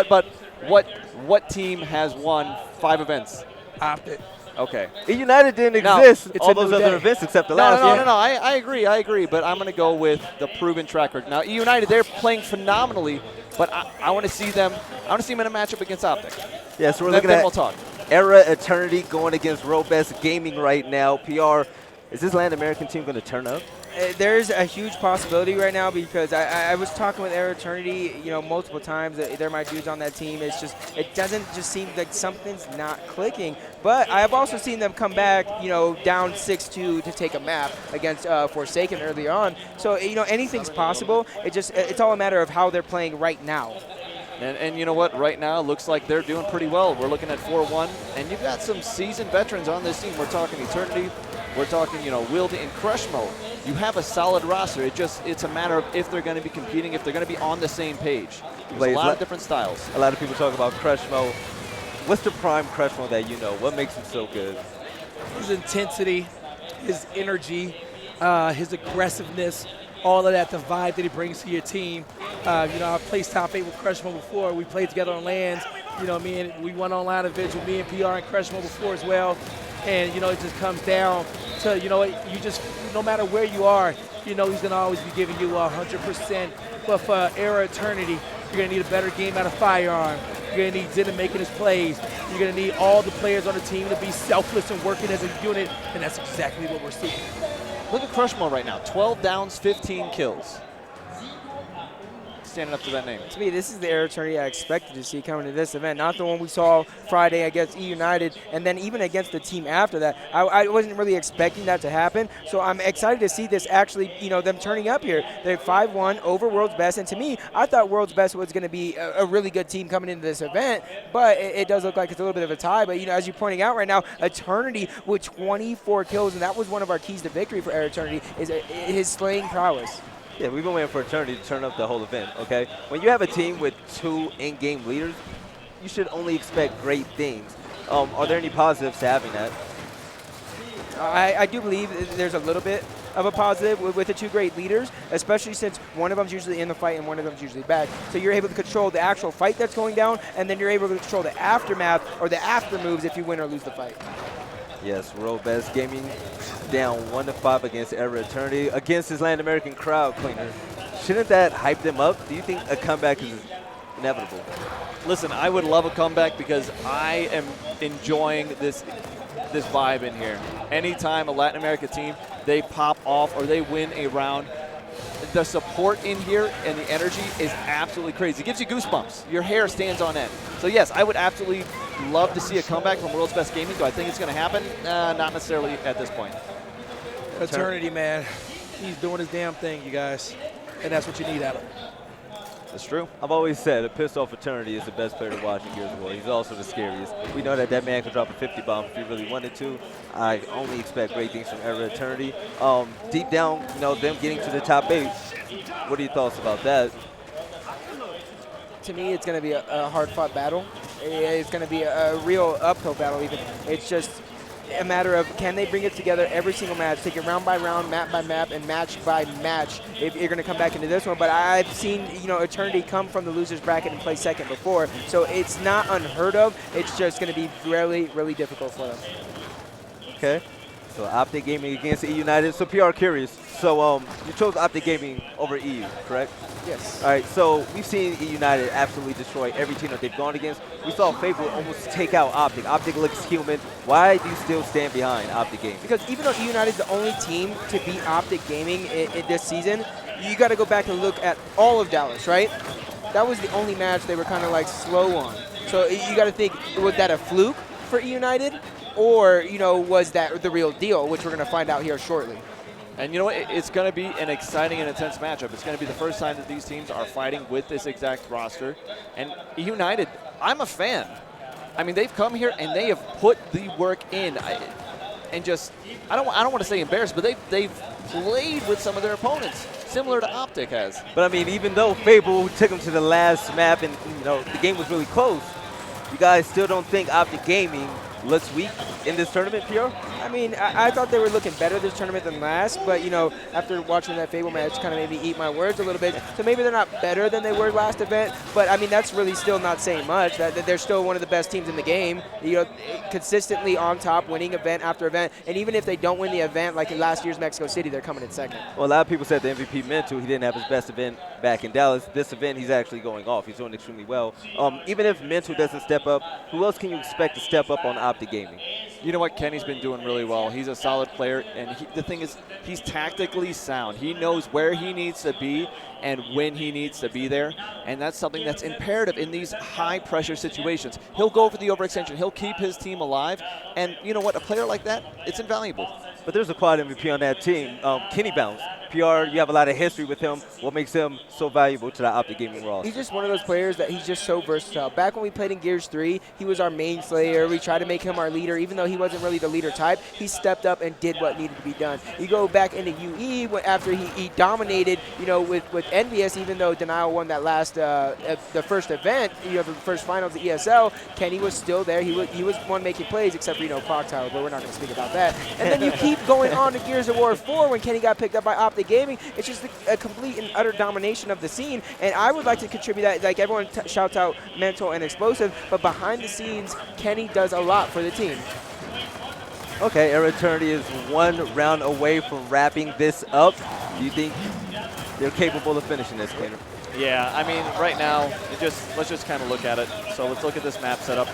what team has won 5 events? Optic. Okay. E United didn't No, exist it's all a those new other day. events except the No, last one. no. I agree. But I'm going to go with the proven track record. Now, E United, they're playing phenomenally, but I want to see them. I want to see them in a matchup against Optic. Yeah, so we're Then looking at we'll talk. Era Eternity going against Robes Gaming right now. PR, is this Latin American team going to turn up? There's a huge possibility right now because I was talking with Era Eternity, you know, multiple times. They're my dudes on that team. It's just, it doesn't just seem like something's not clicking. But I've also seen them come back, you know, down 6-2 to take a map against Forsaken early on. So, you know, anything's possible. It's all a matter of how they're playing right now. And you know what? Right now, it looks like they're doing pretty well. We're looking at 4-1, and you've got some seasoned veterans on this team. We're talking Eternity. We're talking, Wildy and Crushmo. You have a solid roster. It's a matter of if they're going to be competing, if they're going to be on the same page. There's a lot of different styles. A lot of people talk about Crushmo. What's the prime Crushmo that you know? What makes him so good? His intensity, his energy, his aggressiveness, all of that, the vibe that he brings to your team. I've played top 8 with Crushmo before. We played together on LANs. We won online events with me and PR and Crushmo before as well. And, it just comes down to, no matter where you are, he's going to always be giving you 100%. But for Era Eternity, you're going to need a better game out of Firearm. You're going to need Dylan making his plays. You're going to need all the players on the team to be selfless and working as a unit, and that's exactly what we're seeing. Look at Crushmo right now. 12 downs, 15 kills. Standing up to that name. To me, this is the Air Eternity I expected to see coming to this event, not the one we saw Friday against United, and then even against the team after that. I wasn't really expecting that to happen, so I'm excited to see this actually, them turning up here. They're 5-1 over World's Best, and to me, I thought World's Best was going to be a really good team coming into this event, but it does look like it's a little bit of a tie. But, as you're pointing out right now, Eternity with 24 kills, and that was one of our keys to victory for Air Eternity, is his slaying prowess. Yeah, we've been waiting for Eternity to turn up the whole event, okay? When you have a team with 2 in-game leaders, you should only expect great things. Are there any positives to having that? I do believe there's a little bit of a positive with the 2 great leaders, especially since one of them's usually in the fight and one of them's usually back. So you're able to control the actual fight that's going down, and then you're able to control the aftermath or the after moves if you win or lose the fight. Yes, World Best Gaming down 1-5 against Era Eternity against his Latin American crowd cleaner. Shouldn't that hype them up? Do you think a comeback is inevitable? Listen, I would love a comeback because I am enjoying this vibe in here. Anytime a Latin America team, they pop off or they win a round, the support in here and the energy is absolutely crazy. It gives you goosebumps. Your hair stands on end. So yes, I would absolutely love to see a comeback from World's Best Gaming. Do I think it's going to happen? Not necessarily at this point. Eternity, man. He's doing his damn thing, you guys. And that's what you need out of him. That's true. I've always said a pissed off Eternity is the best player to watch in Gears of War. He's also the scariest. We know that man can drop a 50 bomb if he really wanted to. I only expect great things from Era Eternity. Deep down, them getting to the top 8. What are your thoughts about that? To me, it's going to be a hard-fought battle. It's going to be a real uphill battle even. It's just a matter of can they bring it together every single match, take it round by round, map by map, and match by match if you're going to come back into this one. But I've seen, Eternity come from the loser's bracket and play second before, so it's not unheard of. It's just going to be really, really difficult for them. Okay. So Optic Gaming against E United. So PR curious. So you chose Optic Gaming over EU, correct? Yes. All right. So we've seen E United absolutely destroy every team that they've gone against. We saw Fable almost take out Optic. Optic looks human. Why do you still stand behind Optic Gaming? Because even though E United is the only team to beat Optic Gaming in this season, you got to go back and look at all of Dallas, right? That was the only match they were kind of like slow on. So you got to think, was that a fluke for E United? Or, was that the real deal, which we're going to find out here shortly. And you know what? It's going to be an exciting and intense matchup. It's going to be the first time that these teams are fighting with this exact roster. And United, I'm a fan. I mean, they've come here and they have put the work in. I don't want to say embarrassed, but they've played with some of their opponents, similar to Optic has. But I mean, even though Fable took them to the last map and the game was really close, you guys still don't think Optic Gaming looks weak in this tournament, Pierre? I mean, I thought they were looking better this tournament than last, but, after watching that Fable match, kind of made me eat my words a little bit. So maybe they're not better than they were last event, but, I mean, that's really still not saying much. That they're still one of the best teams in the game, consistently on top, winning event after event. And even if they don't win the event, like in last year's Mexico City, they're coming in second. Well, a lot of people said the MVP Mentu, he didn't have his best event back in Dallas. This event, he's actually going off. He's doing extremely well. Even if Mentu doesn't step up, who else can you expect to step up on Optic Gaming? You know what? Kenny's been doing really well. He's a solid player, and the thing is, he's tactically sound. He knows where he needs to be and when he needs to be there, and that's something that's imperative in these high-pressure situations. He'll go for the overextension. He'll keep his team alive, and you know what? A player like that, it's invaluable. But there's a quad MVP on that team, Kenny Bounce. FPR, you have a lot of history with him. What makes him so valuable to the Optic Gaming roster? He's just one of those players that he's just so versatile. Back when we played in Gears 3, he was our main slayer. We tried to make him our leader. Even though he wasn't really the leader type, he stepped up and did what needed to be done. You go back into UE after he dominated, with Envious, even though Denial won that last, the first event, the first finals, the ESL, Kenny was still there. He was one making plays, except for, Clock Tower, but we're not going to speak about that. And then you keep going on to Gears of War 4 when Kenny got picked up by Optic Gaming. It's just a complete and utter domination of the scene. And I would like to contribute that, like everyone shouts out mental and explosive, but behind the scenes, Kenny does a lot for the team. Okay, Era Eternity is one round away from wrapping this up. Do you think they're capable of finishing this, Kaner? Yeah, I mean, right now, let's just kind of look at it. So let's look at this map setup.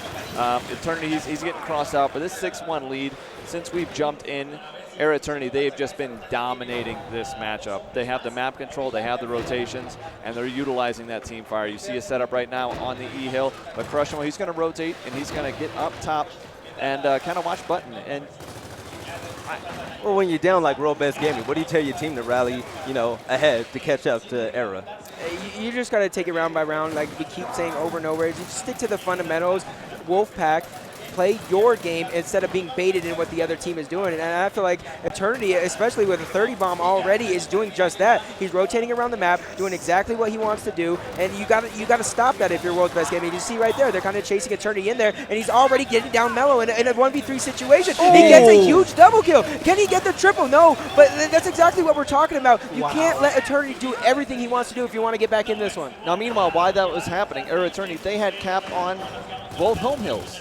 Eternity, he's getting crossed out, but this 6-1 lead, since we've jumped in, Era Eternity, they've just been dominating this matchup. They have the map control, they have the rotations, and they're utilizing that team fire. You see a setup right now on the E-Hill, but Crushmo, he's going to rotate, and he's going to get up top and kind of watch button. And well, when you're down like World Best Gaming, what do you tell your team to rally, ahead to catch up to Era? You just got to take it round by round, like we keep saying over and over. You just stick to the fundamentals. Wolfpack, play your game instead of being baited in what the other team is doing. And I feel like Eternity, especially with a 30 bomb already, is doing just that. He's rotating around the map, doing exactly what he wants to do, and you got to stop that if you're World's Best Gaming. You see right there, they're kind of chasing Eternity in there, and he's already getting down Mellow in a 1v3 situation. Ooh. He gets a huge double kill. Can he get the triple? No, but that's exactly what we're talking about. You can't let Eternity do everything he wants to do if you want to get back in this one. Now, meanwhile, while that was happening, Era Eternity, they had cap on both home hills.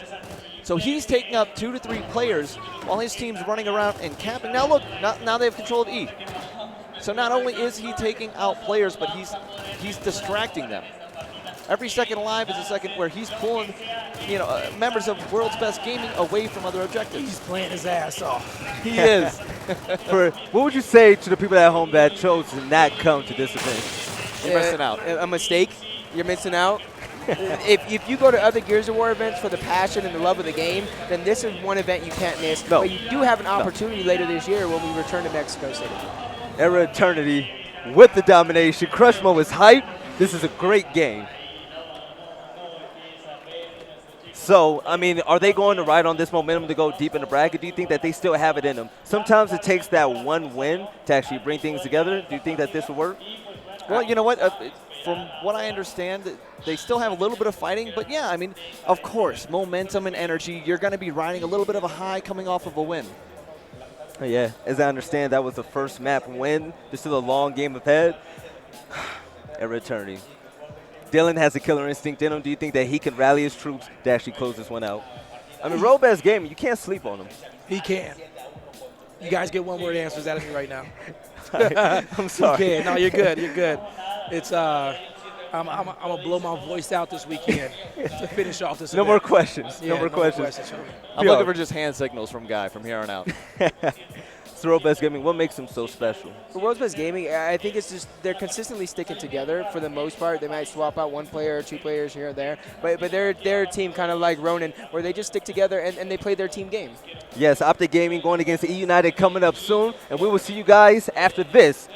So he's taking up 2 to 3 players while his team's running around and camping. Now look, now they have control of E. So not only is he taking out players, but he's distracting them. Every second alive is a second where he's pulling, members of World's Best Gaming away from other objectives. He's playing his ass off. He is. What would you say to the people at home that chose to not come to this event? You're missing out. A mistake. You're missing out. If you go to other Gears of War events for the passion and the love of the game, then this is one event you can't miss. No. But you do have an opportunity later this year when we return to Mexico City. Era Eternity with the domination. Crushmo is hyped. This is a great game. So, I mean, are they going to ride on this momentum to go deep in the bracket? Do you think that they still have it in them? Sometimes it takes that one win to actually bring things together. Do you think that this will work? Well, you know what? From what I understand, they still have a little bit of fighting. But, yeah, I mean, of course, momentum and energy. You're going to be riding a little bit of a high coming off of a win. Yeah, as I understand, that was the first map win. There's still a long game ahead. Era Eternity. Dylan has a killer instinct in him. Do you think that he can rally his troops to actually close this one out? I mean, World Best Gaming, you can't sleep on him. He can. You guys get one-word answers out of me right now. I'm sorry. You can. No, you're good. You're good. It's I'm gonna blow my voice out this weekend to finish off this. No event. more questions. Yeah, no more questions. for me. I'm looking for just hand signals from Guy from here on out. It's World Best Gaming. What makes them so special? For World's Best Gaming, I think it's just they're consistently sticking together for the most part. They might swap out one player or two players here or there, but they're a team kind of like Ronin, where they just stick together and they play their team game. Yes, Optic Gaming going against E United coming up soon, and we will see you guys after this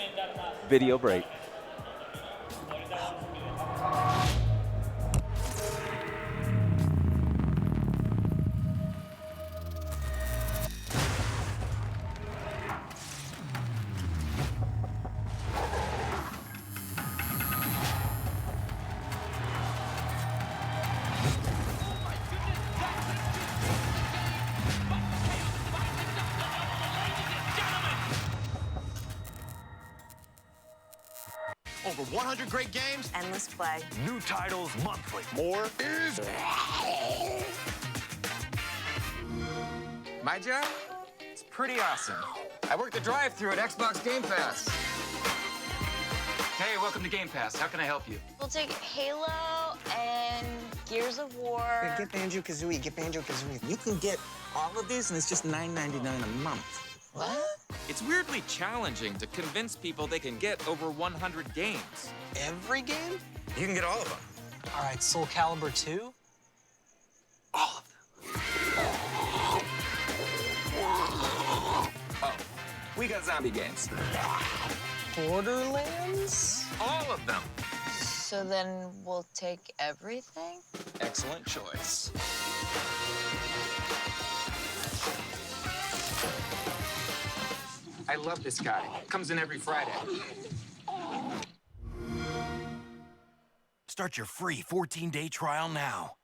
video break. Over 100 great games. Endless play. New titles monthly. More is... My job? It's pretty awesome. I work the drive-thru at Xbox Game Pass. Hey, welcome to Game Pass. How can I help you? We'll take Halo and Gears of War. Get Banjo-Kazooie. Get Banjo-Kazooie. You can get all of these, and it's just $9.99 a month. What? It's weirdly challenging to convince people they can get over 100 games. Every game? You can get all of them. All right, Soul Calibur 2? All of them. Oh, we got zombie games. Borderlands? All of them. So then we'll take everything? Excellent choice. I love this guy. Comes in every Friday. Start your free 14-day trial now.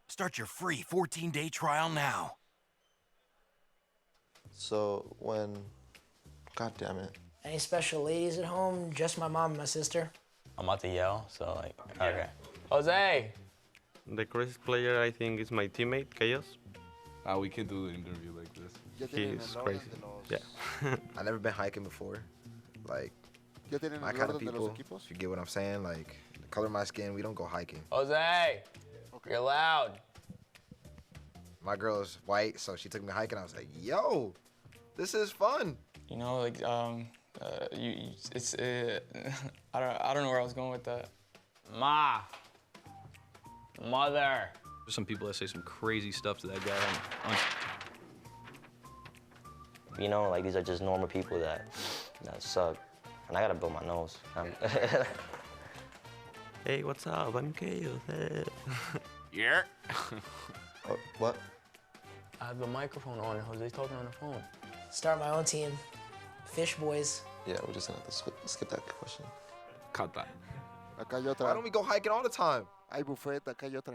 Start your free 14-day trial now. So God damn it. Any special ladies at home? Just my mom and my sister. I'm about to yell, so like, okay. Jose! The craziest player, I think, is my teammate, Chaos. We can do the interview like this. He's crazy. Yeah. I've never been hiking before. Like, my kind of people, if you get what I'm saying, like, the color of my skin, we don't go hiking. Jose! You're loud. My girl is white, so she took me hiking. I was like, yo, this is fun. You know, like, it's, I don't know where I was going with that. Mother. There's some people that say some crazy stuff to that guy. You know, like, these are just normal people that suck. And I gotta build my nose. Hey, what's up? I'm Chaos. Hey. Yeah. What? I have the microphone on and Jose's talking on the phone. Start my own team. Fish Boys. Yeah, we're just gonna have to skip that question. Cut that. Acá hay otra. Why don't we go hiking all the time? Hay buffet, acá hay otra.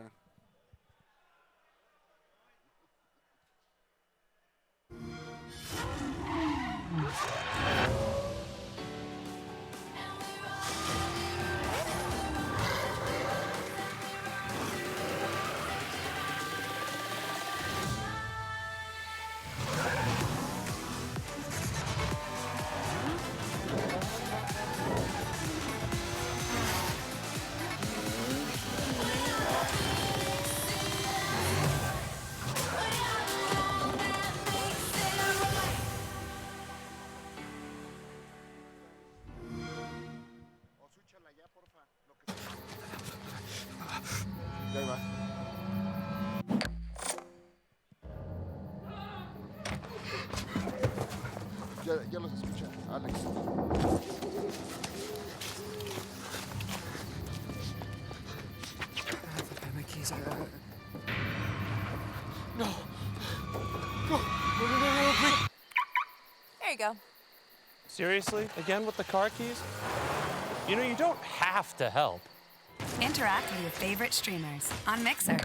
Ya va. Ya los escucha, Alex. My keys are... No. No, please. There you go. Seriously? Again with the car keys? You know, you don't have to help. Interact with your favorite streamers on Mixer.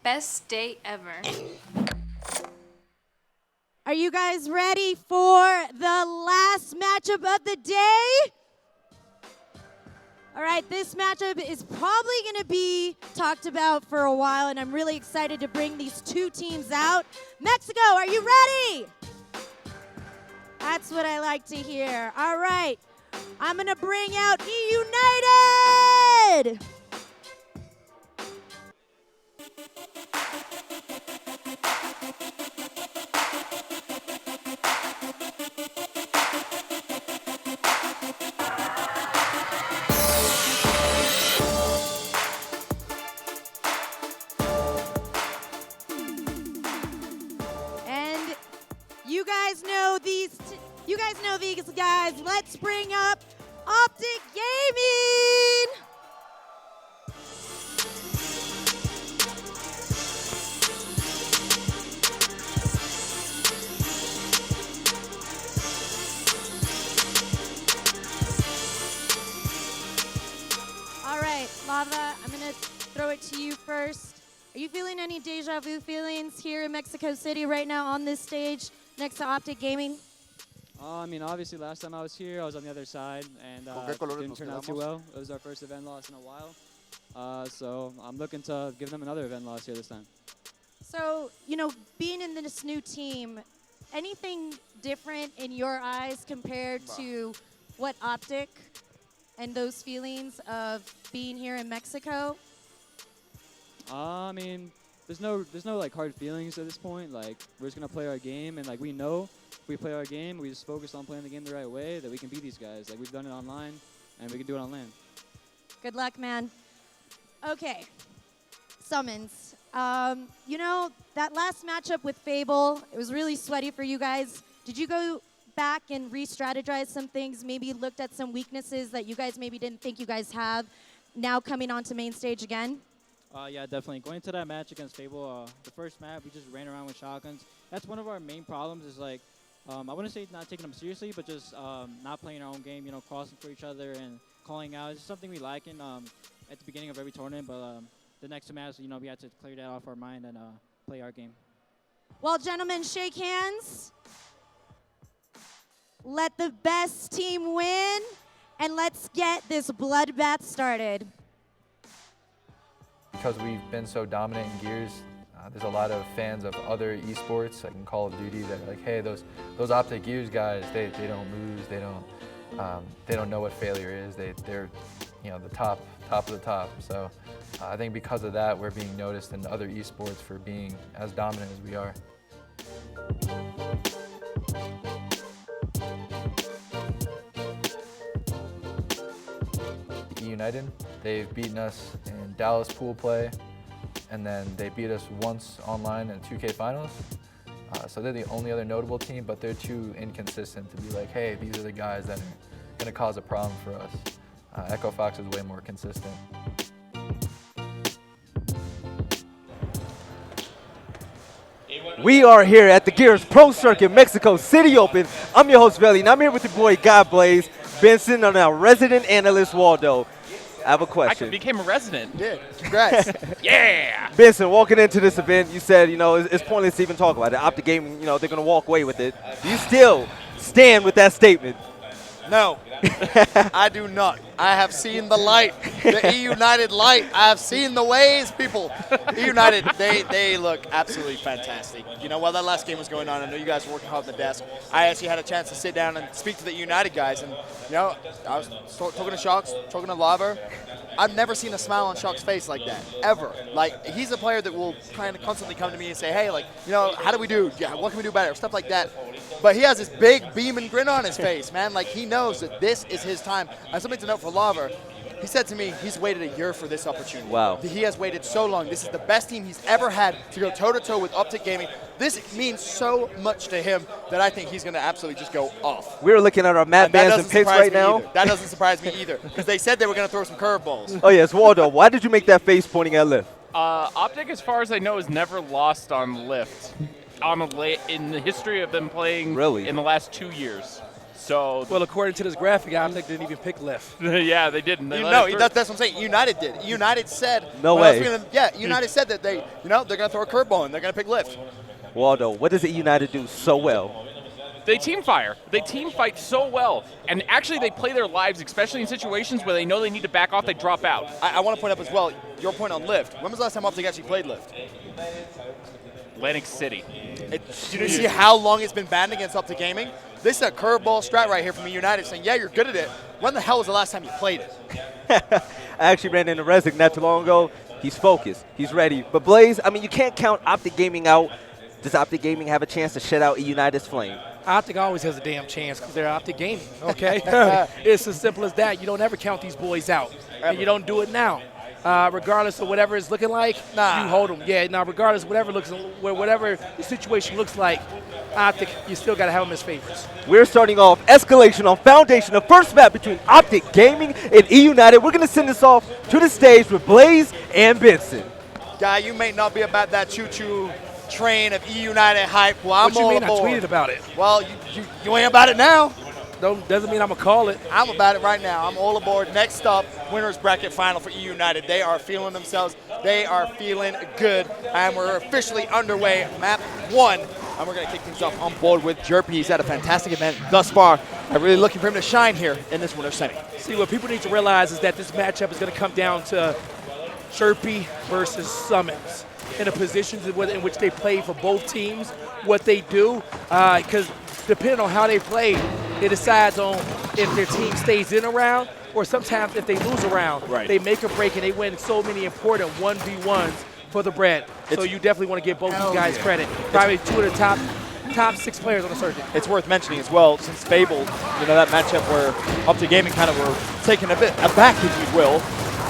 Best day ever. Are you guys ready for the last matchup of the day? All right, this matchup is probably going to be talked about for a while, and I'm really excited to bring these two teams out. Mexico, are you ready? That's what I like to hear. All right, I'm going to bring out E-United! And you guys know these guys. Let's bring up Optic Gaming. All right, Lava, I'm going to throw it to you first. Are you feeling any deja vu feelings here in Mexico City right now on this stage next to Optic Gaming? I mean, obviously, last time I was here, I was on the other side, and it didn't turn out too well. It was our first event loss in a while. So I'm looking to give them another event loss here this time. So, you know, being in this new team, anything different in your eyes compared to what Optic and those feelings of being here in Mexico? I mean, there's no like hard feelings at this point. Like, we're just gonna play our game, and like we know if we play our game, we just focus on playing the game the right way, that we can beat these guys. Like, we've done it online, and we can do it on land. Good luck, man. Okay, Summons. You know, that last matchup with Fable, it was really sweaty for you guys. Did you go back and re-strategize some things, maybe looked at some weaknesses that you guys maybe didn't think you guys have, now coming onto main stage again? Yeah, definitely. Going into that match against Fable, the first map, we just ran around with shotguns. That's one of our main problems is, like, I wouldn't say not taking them seriously, but just not playing our own game, you know, crossing for each other and calling out. It's something we like at the beginning of every tournament, but the next two matches, you know, we had to clear that off our mind and play our game. Well, gentlemen, shake hands. Let the best team win, and let's get this bloodbath started. Because we've been so dominant in Gears, there's a lot of fans of other esports, like in Call of Duty, that are like, hey, those Optic Gears guys, they don't lose, they don't know what failure is. They're you know, the top of the top. So I think because of that, we're being noticed in other esports for being as dominant as we are. United, they've beaten us in Dallas pool play, and then they beat us once online in 2K finals. So they're the only other notable team, but they're too inconsistent to be like, hey, these are the guys that are going to cause a problem for us. Echo Fox is way more consistent. We are here at the Gears Pro Circuit Mexico City Open. I'm your host, Velly, and I'm here with your boy, God Blaze, Benson, and our resident analyst, Waldo. I have a question. I became a resident. Yeah, congrats. Yeah. Benson, walking into this event, you said, you know, it's pointless to even talk about it. Optic Gaming, you know, they're going to walk away with it. Do you still stand with that statement? No, I do not. I have seen the light, the E-United light. I have seen the ways, people. E-United, they look absolutely fantastic. You know, while that last game was going on, I know you guys were working hard on the desk. I actually had a chance to sit down and speak to the E-United guys, and, you know, I was talking to Shocks, talking to Lava. I've never seen a smile on Shock's face like that, ever. Like, he's a player that will kind of constantly come to me and say, hey, like, you know, how do we do? Yeah, what can we do better? Stuff like that. But he has this big beam and grin on his face, man. Like, he knows that this is his time. And something to note for Lava, he said to me he's waited a year for this opportunity. Wow. He has waited so long. This is the best team he's ever had to go toe-to-toe with Optic Gaming. This means so much to him that I think he's going to absolutely just go off. We're looking at our map bans and picks right now. That doesn't surprise me either, because they said they were going to throw some curveballs. Oh, yes, Waldo, why did you make that face pointing at Lift? Optic, as far as I know, has never lost on Lift in the history of them playing in the last 2 years. So Well, according to this graphic, Optic didn't even pick left. yeah, they didn't. They let No, it through. that's what I'm saying. United did. United said. No when I was way. feeling- yeah, United said that they're going to throw a curveball and they're going to pick lift. Waldo, what does the United do so well? They team fire. They team fight so well. And actually, they play their lives, especially in situations where they know they need to back off, they drop out. I want to point up as well, your point on lift. When was the last time Optic actually played lift? Atlantic City. Do you see how long it's been banned against Optic Gaming? This is a curveball strat right here from United saying, yeah, you're good at it. When the hell was the last time you played it? I actually ran into Rezik not too long ago. He's focused. He's ready. But Blaze, I mean, you can't count Optic Gaming out. Does Optic Gaming have a chance to shut out United's flame? Optic always has a damn chance because they're Optic Gaming, okay? It's as simple as that. You don't ever count these boys out, and you don't do it now. Regardless of whatever it's looking like, you hold them. Yeah, now regardless of whatever the situation looks like, Optic, you still got to have them as favorites. We're starting off Escalation on Foundation, the first map between Optic Gaming and E United. We're going to send this off to the stage with Blaze and Benson. Guy, you may not be about that choo-choo train of E United hype. Well, I'm What you all mean? aboard. I tweeted about it. Well, you ain't about it now. Doesn't mean I'm going to call it. I'm about it right now. I'm all aboard. Next up, winners bracket final for E United. They are feeling themselves. They are feeling good. And we're officially underway. Map 1. And we're going to kick things off on board with Jerpy. He's had a fantastic event thus far. I'm really looking for him to shine here in this winter semi. See, what people need to realize is that this matchup is going to come down to Jerpy versus Summons in the positions in which they play for both teams, what they do, because depending on how they play, it decides on if their team stays in a round or sometimes if they lose a round. Right. They make a break and they win so many important 1v1s for the bread. So you definitely want to give both these guys credit. Probably two of the top 6 players on the circuit. It's worth mentioning as well, since Fable, that matchup where Optic Gaming kind of were taken a bit aback, if you will.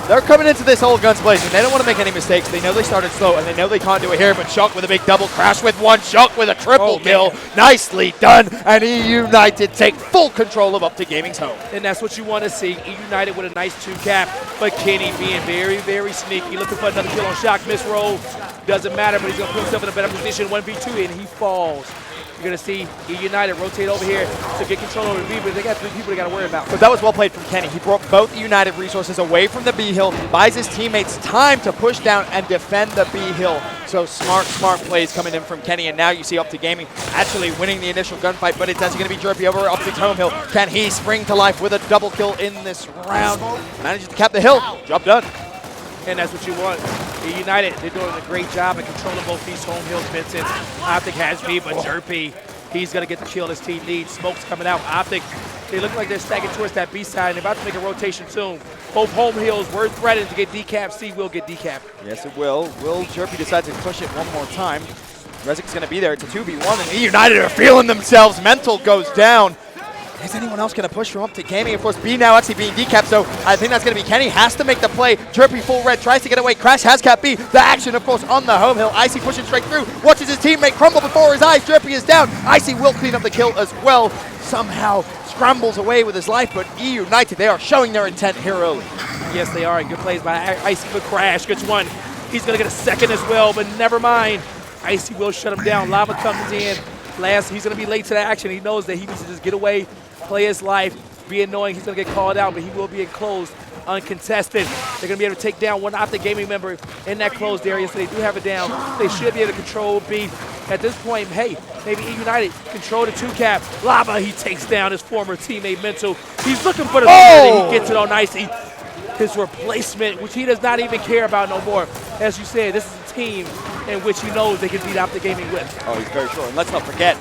They're coming into this whole guns blazing. They don't want to make any mistakes. They know they started slow, and they know they can't do it here, but Shock with a big double crash with one, Shock with a triple kill. Nicely done, and E United take full control of Optic Gaming's home. And that's what you want to see. E United with a nice 2-cap, but Kenny being very, very sneaky, looking for another kill on Shock. Misroll, doesn't matter, but he's going to put himself in a better position, 1v2, and he falls. You're going to see E United rotate over here to get control over the B, but they got 3 people they got to worry about. But that was well played from Kenny. He brought both United resources away from the B hill, buys his teammates time to push down and defend the B hill. So smart plays coming in from Kenny, and now you see Optic Gaming actually winning the initial gunfight, but it's actually going to be Jerpy over Optic's home hill. Can he spring to life with a double kill in this round? Manages to cap the hill. Job done. And that's what you want. E United, they're doing a great job at controlling both these home hills. Vincent, Optic has B, but Jerpy, he's going to get the kill his team needs. Smoke's coming out. Optic, they look like they're stacking towards that B side. They're about to make a rotation soon. Both home hills were threatened to get decapped. C will get decapped. Yes, it will. Will Jerpy decide to push it one more time? Rezik's going to be there. It's a 2v1, and E United are feeling themselves. Mental goes down. Is anyone else going to push from Optic Gaming? Of course, B now actually being decapped, so I think that's going to be Kenny. Has to make the play. Jerpy full red, tries to get away. Crash has capped B. The action, of course, on the home hill. Icy pushing straight through. Watches his teammate crumble before his eyes. Jerpy is down. Icy will clean up the kill as well. Somehow scrambles away with his life, but E United, they are showing their intent here early. Yes, they are. Good plays by Icy for Crash. Gets one. He's going to get a second as well, but never mind. Icy will shut him down. Lava comes in. Last, he's going to be late to the action. He knows that he needs to just get away, play his life, be annoying. He's going to get called out, but he will be enclosed, uncontested. They're going to be able to take down one Optic Gaming member in that closed area, so they do have it down. They should be able to control B. At this point, hey, maybe E United control the 2-cap. Lava, he takes down his former teammate Mental. He's looking for the and he gets it on Icy. His replacement, which he does not even care about no more. As you said, this is a team in which he knows they can beat Optic Gaming with. Oh, he's very sure. And let's not forget,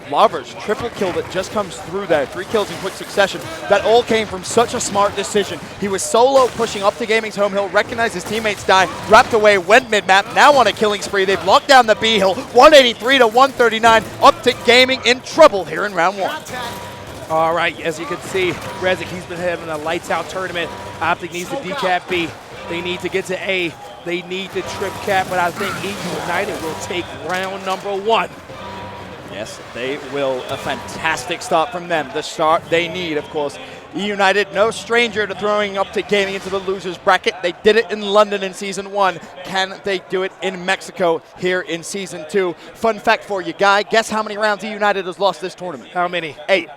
Lava's triple kill that just comes through there. 3 kills in quick succession. That all came from such a smart decision. He was solo pushing up to Gaming's home hill, recognized his teammates die, wrapped away, went mid-map, now on a killing spree. They've locked down the B hill, 183 to 139. Optic Gaming in trouble here in round 1. All right, as you can see, Rezik, he's been having a lights-out tournament. Optic needs to decap B. They need to get to A. They need to trip cap, but I think E United will take round number 1. Yes, they will. A fantastic start from them. The start they need, of course. E United, no stranger to throwing Optic Gaming into the losers bracket. They did it in London in Season 1. Can they do it in Mexico here in Season 2? Fun fact for you, Guy. Guess how many rounds E United has lost this tournament? How many? 8.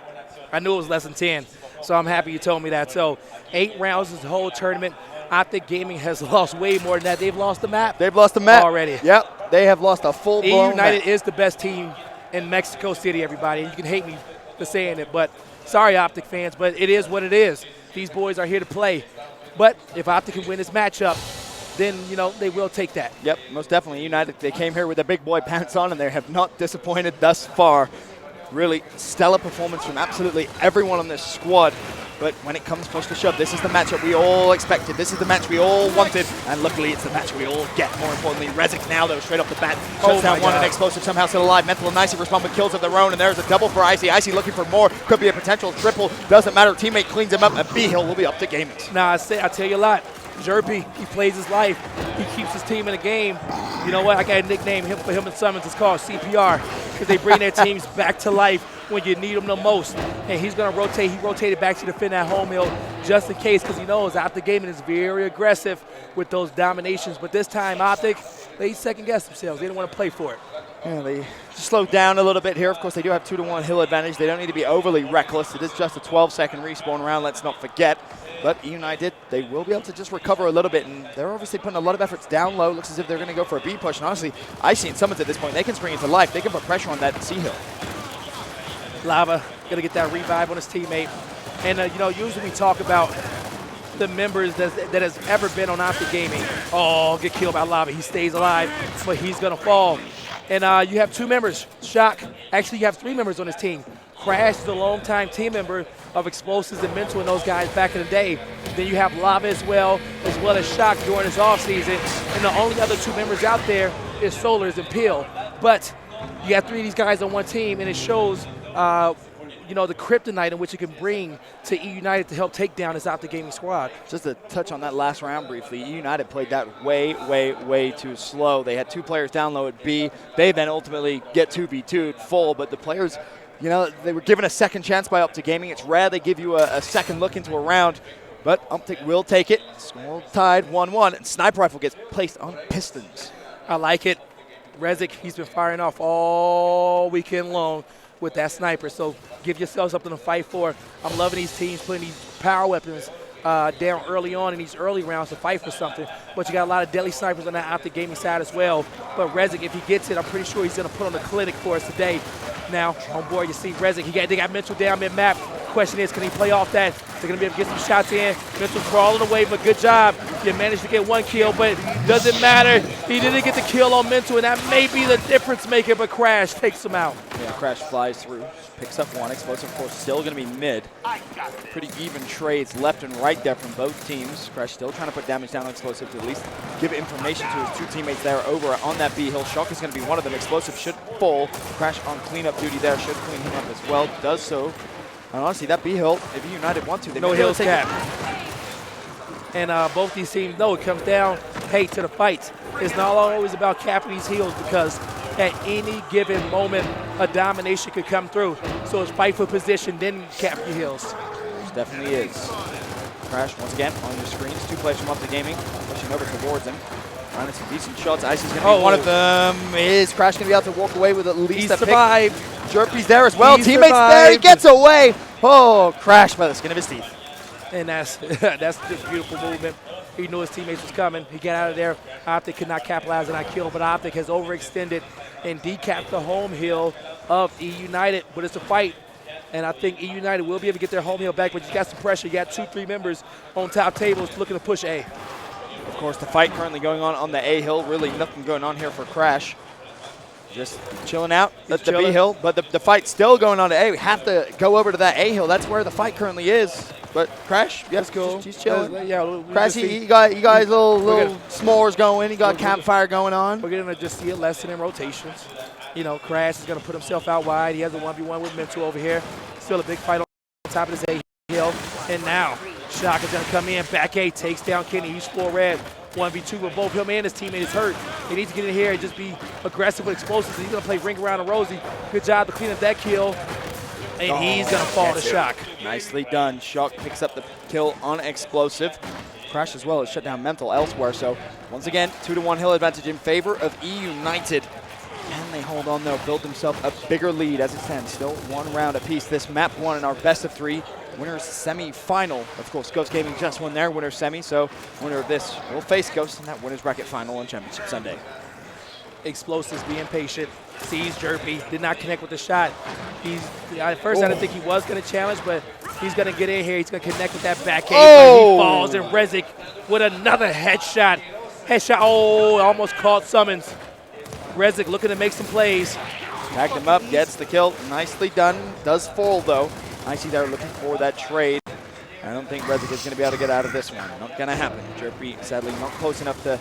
I knew it was less than 10, so I'm happy you told me that. So 8 rounds is the whole tournament. Optic Gaming has lost way more than that. They've lost the map. They've lost the map already. Yep, they have lost a full-blown United map. is the best team in Mexico City, everybody. You can hate me for saying it, but sorry, Optic fans, but it is what it is. These boys are here to play. But if Optic can win this matchup, then, you know, they will take that. Yep, most definitely. United, they came here with their big boy pants on, and they have not disappointed thus far. Really stellar performance from absolutely everyone on this squad. But when it comes push to shove, this is the matchup we all expected. This is the match we all wanted, and luckily it's the match we all get. More importantly, Rezik now, though, straight off the bat, shuts down one, and Explosive somehow still alive. Mental and Icy respond with kills of their own, and there's a double for Icy. Icy looking for more, could be a potential triple, doesn't matter. Teammate cleans him up, and B-Hill will be up to Gaming. Now, I tell you a lot. Jerpy, he plays his life. He keeps his team in the game. You know what? I got a nickname for him and Summons. It's called CPR, because they bring their teams back to life when you need them the most. And he's going to rotate. He rotated back to defend that home hill just in case, because he knows Optic Gaming is very aggressive with those dominations. But this time, Optic, they second-guessed themselves. They didn't want to play for it. Yeah, they slowed down a little bit here. Of course, they do have 2-1 hill advantage. They don't need to be overly reckless. It is just a 12-second respawn round, let's not forget. But United, they will be able to just recover a little bit, and they're obviously putting a lot of efforts down low. Looks as if they're going to go for a B push. And honestly, Icy and Summons at this point, they can spring into life. They can put pressure on that C hill. Lava going to get that revive on his teammate. And, you know, usually we talk about the members that has ever been on Optic Gaming. Oh, get killed by Lava. He stays alive, but he's going to fall. And you have 2 members, Shock. Actually, you have 3 members on his team. Crash is a longtime team member of Explosives and Mental and those guys back in the day. Then you have Lava as well as Shock during his offseason. And the only other 2 members out there is Solars and Peel. But you got 3 of these guys on one team, and it shows you know, the kryptonite in which it can bring to E United to help take down this Optic Gaming squad. Just to touch on that last round briefly, E United played that way too slow. They had 2 players down low at B. They then ultimately get 2v2'd full, but the players, you know, they were given a second chance by Optic Gaming. It's rare they give you a second look into a round, but Optic will take it. Score tied 1-1, and Sniper Rifle gets placed on Pistons. I like it. Rezik, he's been firing off all weekend long with that sniper, so give yourselves something to fight for. I'm loving these teams putting these power weapons down early on in these early rounds to fight for something, but you got a lot of deadly snipers on that Optic Gaming side as well. But Rezik, if he gets it, I'm pretty sure he's going to put on a clinic for us today. Now, on board, you see Rezik, they got Mental down mid-map. Question is, can he play off that? They're going to be able to get some shots in. Mental crawling away, but good job. You managed to get 1 kill, but doesn't matter. He didn't get the kill on Mental, and that may be the difference maker, but Crash takes him out. Yeah, Crash flies through, picks up 1. Explosive, of course, still going to be mid. Pretty even trades left and right there from both teams. Crash still trying to put damage down on Explosive to at least give information to his 2 teammates there over on that B hill. Shock is going to be one of them. Explosive should fall. Crash on cleanup duty there, should clean him up as well. Does so. And honestly, that B hill, if United want to, they no may hills take cap. And both these teams know it comes down, hey, to the fights. It's not always about capping these heels, because at any given moment, a domination could come through. So it's fight for position, then cap your heels. It definitely is. Crash, once again, on your screens. 2 players from Optic Gaming, pushing over towards him. Finding some decent shots. Icy's going to be one of them. Is Crash going to be able to walk away with at least a survived. pick? Jerpy's there as well. He Teammates survived. there. He gets away. Oh, Crash by the skin of his teeth. And that's just beautiful movement. He knew his teammates was coming. He got out of there. Optic could not capitalize on that kill, but Optic has overextended and decapped the home hill of E United. But it's a fight, and I think E United will be able to get their home hill back, but you got some pressure. You got 2-3 members on top tables looking to push A. Of course, the fight currently going on the A hill. Really nothing going on here for Crash. Just chilling out at the B hill, but the fight's still going on to A. We have to go over to that A hill. That's where the fight currently is. But Crash, yeah, cool. He's chilling. Yeah, Crash, you guys little s'mores going. You got campfire going on. We're gonna just see a lesson in rotations. You know, Crash is gonna put himself out wide. He has a 1v1 with Mental over here. Still a big fight on top of this A hill. And now Shock is gonna come in. Back A takes down Kenny. He's 4 red. 1v2 with both him and his teammate is hurt. They need to get in here and just be aggressive with explosives. He's gonna play ring around a Rosie. Good job to clean up that kill. And he's gonna fall to Shock. Nicely done. Shock picks up the kill on Explosive. Crash as well has shut down Mental elsewhere. So once again, 2-1 hill advantage in favor of E United. Can they hold on though, build themselves a bigger lead as it stands. Still 1 round apiece. This map 1 in our best of 3 winners semi-final. Of course, Ghost Gaming just won their winner's semi, so winner of this will face Ghost in that winner's bracket final on Championship Sunday. Explosives being patient, sees Jerpy, did not connect with the shot. At first I didn't think he was going to challenge, but he's going to get in here. He's going to connect with that back ace, but he falls, and Rezik with another headshot. Oh, almost caught Summons. Rezik looking to make some plays. Tagged him up, gets the kill. Nicely done. Does fall though. I see they're looking for that trade. I don't think Rezik is going to be able to get out of this one. Not going to happen. Jerpy, sadly, not close enough to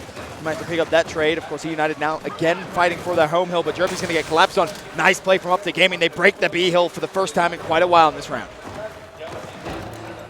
pick up that trade. Of course, United now again fighting for their home hill, but Jerpy's going to get collapsed on. Nice play from Up to Gaming. They break the B hill for the first time in quite a while in this round.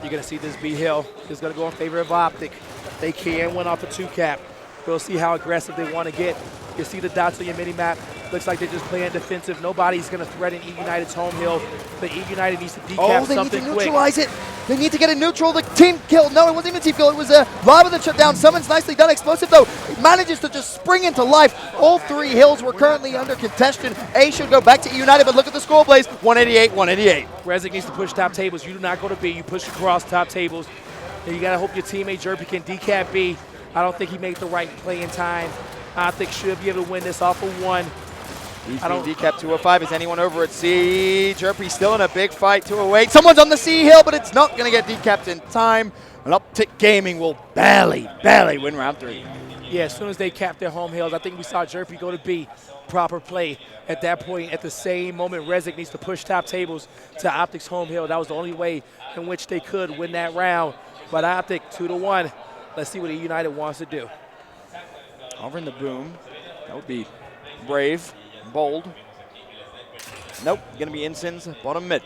You're going to see this B hill is going to go in favor of Optic. They can win off a 2-cap. We'll see how aggressive they want to get. You see the dots on your mini-map. Looks like they're just playing defensive. Nobody's going to threaten E United's home hill, but E United needs to decap something quick. Oh, they need to neutralize it. They need to get a neutral. The team kill. No, it wasn't even a team kill. It was a Lava that shut down. Summons nicely done. Explosive, though, it manages to just spring into life. All 3 hills were currently under contention. A should go back to E United, but look at the score, Blaze. 188, 188. Rezik needs to push top tables. You do not go to B. You push across top tables. And you got to hope your teammate Jerpy can decap B. I don't think he made the right play in time. I think should be able to win this off of 1. He's being decapped 205. Is anyone over at C? Jerpy still in a big fight, 208. Someone's on the C hill, but it's not going to get decapped in time. And Uptick Gaming will barely win round 3. Yeah, as soon as they cap their home hills, I think we saw Jerpy go to B. Proper play at that point. At the same moment, Rezik needs to push top tables to Optic's home hill. That was the only way in which they could win that round. But Optic, 2-1. Let's see what E United wants to do. Over in the boom. That would be brave, bold. Nope, going to be Insins, bottom mid.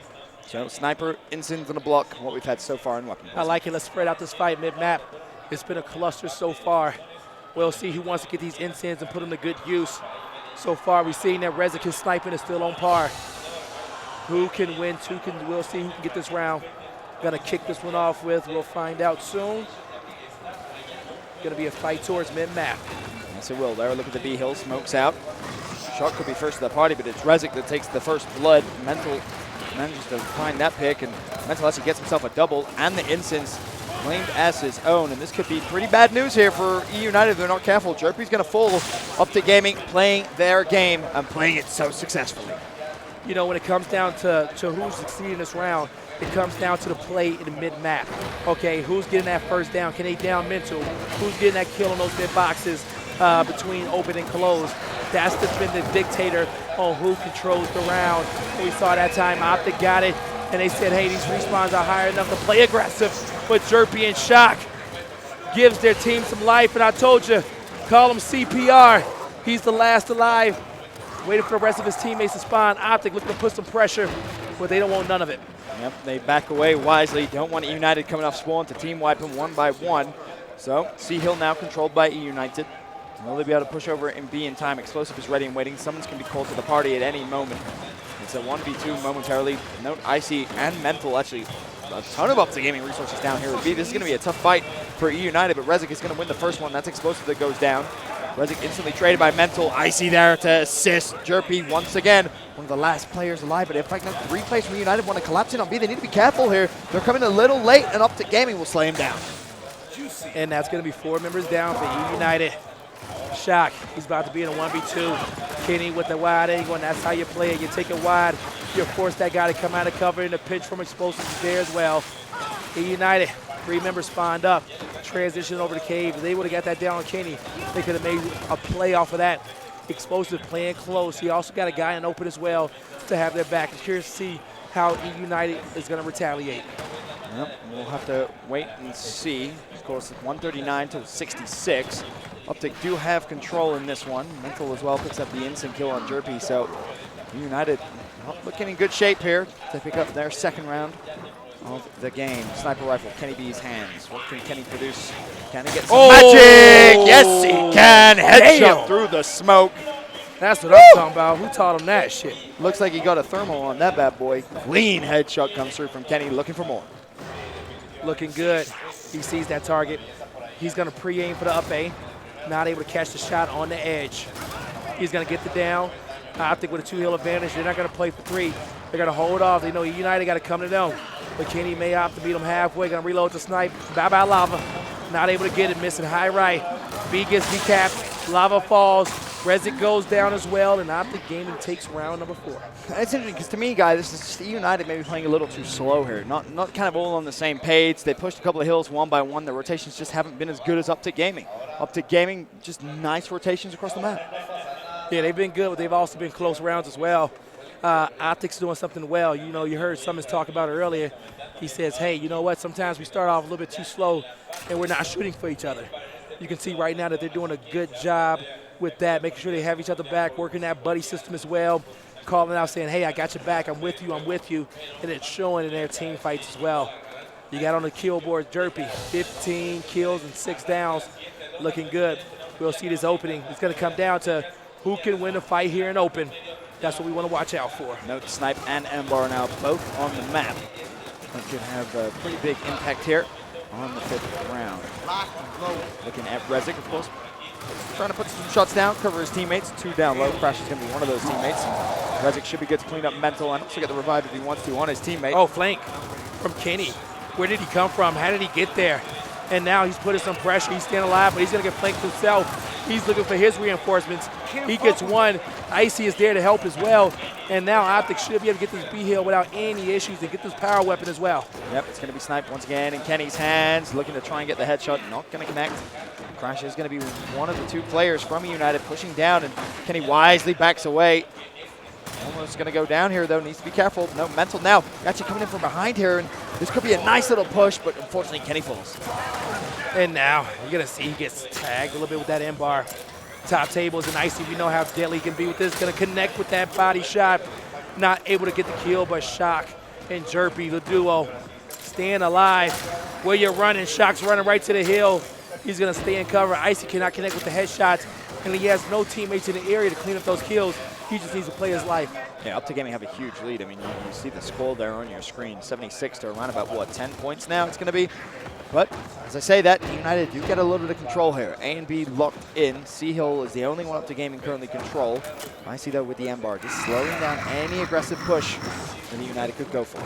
So Sniper, Insins, and a block, what we've had so far in weapon. I like it. Let's spread out this fight mid-map. It's been a cluster so far. We'll see who wants to get these Insins and put them to good use. So far, we've seen that Rezik, his sniping is still on par. Who can win? We'll see who can get this round. Gonna kick this one off with, we'll find out soon. Gonna be a fight towards mid-map. Yes, it will. There, look at the B hill, smokes out. Shot could be first to the party, but it's Rezik that takes the first blood. Mental manages to find that pick, and Mental actually gets himself a double, and the instance claimed as his own. And this could be pretty bad news here for E United if they're not careful. Jerpy's going to fall. Up to Gaming, playing their game and playing it so successfully. You know, when it comes down to who's succeeding this round, it comes down to the play in the mid-map. Okay, who's getting that first down? Can they down Mental? Who's getting that kill on those mid-boxes between open and closed? That's been the dictator on who controls the round. We saw that time Optic got it, and they said, hey, these respawns are high enough to play aggressive. But Jerpy in shock gives their team some life, and I told you, call him CPR. He's the last alive. Waiting for the rest of his teammates to spawn. Optic looking to put some pressure, but they don't want none of it. Yep, they back away wisely. Don't want E United coming off spawn to team wipe them 1 by 1. So C Hill now controlled by E United. Will they be able to push over and B in time? Explosive is ready and waiting. Someone's going to be called to the party at any moment. It's a 1v2 momentarily. Note Icy and Mental actually a ton of Up to Gaming resources down here with B. This is going to be a tough fight for E United, but Rezik is going to win the first one. That's Explosive that goes down. Rezik instantly traded by Mental. Icy there to assist. Jerpy once again, one of the last players alive. But in fact, now 3 players from United want to collapse in on B. They need to be careful here. They're coming a little late, and Up to Gaming will slay him down. And that's going to be 4 members down for E United. Shock, he's about to be in a 1v2. Kenny with the wide angle, and that's how you play it. You take it wide, you force that guy to come out of cover, and the pitch from Explosive is there as well. E United, 3 members spawned up, transition over to Cave. If they would have got that down on Kenny, they could have made a play off of that. Explosive playing close. He also got a guy in open as well to have their back. I'm curious to see how E United is going to retaliate. Yep, we'll have to wait and see. Of course, 139 to 66. Optic do have control in this one. Mental as well picks up the instant kill on Jerpy, so United not looking in good shape here to pick up their second round of the game. Sniper rifle, Kenny B's hands. What can Kenny produce? Can he get some magic? Yes, he can. Headshot through the smoke. That's what I'm talking about. Who taught him that shit? Looks like he got a thermal on that bad boy. Clean headshot comes through from Kenny, looking for more. Looking good. He sees that target. He's going to pre-aim for the up A. Not able to catch the shot on the edge. He's going to get the down. Optic with a 2-hill advantage. They're not going to play for 3. They're going to hold off. They know United got to come to them. But Kenny may opt to beat them halfway. Going to reload the snipe. Bye-bye Lava. Not able to get it. Missing high right. B gets decapped. Lava falls. Rezik goes down as well. And Optic Gaming takes round number 4. It's interesting because to me, guys, this is just United maybe playing a little too slow here. Not kind of all on the same page. They pushed a couple of hills one by one. The rotations just haven't been as good as Optic Gaming. Optic Gaming, just nice rotations across the map. Yeah, they've been good, but they've also been close rounds as well. Optic's doing something well. You know, you heard Summons talk about it earlier. He says, hey, you know what? Sometimes we start off a little bit too slow, and we're not shooting for each other. You can see right now that they're doing a good job with that, making sure they have each other back, working that buddy system as well, calling out, saying, hey, I got your back. I'm with you. And it's showing in their team fights as well. You got on the kill board Derpy, 15 kills and 6 downs, looking good. We'll see this opening. It's going to come down to who can win the fight here in open. That's what we want to watch out for. Note Snipe and Embar now both on the map. That could have a pretty big impact here on the 5th round. Looking at Rezik, of course, trying to put some shots down, cover his teammates. 2 down low. Crash is going to be one of those teammates. And Rezik should be good to clean up mental and also get the revive if he wants to on his teammate. Oh, flank from Kenny. Where did he come from? How did he get there? And now he's putting some pressure. He's staying alive, but he's going to get flanked himself. He's looking for his reinforcements. He gets one. Icy is there to help as well. And now Optic should be able to get this B-Hill without any issues and get this power weapon as well. Yep, it's going to be sniped once again in Kenny's hands. Looking to try and get the headshot. Not going to connect. Crash is going to be one of the 2 players from United pushing down, and Kenny wisely backs away. Almost going to go down here, though. Needs to be careful. No, mental now. Actually coming in from behind here, and this could be a nice little push, but unfortunately Kenny falls. And now you're going to see he gets tagged a little bit with that M-bar. Top tables and Icy, we know how deadly he can be with this. Going to connect with that body shot. Not able to get the kill, but Shock and Jerpy, the duo, staying alive. Where you're running, Shock's running right to the hill. He's going to stay in cover. Icy cannot connect with the headshots, and he has no teammates in the area to clean up those kills. He just needs to play his life. Yeah, Optic Gaming have a huge lead. I mean, you see the score there on your screen, 76 to around about, what, 10 points now it's going to be? But as I say that, United do get a little bit of control here. A and B locked in. C-Hill is the only one Optic Gaming currently control. I see, though, with the M-Bar, just slowing down any aggressive push that United could go for.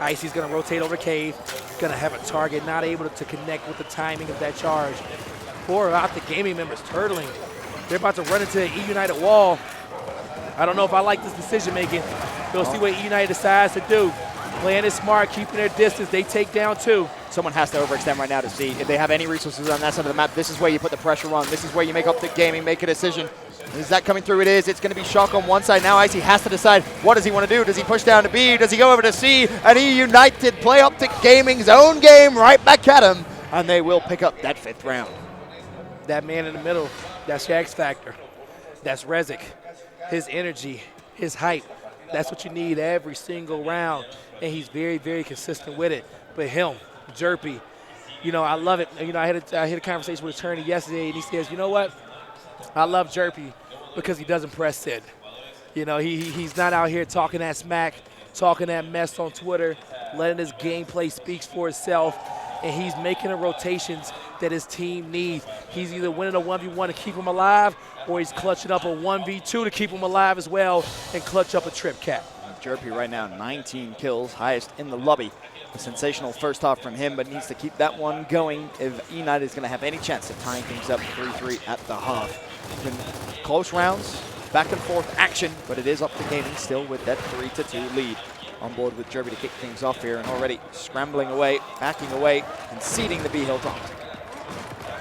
Icy's going to rotate over Cave. Going to have a target not able to connect with the timing of that charge. 4 Optic Gaming members turtling. They're about to run into the E-United wall. I don't know if I like this decision making. We'll see what E-United decides to do. Playing it smart, keeping their distance. They take down 2. Someone has to overextend right now to see if they have any resources on that side of the map. This is where you put the pressure on. This is where you make Optic Gaming make a decision. Is that coming through? It is. It's going to be Shock on one side. Now Icy has to decide, what does he want to do? Does he push down to B? Does he go over to C? And E-United play Optic Gaming's own game right back at him. And they will pick up that 5th round. That man in the middle, that's your X factor. That's Rezik. His energy, his height. That's what you need every single round. And he's very, very consistent with it. But him, Jerpy, you know, I love it. You know, I had a conversation with Attorney yesterday, and he says, you know what? I love Jerpy because he doesn't press sit. You know, he's not out here talking that smack, talking that mess on Twitter, letting his gameplay speak for itself, and he's making the rotations that his team needs. He's either winning a 1v1 to keep him alive, or he's clutching up a 1v2 to keep him alive as well and clutch up a trip cap. Jerpy right now, 19 kills, highest in the lobby. A sensational first half from him, but needs to keep that one going if United is going to have any chance of tying things up 3-3 at the half. Been close rounds, back and forth action, but it is up to Gaming still with that 3-2 lead. On board with Jerpy to kick things off here, and already scrambling away, backing away, and ceding the B-Hill to Optic.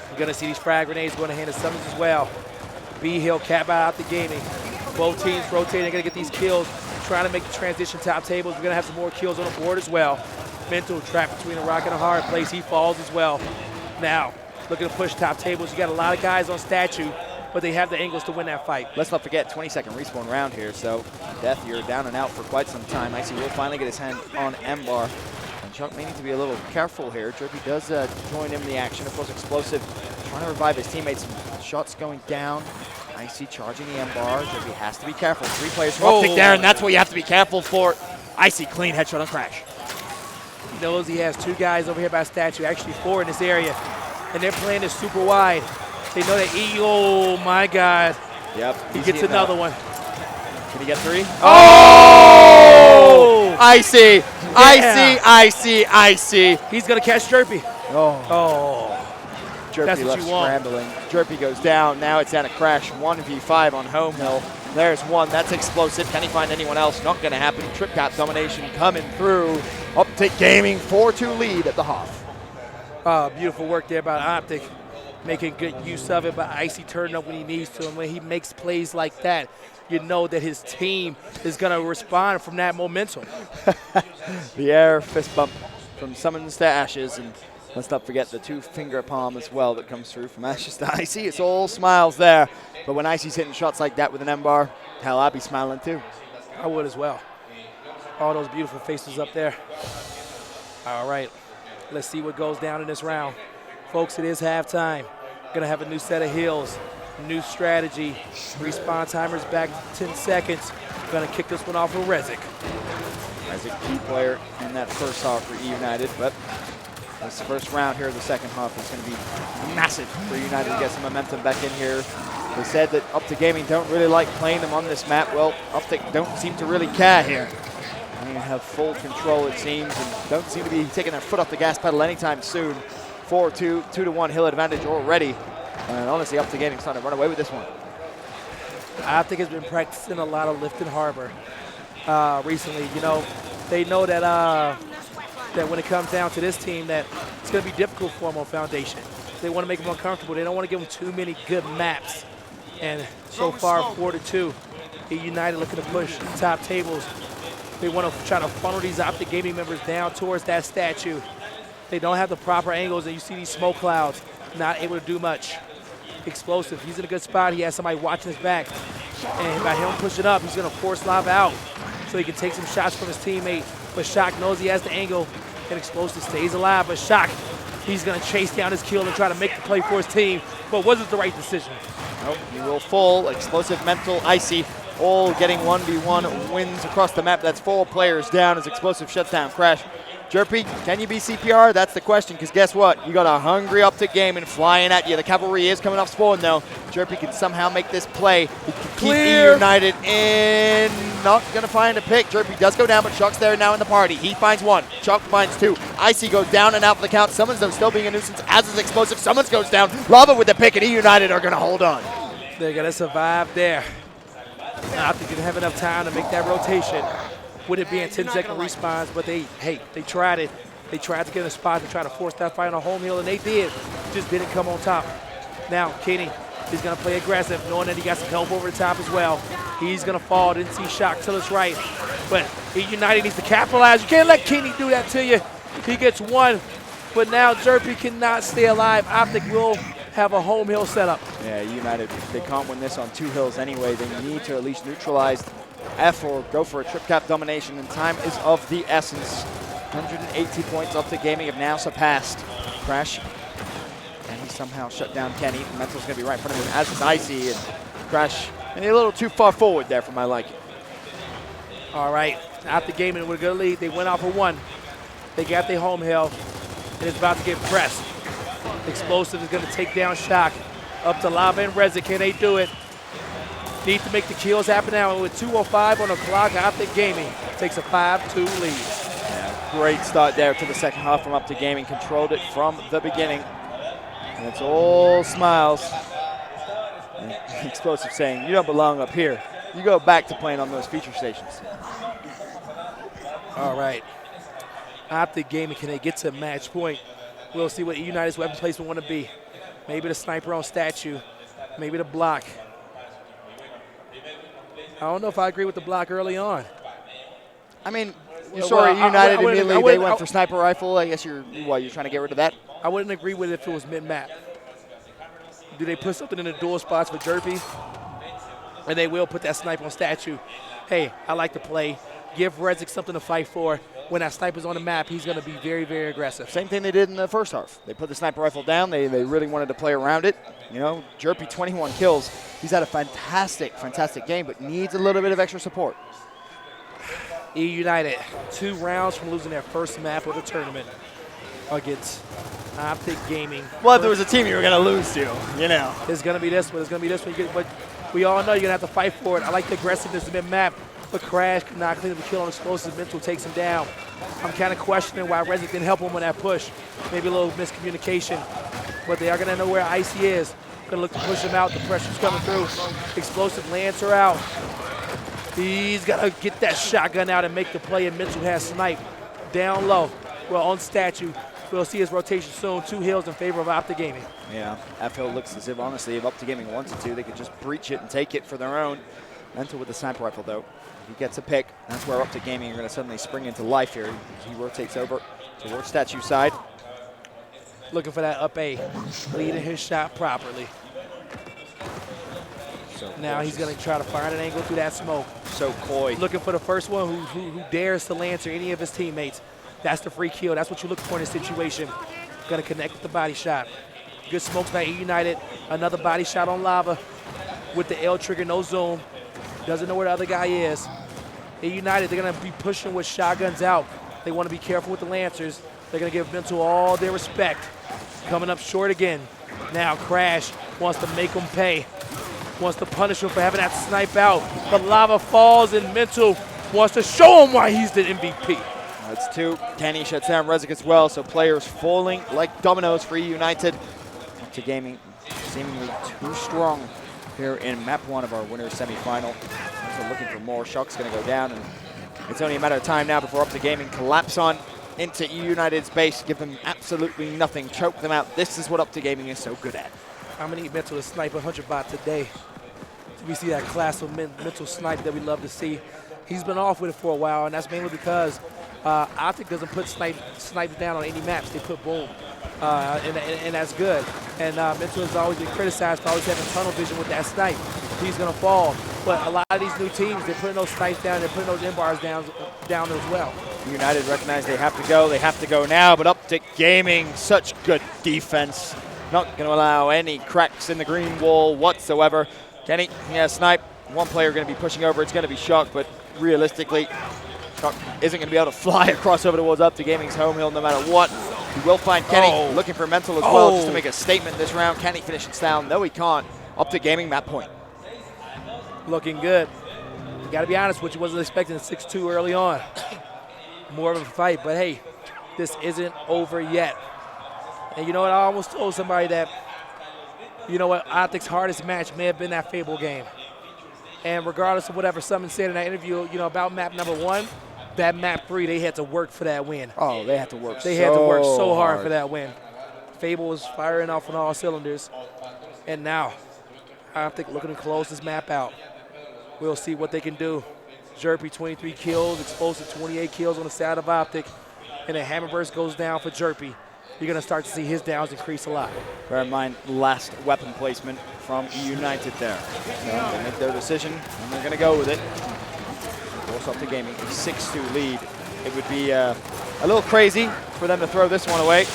You're going to see these frag grenades going to hand to Summons as well. B-Hill cap out the Gaming. Both teams rotating, they're going to get these kills, trying to make the transition top tables. We're going to have some more kills on the board as well. Mental trapped between a rock and a hard place. He falls as well. Now, looking to push top tables. You got a lot of guys on statue, but they have the angles to win that fight. Let's not forget, 20-second respawn round here, so Death, you're down and out for quite some time. Icy will finally get his hand on M-Bar. And Chuck may need to be a little careful here. Jerpy does join in the action. Of course, Explosive trying to revive his teammates. Shots going down. Icy charging the M-Bar. Jerpy has to be careful. 3 players from Optic there, and that's what you have to be careful for. Icy clean headshot on Crash. He knows he has 2 guys over here by statue, actually 4 in this area, and they're playing this super wide. They know that oh my God, Yep. He gets another one. Can he get 3? Oh! Icy! Yeah. Icy! He's going to catch Jerpy. Oh. Jerpy That's what left you want. scrambling. Jerpy goes down. Now it's down to Crash. 1v5 on home hill. There's one. That's explosive. Can he find anyone else? Not going to happen. Trip cap domination coming through. Optic Gaming 4-2 lead at the half. Beautiful work there by Optic, making good use of it, but Icy turning up when he needs to. And when he makes plays like that, you know that his team is going to respond from that momentum. The air fist bump from Summons to Ashes, and let's not forget the 2-finger palm as well that comes through from Ashes to Icy. It's all smiles there, but when Icy's hitting shots like that with an M-bar, hell, I'd be smiling too. I would as well. All those beautiful faces up there. All right, let's see what goes down in this round. Folks, it is halftime. Gonna have a new set of heels, new strategy. Respawn timer's back to 10 seconds. Gonna kick this one off with Rezik. Rezik, key player in that first half for E United, but this first round here of the second half is going to be massive for United to get some momentum back in here. They said that Optic Gaming don't really like playing them on this map. Well, Optic don't seem to really care here. They have full control, it seems, and don't seem to be taking their foot off the gas pedal anytime soon. 4-2, 2-1 hill advantage already. And honestly, Optic Gaming starting to run away with this one. Optic has been practicing a lot of lift and harbor recently. You know, they know that that when it comes down to this team, that it's going to be difficult for them on Foundation. They want to make them uncomfortable. They don't want to give them too many good maps. And so far, 4-2. E United looking to push the top tables. They want to try to funnel these Optic Gaming members down towards that statue. They don't have the proper angles, and you see these smoke clouds, not able to do much. Explosive, he's in a good spot. He has somebody watching his back. And by him pushing up, he's going to force Lava out so he can take some shots from his teammate. But Shock knows he has the angle, and Explosive stays alive. But Shock, he's going to chase down his kill and try to make the play for his team. But was it the right decision? Nope, he will fall. Explosive, Mental, Icy, all getting 1v1 wins across the map. That's 4 players down as Explosive shuts down Crash. Jerpy, can you be CPR? That's the question, because guess what? You got a hungry Optic Gaming flying at you. The cavalry is coming off spawn, though. Jerpy can somehow make this play. He can keep E United in. Not going to find a pick. Jerpy does go down, but Shock's there now in the party. He finds 1. Shock finds 2. Icy goes down and out for the count. Summons, though, still being a nuisance, as is Explosive. Summons goes down. Lava with the pick, and E United are going to hold on. They're going to survive there. I think they didn't have enough time to make that rotation. With it being 10-second respawns, but they tried it. They tried to get in a spot to try to force that fight on home hill, and they did. Just didn't come on top. Now, Kenny is going to play aggressive, knowing that he got some help over the top as well. He's going to fall. Didn't see Shock till it's right. But E United needs to capitalize. You can't let Kenny do that to you. He gets 1, but now Jerpy cannot stay alive. Optic will have a home hill setup. Yeah, United, they can't win this on 2 hills anyway. They need to at least neutralize F or go for a trip cap domination, and time is of the essence. 180 points Optic Gaming have now surpassed Crash. And he somehow shut down Kenny. Mental's going to be right in front of him, as is Icy, and Crash and a little too far forward there for my liking. All right, Optic Gaming with a good lead. They went off of 1. They got their home hill, and it's about to get pressed. Explosive is going to take down Shock. Up to Lava and Rezik. Can they do it? Need to make the kills happen now. And with 2:05 on the clock, Optic Gaming takes a 5-2 lead. Yeah, great start there to the second half from Optic Gaming. Controlled it from the beginning. And it's all smiles. And Explosive saying, you don't belong up here. You go back to playing on those feature stations. All right. Optic Gaming, can they get to match point? We'll see what United's weapon placement want to be. Maybe the sniper on statue. Maybe the block. I don't know if I agree with the block early on. I mean, you saw United immediately. They went for sniper rifle. I guess you're trying to get rid of that? I wouldn't agree with it if it was mid-map. Do they put something in the dual spots for Jerpy? And they will put that sniper on statue. Hey, I like to play. Give Rezik something to fight for. When that sniper's on the map, he's going to be very, very aggressive. Same thing they did in the first half. They put the sniper rifle down. They really wanted to play around it. You know, Jerpy, 21 kills. He's had a fantastic, fantastic game, but needs a little bit of extra support. E United, 2 rounds from losing their first map of the tournament against Optic Gaming. Well, if there was a team you were going to lose to, you know. It's going to be this one. It's going to be this one. But We all know you're going to have to fight for it. I like the aggressiveness mid-map, but Crash could not clean up the kill on explosives. Mental takes him down. I'm kind of questioning why Rezik didn't help him on that push. Maybe a little miscommunication, but they are going to know where Icy is. Going to look to push him out. The pressure's coming through. Explosive lands her out. He's got to get that shotgun out and make the play, and Mental has snipe down low. Well, on statue. We'll see his rotation soon. 2 hills in favor of Optic Gaming. Yeah, F-Hill looks as if, honestly, if Optic Gaming wanted to, they could just breach it and take it for their own. Mental with the sniper rifle, though. If he gets a pick, that's where Optic Gaming are going to suddenly spring into life here. He rotates over towards statue side. Looking for that up A, leading his shot properly. So now he's going to try to find an angle through that smoke. So coy. Looking for the first one who dares to Lancer any of his teammates. That's the free kill. That's what you look for in this situation. Going to connect with the body shot. Good smokes by E United. Another body shot on Lava with the L trigger, no zoom. Doesn't know where the other guy is. E United, they're going to be pushing with shotguns out. They want to be careful with the Lancers. They're going to give Mental all their respect. Coming up short again. Now Crash wants to make him pay. Wants to punish him for having that snipe out. But Lava falls and Mental wants to show him why he's the MVP. That's 2. Kenny shuts down Rezik as well, so players falling like dominoes for E United. To Gaming seemingly too strong here in map 1 of our winners semifinal. So looking for more. Shock's going to go down, and it's only a matter of time now before Optic Gaming collapse on into E United's base, give them absolutely nothing, choke them out. This is what Optic Gaming is so good at. I'm going to need Mental to snipe 100 bot today. We see that class of Mental snipe that we love to see. He's been off with it for a while, and that's mainly because Optic doesn't put snipes down on any maps. They put boom, and that's good. And Mental has always been criticized for always having tunnel vision with that snipe. He's going to fall. But a lot of these new teams, they're putting those snipes down, they're putting those M-bars down as well. United recognize they have to go. They have to go now, but Optic Gaming, such good defense. Not going to allow any cracks in the green wall whatsoever. Kenny, yeah, snipe. One player going to be pushing over. It's going to be Shock, but realistically, Shock isn't going to be able to fly across over towards Optic Gaming's home hill no matter what. He will find Kenny looking for Mental as well, just to make a statement this round. Can he finish it down? No, he can't. Optic Gaming, map point. Looking good. Got to be honest with you, wasn't expecting a 6-2 early on. More of a fight, but hey, this isn't over yet. And you know what? I almost told somebody that, you know what, Optic's hardest match may have been that Fable game. And regardless of whatever someone said in that interview, you know, about map number 1, that map 3, they had to work for that win. Oh, they had to work They had to work so hard for that win. Fable was firing off on all cylinders. And now, Optic looking to close this map out. We'll see what they can do. Jerpy, 23 kills, Explosive, 28 kills on the side of Optic. And then Hammerburst goes down for Jerpy. You're going to start to see his downs increase a lot. Bear in mind, last weapon placement from E United there. So they make their decision, and they're going to go with it. Force Optic Gaming, a 6-2 lead. It would be a little crazy for them to throw this one away.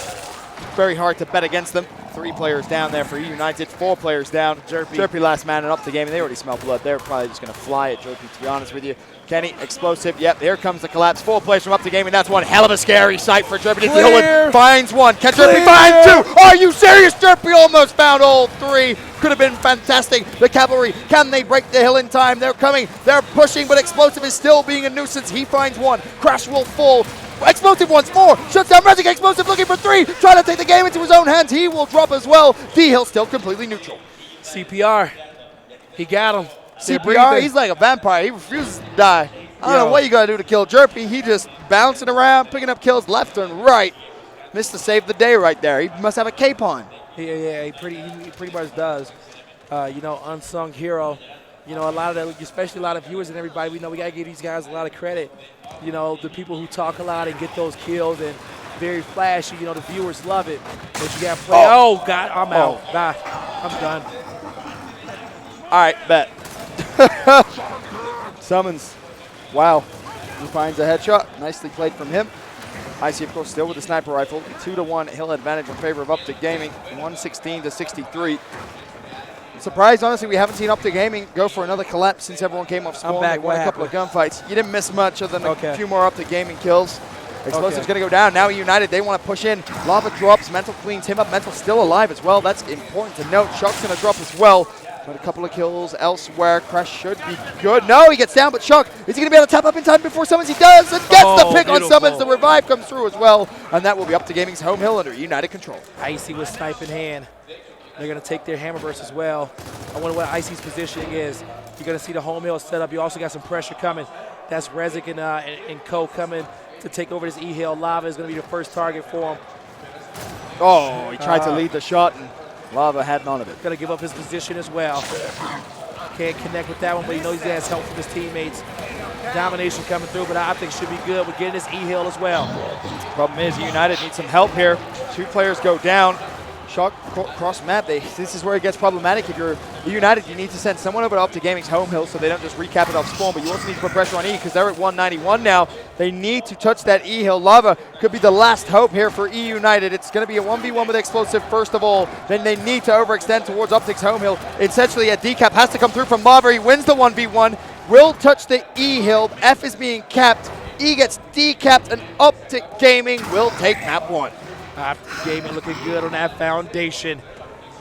Very hard to bet against them. 3 players down there for E United, 4 players down. Jerpy last man and Optic Gaming. They already smell blood. They're probably just going to fly at Jerpy, to be honest with you. Kenny, Explosive. Yep, here comes the collapse. 4 players from Optic Gaming. That's one hell of a scary sight for Jerpy to deal with. Finds 1. Can Jerpy find 2? Are you serious? Jerpy almost found all 3. Could have been fantastic. The cavalry, can they break the hill in time? They're coming. They're pushing, but Explosive is still being a nuisance. He finds 1. Crash will fall. Explosive once more. Shuts down Rezik. Explosive looking for 3. Trying to take the game into his own hands. He will drop as well. D-Hill still completely neutral. CPR. He got him. CPR, he's like a vampire. He refuses to die. I don't know what you got to do to kill Jerpy. He just bouncing around, picking up kills left and right. Missed to save the day right there. He must have a cape on. Yeah, he pretty much does. You know, unsung hero. You know, especially a lot of viewers and everybody, we know we got to give these guys a lot of credit. You know, the people who talk a lot and get those kills and very flashy, you know, the viewers love it. But you got to play. Oh, God, I'm out. Nah, I'm done. All right, bet. Summons. Wow. He finds a headshot. Nicely played from him. Icy, of course, still with the sniper rifle. 2-1 hill advantage in favor of Optic Gaming. 116-63. Surprised, honestly, we haven't seen Optic Gaming go for another collapse since everyone came off spawn. They won a couple of gunfights. You didn't miss much other than a few more Optic Gaming kills. Explosive's going to go down. Now United, they want to push in. Lava drops. Mental cleans him up. Mental still alive as well. That's important to note. Shock's going to drop as well. But a couple of kills elsewhere. Crash should be good. No, he gets down, but Shock, is he going to be able to tap up in time before Summons? He does, and gets the pick on Summons. The revive comes through as well, and that will be up to Gaming's home hill under United control. Icy with snipe in hand. They're going to take their Hammerburst as well. I wonder what Icy's positioning is. You're going to see the home hill set up. You also got some pressure coming. That's Rezik and Co coming to take over this E-Hill. Lava is going to be the first target for him. Oh, he tried to lead the shot, and Lava had none of it. Going to give up his position as well. Can't connect with that one, but he knows he has help from his teammates. Domination coming through, but Optic should be good with getting this E-Hill as well. Problem is, United needs some help here. 2 players go down. Shock cross map. This is where it gets problematic. If you're United, you need to send someone over up to Gaming's home hill so they don't just recap it off spawn, but you also need to put pressure on E because they're at 191 now. They need to touch that E hill. Lava could be the last hope here for E United. It's going to be a 1v1 with Explosive first of all. Then they need to overextend towards Optic's home hill. Essentially, a decap has to come through from Lava. He wins the 1v1. Will touch the E hill. F is being capped. E gets decapped, and Optic Gaming will take map 1. Optic Gaming looking good on that foundation,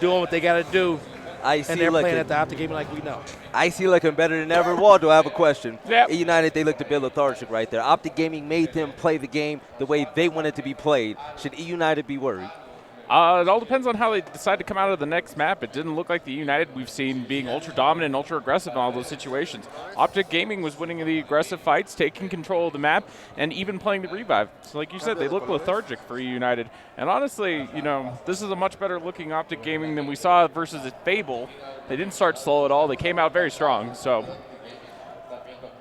doing what they got to do. And they're playing at the Optic Gaming like we know. Icy looking better than ever. Waldo, I have a question. Yep. E United, they looked a bit lethargic right there. Optic Gaming made them play the game the way they wanted to be played. Should E United be worried? It all depends on how they decide to come out of the next map. It didn't look like the United we've seen being ultra dominant and ultra aggressive in all those situations. Optic Gaming was winning the aggressive fights, taking control of the map, and even playing the revive. So like you said, they look lethargic for United. And honestly, you know, this is a much better looking Optic Gaming than we saw versus Fable. They didn't start slow at all. They came out very strong. So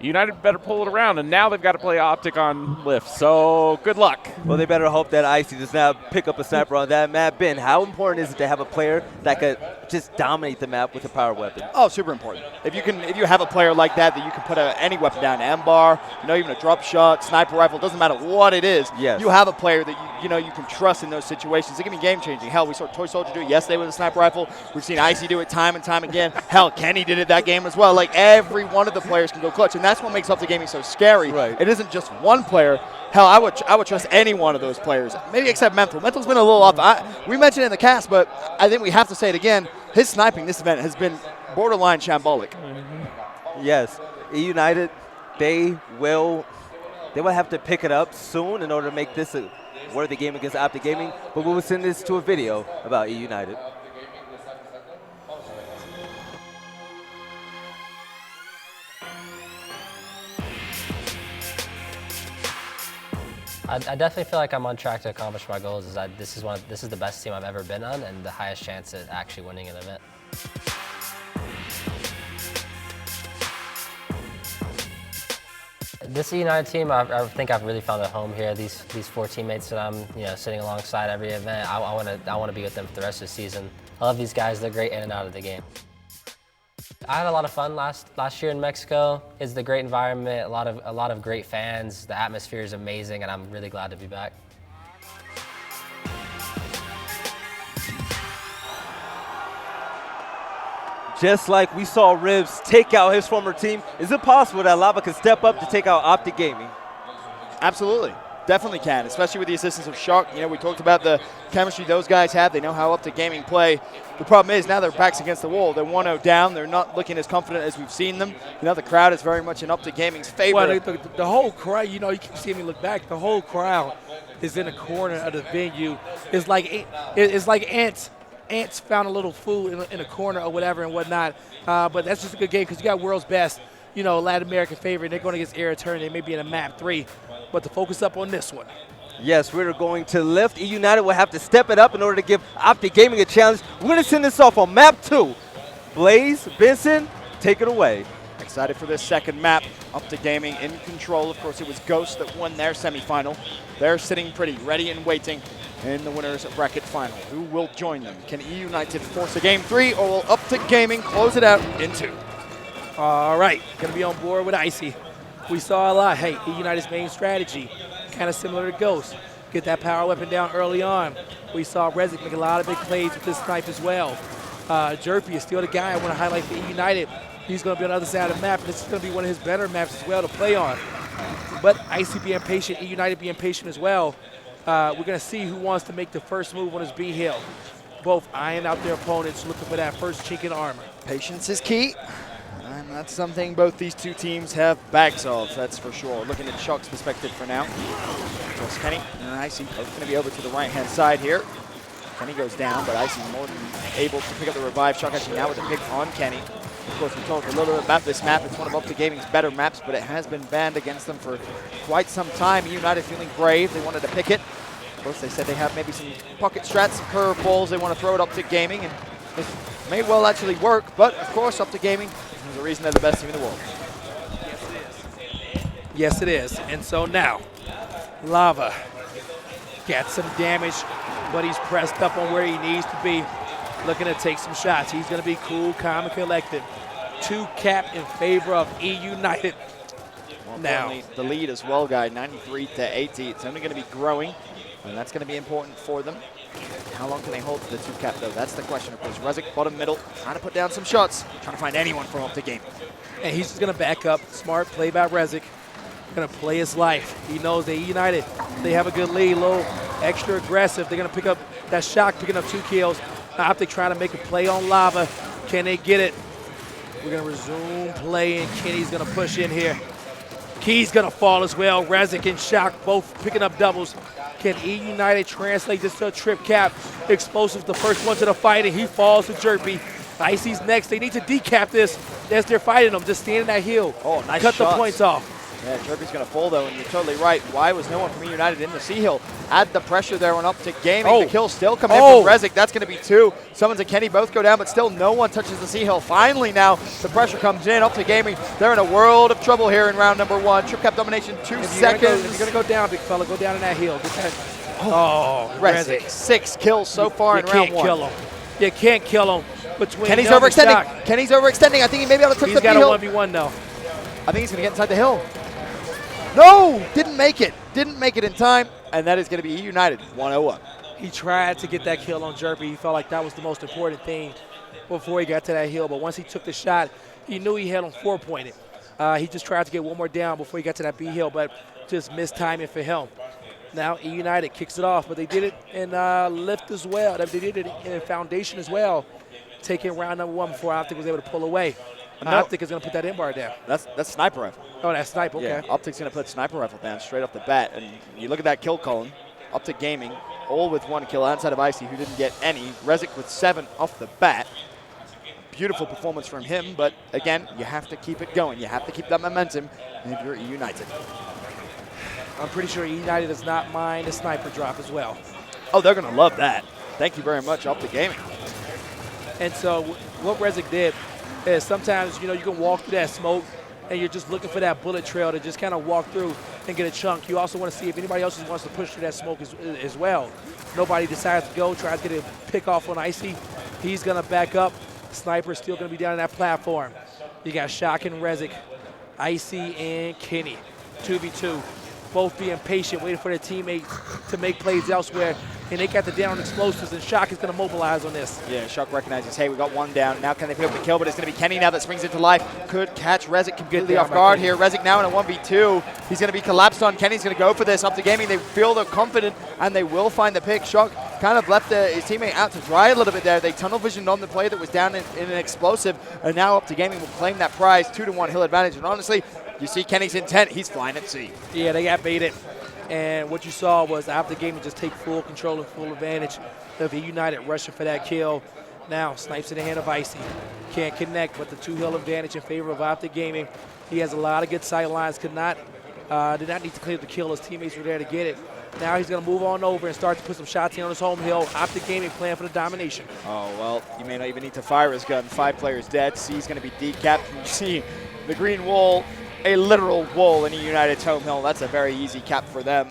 United better pull it around, and now they've got to play Optic on lift. So good luck. Well, they better hope that Icy does not pick up a sniper on that map. Ben, how important is it to have a player that could just dominate the map with a power weapon? Oh, super important. If you have a player like that you can put any weapon down, M-bar, even a drop shot, sniper rifle, doesn't matter what it is. Yes. You have a player that you can trust in those situations. It can be game changing. Hell, we saw Toy Soldier do it yesterday with a sniper rifle. We've seen Icy do it time and time again. Hell, Kenny did it that game as well. Like every one of the players can go clutch, and that's what makes Optic Gaming so scary. Right. It isn't just one player. Hell, I would trust any one of those players, maybe except Mental. Mental's been a little off. We mentioned it in the cast, but I think we have to say it again. His sniping this event has been borderline shambolic. Yes. E United, they will have to pick it up soon in order to make this a worthy game against Optic Gaming, but we will send this to a video about E United. I definitely feel like I'm on track to accomplish my goals. This is the best team I've ever been on, and the highest chance at actually winning an event. This United team, I think I've really found a home here. These 4 teammates that I'm sitting alongside every event, I want to be with them for the rest of the season. I love these guys. They're great in and out of the game. I had a lot of fun last year in Mexico. It's a great environment, a lot of great fans. The atmosphere is amazing, and I'm really glad to be back. Just like we saw Ribs take out his former team, is it possible that Lava can step up to take out Optic Gaming? Absolutely. Definitely can, especially with the assistance of Shock. We talked about the chemistry those guys have. They know how Optic Gaming play. The problem is now their backs against the wall. They're 1-0 down. They're not looking as confident as we've seen them. The crowd is very much in Optic Gaming's favor. Well, the whole crowd, you keep seeing me look back. The whole crowd is in a corner of the venue. It's like ants. Ants found a little food in a corner or whatever and whatnot. But that's just a good game because you got world's best, Latin American favorite. They're going against Air Eternity. They may be in a map 3. But to focus up on this one. Yes, we're going to lift. E United will have to step it up in order to give Optic Gaming a challenge. We're going to send this off on map 2. Blaze, Benson, take it away. Excited for this second map. Optic Gaming in control. Of course, it was Ghost that won their semifinal. They're sitting pretty, ready and waiting in the winners bracket final. Who will join them? Can E United force a game 3, or will Optic Gaming close it out in 2? All right, going to be on board with Icy. We saw a lot. Hey, E United's main strategy, kind of similar to Ghost. Get that power weapon down early on. We saw Rezik make a lot of big plays with this snipe as well. Jerpy is still the guy I want to highlight for E United. He's going to be on the other side of the map, and this is going to be one of his better maps as well to play on. But Icy being patient, E United being patient as well. We're going to see who wants to make the first move on his B hill. both eyeing out their opponents, looking for that first chink in armor. Patience is key, and that's something both these two teams have bags of, that's for sure. Looking at Shock's perspective for now. Plus Kenny and Icy both going to be over to the right-hand side here. Kenny goes down, but Icy more than able to pick up the revive. Shock actually now with the pick on Kenny. Of course, we talked a little bit about this map. It's one of Optic Gaming's better maps, but it has been banned against them for quite some time. United feeling brave. They wanted to pick it. Of course, they said they have maybe some pocket strats, some curveballs. They want to throw it Optic Gaming, and it may well actually work. But, of course, Optic Gaming is the reason they're the best team in the world. Yes, it is. Yes, it is. And so now, Lava got some damage, but he's pressed up on where he needs to be, looking to take some shots. He's going to be cool, calm, and collected. 2 cap in favor of E United. Now, the lead as well, guy, 93-80. It's only going to be growing, and that's going to be important for them. How long can they hold to the 2 cap, though? That's the question, of course. Rezik, bottom middle, trying to put down some shots, trying to find anyone from Optic Gaming. And he's just going to back up. Smart play by Rezik. Going to play his life. He knows that E United, they have a good lead, a little extra aggressive. They're going to pick up that Shock, picking up 2 kills. Optic trying to make a play on Lava. Can they get it? We're going to resume play, and Kenny's going to push in here. Key's going to fall as well. Rezik and Shock both picking up doubles. Can E United translate this to a trip cap? Explosive, the first one to the fight, and he falls to Jerpy. Icy's next. They need to decap this as they're fighting him. Just stand in that hill. Oh, nice Cut shots. the points off. Yeah, Jerpy's going to fall, though, and you're totally right. Why was no one from E United in the C-Hill? Add the pressure there on Optic Gaming. The kill still coming in from Rezik. That's going to be 2. Summons and Kenny both go down, but still no one touches the C-Hill. Finally now, the pressure comes in. Optic Gaming, they're in a world of trouble here in round number 1. Trip cap domination, 2 seconds. If you're going to go down, big fella, go down in that hill. Get that. Oh, Rezik. 6 kills so far in round 1. You can't kill him. You can't kill him. Between Kenny's him and overextending. Shock. Kenny's overextending. I think he may be able to touch He's the hill. got a 1v1 though. I think he's going to get inside the hill. No, didn't make it. Didn't make it in time, and that is going to be E United 1-0 up. He tried to get that kill on Jerpy. He felt like that was the most important thing before he got to that hill, but once he took the shot, he knew he had him 4-pointed. He just tried to get one more down before he got to that B hill, but just missed timing for him. Now E United kicks it off, but they did it in lift as well. They did it in foundation as well, taking round number 1 before Optic was able to pull away. Optic is going to put that in bar down. That's sniper rifle. Oh, that's sniper, okay. Yeah, Optic's going to put sniper rifle down straight off the bat. And you look at that kill column, Optic Gaming, all with 1 kill outside of Icy, who didn't get any. Rezik with 7 off the bat. Beautiful performance from him, but again, you have to keep it going. You have to keep that momentum if you're E United. I'm pretty sure E United does not mind a sniper drop as well. Oh, they're going to love that. Thank you very much, Optic Gaming. And so what Rezik did is sometimes, you can walk through that smoke and you're just looking for that bullet trail to just kind of walk through and get a chunk. You also want to see if anybody else wants to push through that smoke as well. Nobody decides to go, tries to get a pick off on Icy. He's going to back up. Sniper's still going to be down on that platform. You got Shock and Rezik, Icy and Kenny, 2v2. Both being patient, waiting for their teammates to make plays elsewhere. And they got the down explosives, and Shock is going to mobilize on this. Yeah, Shock recognizes, hey, we got 1 down. Now can they pick up the kill? But it's going to be Kenny now that springs into life. Could catch Rezik completely off guard here. Rezik now in a 1v2. He's going to be collapsed on. Kenny's going to go for this. Optic Gaming, they feel they're confident, and they will find the pick. Shock kind of left his teammate out to dry a little bit there. They tunnel visioned on the play that was down in an explosive, and now Optic Gaming will claim that prize, 2-1 hill advantage. And honestly, you see Kenny's intent. He's flying at sea. Yeah, they got baited. And what you saw was Optic Gaming just take full control and full advantage of E United rushing for that kill. Now, snipes in the hand of Icy. Can't connect, but the 2-hill advantage in favor of Optic Gaming. He has a lot of good sight lines. Did not need to clear the kill. His teammates were there to get it. Now he's going to move on over and start to put some shots in on his home hill. Optic Gaming playing for the domination. Oh, well, you may not even need to fire his gun. 5 players dead. C's going to be decapped. You see the green wall, a literal wall in E United's home hill. That's a very easy cap for them.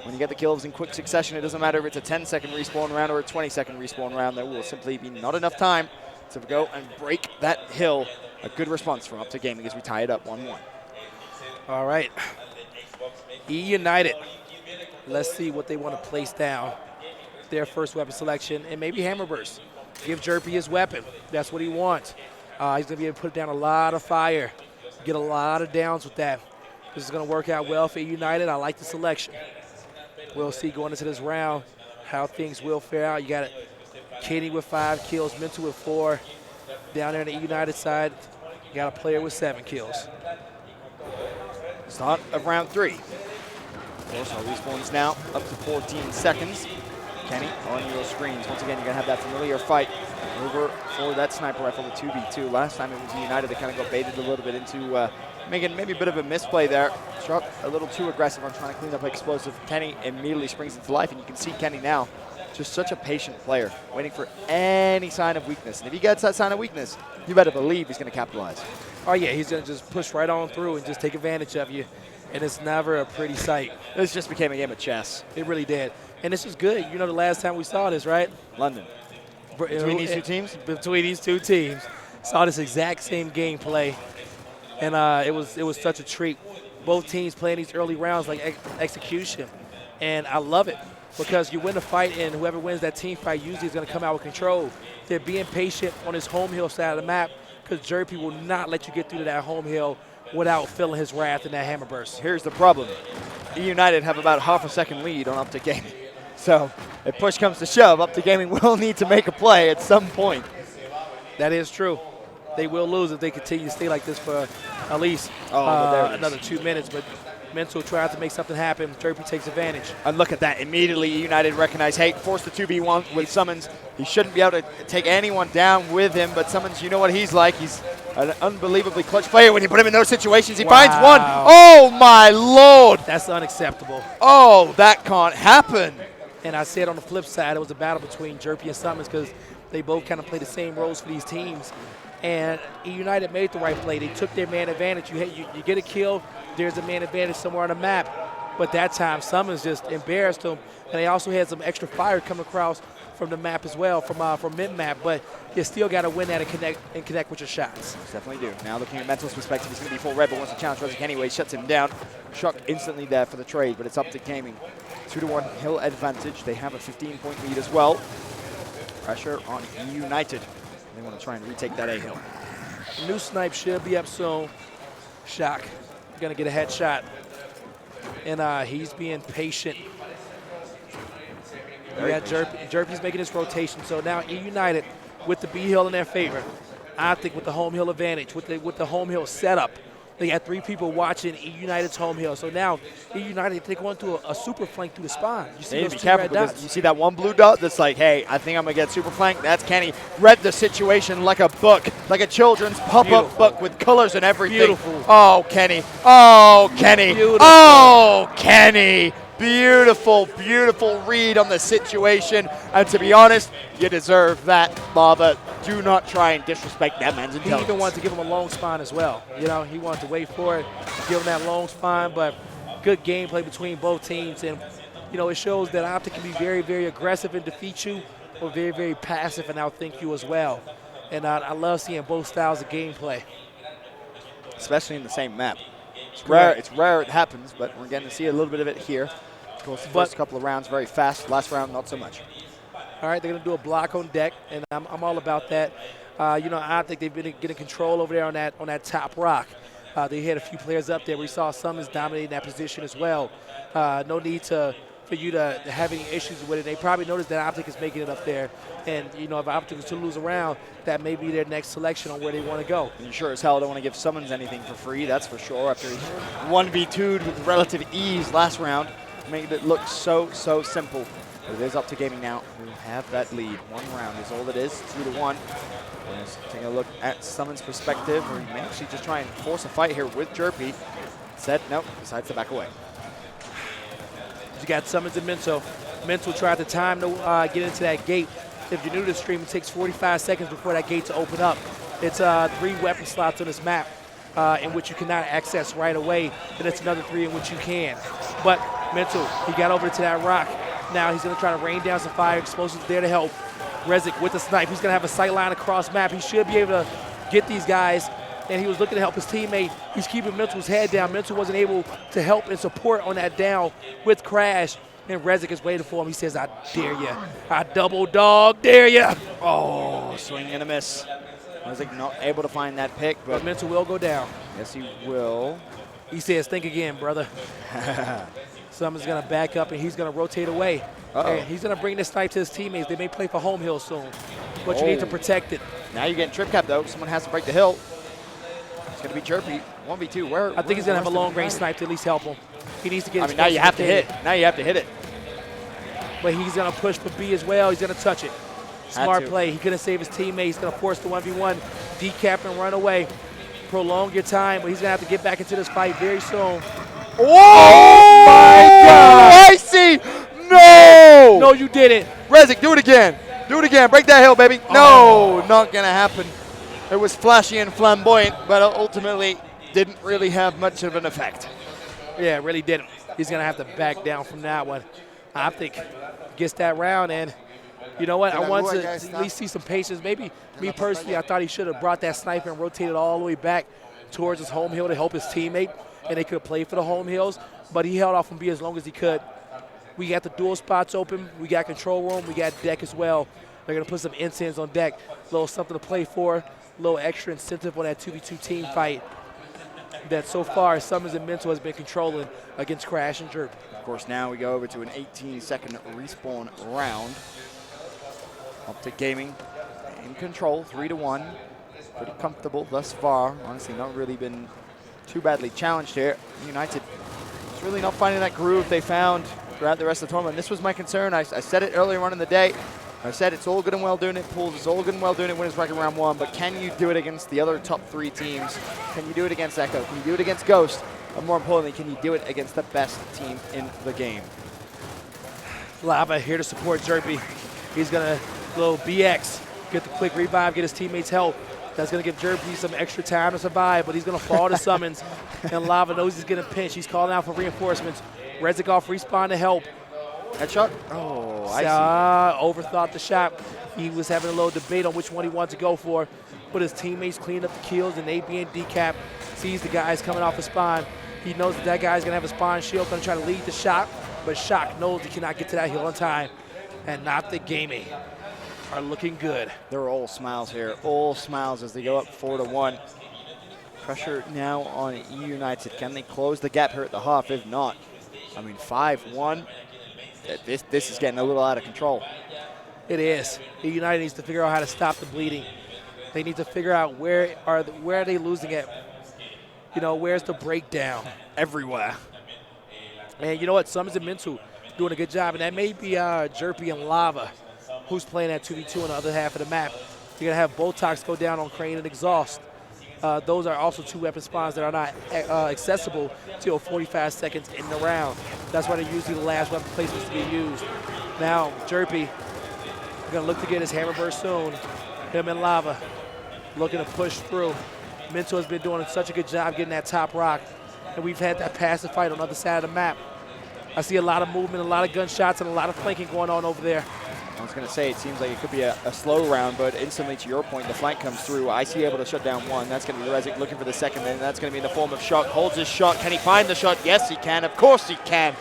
When you get the kills in quick succession, it doesn't matter if it's a 10-second respawn round or a 20-second respawn round. There will simply be not enough time to go and break that hill. A good response from Optic Gaming as we tie it up 1-1. All right. E United. Let's see what they want to place down. Their first weapon selection, and maybe Hammer Burst. Give Jerpy his weapon. That's what he wants. He's going to be able to put down a lot of fire, get a lot of downs with that. This is going to work out well for E United. I like the selection. We'll see going into this round how things will fare out. You got Kenny with 5 kills, Mental with 4. Down there on the United side, you got a player with 7 kills. Start of round 3. Of course, our respawns now up to 14 seconds. Kenny on your screens. Once again, you're going to have that familiar fight over for that sniper rifle, the 2v2. Last time it was United that kind of got baited a little bit into making maybe a bit of a misplay there. Struck a little too aggressive on trying to clean up explosive. Kenny immediately springs into life, and you can see Kenny now just such a patient player, waiting for any sign of weakness. And if he gets that sign of weakness, you better believe he's going to capitalize. Oh, yeah, he's going to just push right on through and just take advantage of you. And it's never a pretty sight. This just became a game of chess. It really did. And this is good. You know the last time we saw this, right? London. Between these two teams? Between these two teams. Saw this exact same gameplay. And it was such a treat. Both teams playing these early rounds like execution. And I love it because you win the fight, and whoever wins that team fight usually is going to come out with control. They're being patient on this home hill side of the map because Jerpy will not let you get through to that home hill without feeling his wrath in that hammer burst. Here's the problem. United have about half a second lead on Uptick Gaming. So if push comes to shove, Uptick Gaming will need to make a play at some point. That is true. They will lose if they continue to stay like this for at least another 2 minutes. But Mental tried to make something happen. Jerpy takes advantage. And look at that. Immediately, United recognize, hey, force the 2v1 with Summons. He shouldn't be able to take anyone down with him, but Summons, you know what he's like. He's an unbelievably clutch player. When you put him in those situations, he finds one. Oh, my Lord. That's unacceptable. Oh, that can't happen. And I said on the flip side, it was a battle between Jerpy and Summons because they both kind of play the same roles for these teams. And United made the right play. They took their man advantage. You get a kill, there's a man advantage somewhere on the map. But that time, Summons just embarrassed them. And they also had some extra fire coming across from the map as well, from mid-map. But you still got to win that and connect with your shots. Definitely do. Now looking at Mental's perspective, he's going to be full red, but wants to challenge Rezik anyway. Shuts him down. Shock instantly there for the trade, but it's up to Gaming. 2-1 Hill advantage. They have a 15-point lead as well. Pressure on United. They want to try and retake that A-Hill. New snipe should be up soon. Shock. Going to get a headshot. And he's being patient. Jerpy's making his rotation. So now E United with the B-Hill in their favor. I think with the home hill advantage, with the home hill setup. They got 3 people watching E United's home hill. So now E United, they go into a super flank through the spawn. You see those 2 red dots. You see that one blue dot that's like, hey, I think I'm going to get super flank. That's Kenny. Read the situation like a book, like a children's pop-up book with colors and everything. Beautiful. Oh, Kenny. Oh, Kenny. Beautiful. Oh, Kenny. Beautiful, beautiful read on the situation. And to be honest, you deserve that, Lava. Do not try and disrespect that man's intelligence. He even wanted to give him a long spawn as well. You know, he wanted to wait for it, give him that long spawn, but good gameplay between both teams. And, you know, it shows that Optic can be very, very aggressive and defeat you, or very, very passive and outthink you as well. And I love seeing both styles of gameplay. Especially in the same map. It's rare it happens, but we're getting to see a little bit of it here. Of course, the first couple of rounds very fast. Last round, not so much. All right, they're going to do a block on deck, and I'm all about that. You know, I think they've been getting control over there on that top rock. They had a few players up there. We saw Summons dominating that position as well. No need for you to have any issues with it. They probably noticed that Optic is making it up there. And, you know, if Optic is to lose a round, that may be their next selection on where they want to go. You sure as hell don't want to give Summons anything for free, that's for sure. After he 1v2'd with relative ease last round, made it look so simple. But it is up to Gaming now, who have that lead. 1 round is all it is, 2-1. And just taking a look at Summons' perspective, where he may actually just try and force a fight here with Jerpy. Said nope, decides to back away. You got Summons and Mental. Mental tried to time to get into that gate. If you're new to the stream, it takes 45 seconds before that gate to open up. It's 3 weapon slots on this map in which you cannot access right away, and it's another 3 in which you can. But Mental, he got over to that rock. Now he's going to try to rain down some fire. Explosives there to help. Rezik with the snipe. He's going to have a sight line across map. He should be able to get these guys, and he was looking to help his teammate. He's keeping Mental's head down. Mental wasn't able to help and support on that down with Crash, and Rezik is waiting for him. He says, I dare you. I double dog dare you. Oh, swing and a miss. Rezik not able to find that pick, but Mental will go down. Yes, he will. He says, think again, brother. Summons going to back up, and he's going to rotate away. And he's going to bring this snipe to his teammates. They may play for home hill soon, but you need to protect it. Now you're getting trip cap, though. Someone has to break the hill. It's going to be Chirpy. 1v2. I think he's going to have a long-range snipe to at least help him. He needs to get his now you have to hit. Now you have to hit it. But he's going to push for B as well. He's going to touch it. Smart play. He couldn't save his teammate. He's going to force the 1v1. Decap and run away. Prolong your time, but he's going to have to get back into this fight very soon. Oh my God! Icy! No! No, you didn't. Rezik, do it again. Do it again. Break that hill, baby. No, not going to happen. It was flashy and flamboyant, but ultimately didn't really have much of an effect. Yeah, it really didn't. He's going to have to back down from that one. I think gets that round, and you know what? I want to at least see some patience. Maybe me personally, I thought he should have brought that sniper and rotated all the way back towards his home hill to help his teammate, and they could have played for the home hills, but he held off from B as long as he could. We got the dual spots open. We got control room. We got deck as well. They're going to put some incense on deck. A little something to play for, a little extra incentive on that 2v2 team fight that so far Summons and Mental has been controlling against Crash and Jerp. Of course, now we go over to an 18-second respawn round. Optic Gaming in control, 3-1. Pretty comfortable thus far. Honestly, not really been too badly challenged here. United is really not finding that groove they found throughout the rest of the tournament. This was my concern. I said it earlier on in the day. I said it's all good and well doing it pools. It's all good and well doing it winners bracket round 1. But can you do it against the other top 3 teams? Can you do it against Echo? Can you do it against Ghost? And more importantly, can you do it against the best team in the game? Lava here to support Jerpy. He's going to little BX, get the quick revive, get his teammates help. That's going to give Jerpy some extra time to survive, but he's going to fall to Summons. And Lava knows he's getting pinched. He's calling out for reinforcements. Rezikoff respawn to help. Headshot? Oh, I see. Overthought the shot. He was having a little debate on which one he wanted to go for, but his teammates cleaned up the kills, and they being Decap sees the guys coming off a spawn. He knows that guy's going to have a spawn shield, going to try to lead the shot, but Shock knows he cannot get to that hill on time. And not the Gaming are looking good. They're all smiles here, all smiles as they go up 4-1. Pressure now on E United. Can they close the gap here at the half? If not, I mean, 5-1. This is getting a little out of control. It is. E United needs to figure out how to stop the bleeding. They need to figure out where are they losing at. You know, where's the breakdown? Everywhere. And you know what? Summons and Mental doing a good job, and that may be Jerpy and Lava, who's playing at 2v2 on the other half of the map. You're going to have Botox go down on Crane and Exhaust. Those are also 2 weapon spawns that are not accessible till 45 seconds in the round. That's why they're usually the last weapon placements to be used. Now, Jerpy going to look to get his hammer burst soon. Him and Lava looking to push through. Mental has been doing such a good job getting that top rock, and we've had that passive fight on the other side of the map. I see a lot of movement, a lot of gunshots, and a lot of flanking going on over there. I was going to say, it seems like it could be a slow round, but instantly, to your point, the flank comes through. Icy able to shut down one. That's going to be Rezik looking for the second, and that's going to be in the form of Shock. Holds his shot. Can he find the shot? Yes, he can. Of course he can.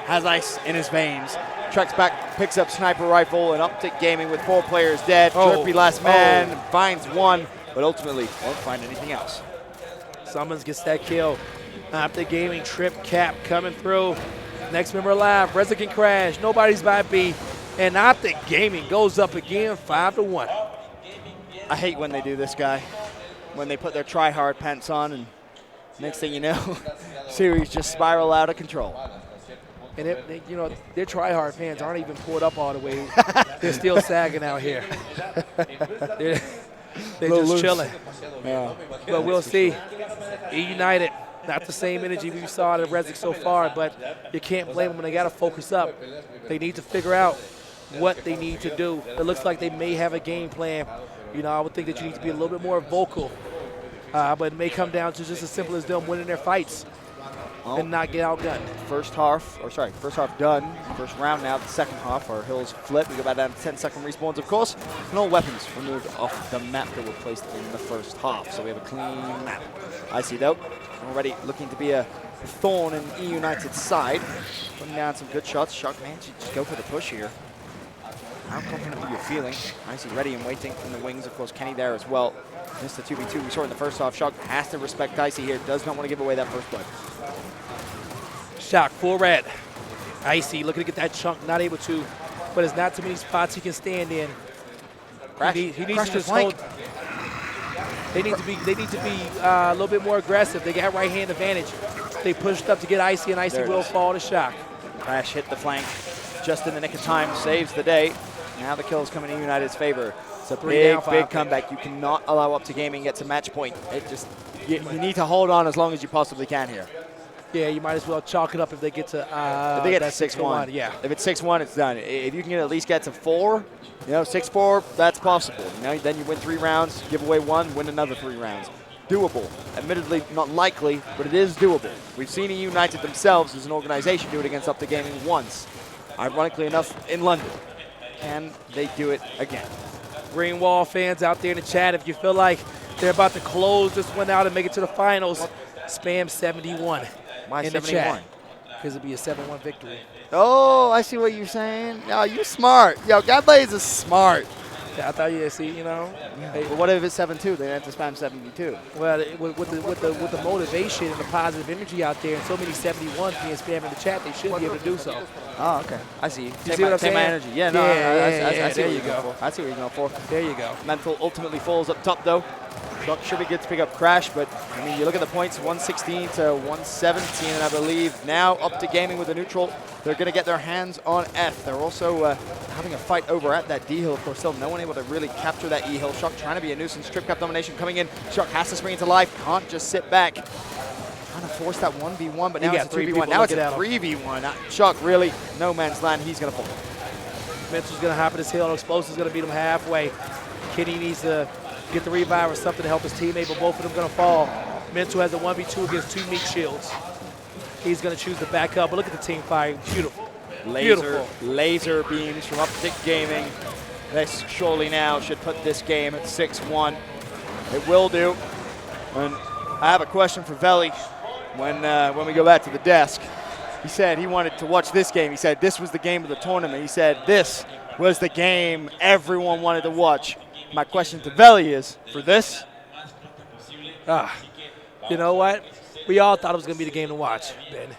Has ice in his veins. Treks back, picks up sniper rifle, and Optic Gaming with 4 players dead. Jerpy last man, finds one, but ultimately won't find anything else. Summons gets that kill. Optic Gaming, Trip, Cap coming through. Next member alive, Rezik and Crash. Nobody's by B. And Optic Gaming goes up again, 5-1. I hate when they do this, guy. When they put their try-hard pants on, and next thing you know, series just spiral out of control. And you know, their try-hard fans aren't even pulled up all the way. They're still sagging out here. they're just chilling. Yeah. But we'll see. E United, not the same energy we saw out of Rezik so far, but you can't blame them when they got to focus up. They need to figure out what they need to do. It looks like they may have a game plan. You know, I would think that you need to be a little bit more vocal, but it may come down to just as simple as them winning their fights and not get outgunned. First half done. First round now, the second half. Our hills flip. We go back down to 10-second respawns, of course. And all weapons removed off the map that were placed in the first half. So we have a clean map. Icy, though, already looking to be a thorn in E United's side. Putting down some good shots. Shock, man, should just go for the push here. How confident are you feeling? Icy ready and waiting in the wings. Of course, Kenny there as well. Missed the 2v2 we saw in the first half. Shock has to respect Icy here. Does not want to give away that first blood. Shock, full red. Icy looking to get that chunk, not able to, but there's not too many spots he can stand in. He needs Crash to the just flank. hold. They need to be a little bit more aggressive. They got right hand advantage. They pushed up to get Icy, and Icy There it will is. fall to shock. Crash hit the flank just in the nick of time, saves the day. Now the kills coming in United's favor. It's a Three down, big, five. big comeback. You cannot allow up to gaming get to match point. It just you need to hold on as long as you possibly can here. Yeah, you might as well chalk it up if they get to If they get to that 6-1, yeah. If it's 6-1, it's done. If you can at least get to 4, 6-4, that's possible. Then you win 3 rounds, give away 1, win another 3 rounds. Doable. Admittedly, not likely, but it is doable. We've seen United themselves as an organization do it against Up to Gaming once. Ironically enough, in London. Can they do it again? Green Wall fans out there in the chat, if you feel like they're about to close this one out and make it to the finals, spam 71 Why in the 71? chat. Because it'll be a 7-1 victory. Oh, I see what you're saying. No, you smart. Yo, Godblaze is smart. Yeah, I thought you see, Hey, But what if it's 7-2? They have to spam 72. well, with the motivation and the positive energy out there, and so many 71s being spammed in the chat, they should be able to do so. Oh, okay. I see. You Take see what I'm take my saying? energy. Yeah, no, Yeah, I yeah, see there what you you're going go. for. I see what you're going for. There you go. Mental ultimately falls up top, though. Shock should be good to pick up Crash, but, I mean, you look at the points, 116 to 117, and I believe now Up to Gaming with the neutral. They're going to get their hands on F. They're also having a fight over at that D-hill. Of course, still no one able to really capture that E-hill. Shock trying to be a nuisance. Trip cap domination coming in. Shock has to spring into life. Can't just sit back. Trying to force that 1v1, but He now got it's a three 2v1. people Now it's a looking at him. 3v1. Shock really, no man's land. He's going to fall. Mental's going to hop at his hill. Explosive's going to beat him halfway. Kenny needs to get the revive or something to help his teammate, but both of them going to fall. Mental has a 1v2 against 2 meek shields. He's going to choose to back up, but look at the team fight. Beautiful. Laser beams from Uptick Gaming. This surely now should put this game at 6-1. It will do. And I have a question for Veli when we go back to the desk. He said he wanted to watch this game. He said this was the game of the tournament. He said this was the game everyone wanted to watch. My question to Veli is, for this? You know what? We all thought it was going to be the game to watch, Ben.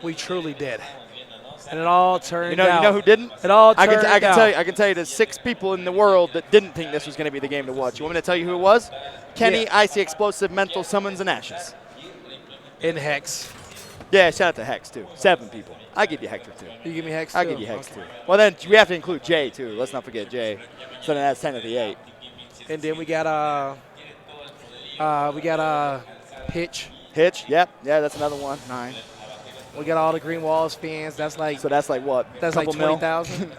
We truly did. And it all turned out. You know who didn't? It all I turned can out. tell you there's 6 people in the world that didn't think this was going to be the game to watch. You want me to tell you who it was? Kenny, Yeah. Icy, Explosive, Mental, Summons, and Ashes. In Hex. Yeah, shout out to Hex, too. 7 people. I give you Hector, too. You give me Hex, I'll too? give you Hex, Okay. too. Well, then we have to include Jay, too. Let's not forget Jay. So then that's 10 of the 8. And then we got Hitch. Hitch, yep. Yeah, that's another one. 9. We got all the Green Walls fans. That's like So that's like what? that's like Couple mil? 20,000.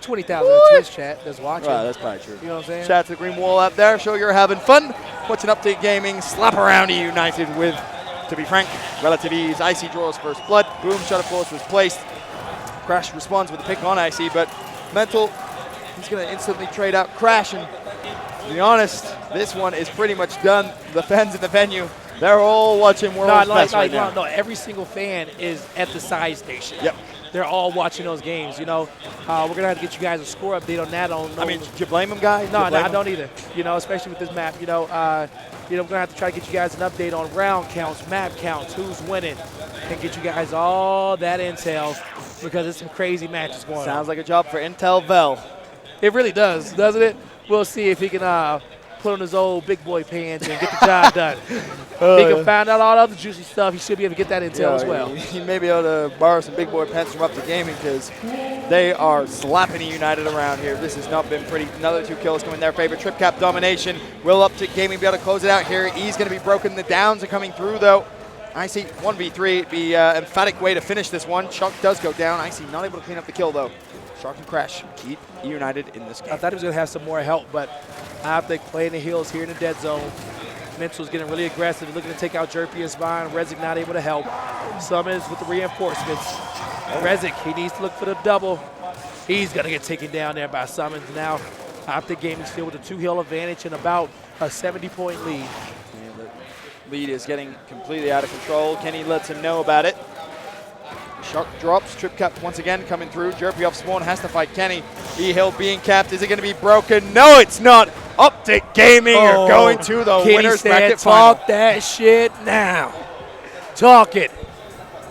20,000 in the Twitch chat that's watching. Right, that's probably true. You know what I'm saying? Shout out to the Green Wall out there. Show you're having fun. Watching Update Gaming. Slap around United with, to be frank, relative ease. Icy draws first blood. Boom shot, of course, was placed. Crash responds with a pick on Icy, but Mental, he's going to instantly trade out Crash. And to be honest, this one is pretty much done. The fans in the venue, they're all watching World's Best right now. No, every single fan is at the side station. Yep. They're all watching those games. We're gonna have to get you guys a score update on that. I mean, did you blame them, guys? No, I don't either. Especially with this map. We're gonna have to try to get you guys an update on round counts, map counts, who's winning, and get you guys all that intel because there's some crazy matches going on. Sounds like a job for Intel Vel. It really does, doesn't it? We'll see if he can put on his old big boy pants and get the job done. He can find out all the other juicy stuff. He should be able to get that intel as well. He may be able to borrow some big boy pants from Up to Gaming because they are slapping United around here. This has not been pretty. Another 2 kills coming in their favor. Trip cap domination. Will Up to Gaming be able to close it out here? E's going to be broken. The downs are coming through, though. Icy 1v3. It'd be an emphatic way to finish this one. Shock does go down. Icy not able to clean up the kill, though. Shock and Crash keep United in this game. I thought he was going to have some more help, but I have to play in the hills here in the dead zone. Mental's getting really aggressive, looking to take out Jerpy and Spine. Rezik not able to help. Summons with the reinforcements. Rezik, he needs to look for the double. He's going to get taken down there by Summons. Now, Optic Gaming still with a 2-hill advantage and about a 70-point lead. And the lead is getting completely out of control. Kenny lets him know about it. Shark drops. Trip cap once again coming through. Jerpy off spawn has to fight Kenny. E-Hill being capped. Is it going to be broken? No, it's not. Update Gaming are going to the Kenny winners said, bracket final. talk that shit now. Talk it.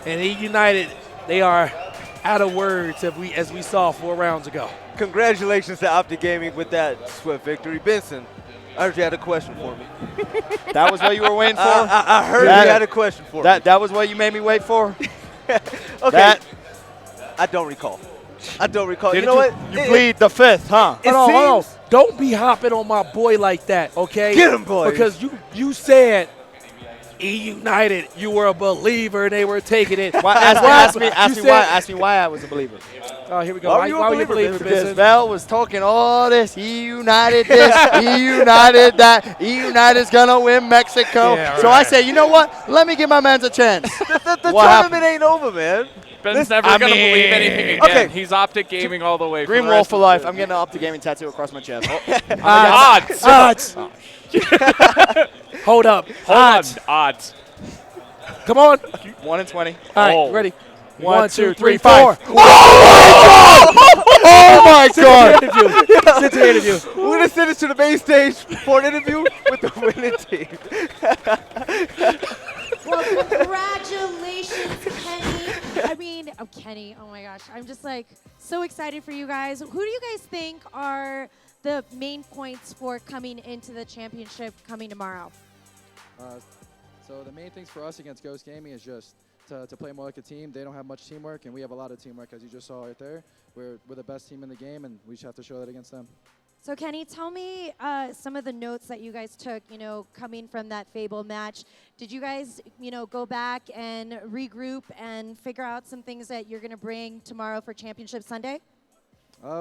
And E United, They are out of words as we saw 4 rounds ago. Congratulations to Optic Gaming with that swift victory. Benson, I heard you had a question for me. That was what you were waiting for? I heard you had a question for me. That was what you made me wait for? Okay. I don't recall. You know what? You plead the fifth, huh? Hold on. Don't be hopping on my boy like that, okay? Get him, boys. Because you said E United, you were a believer and they were taking it. Ask me why I was a believer. Oh, here we go. Why were you a believer, Because Benson? Val was talking all this. E United this, E United that. E United's gonna win Mexico. Yeah, so I say, you know what? Let me give my man a chance. The tournament ain't over, man. Ben's never going to believe anything again. Okay. He's Optic Gaming all the way. Green wall for life. I'm getting an Optic Gaming tattoo across my chest. Odds. Hold up. Odds. Come on. 1 in 20. All right, ready? 1, 2, 3, 4. Oh my God! Sit to the interview. We're gonna send it to the main stage for an interview with the winning team. Well, congratulations, Kenny. Kenny, oh my gosh. I'm just like so excited for you guys. Who do you guys think are the main points for coming into the championship coming tomorrow? So the main things for us against Ghost Gaming is just to play more like a team. They don't have much teamwork, and we have a lot of teamwork, as you just saw right there. We're the best team in the game, and we just have to show that against them. So Kenny, tell me some of the notes that you guys took, coming from that Fable match. Did you guys, go back and regroup and figure out some things that you're going to bring tomorrow for Championship Sunday?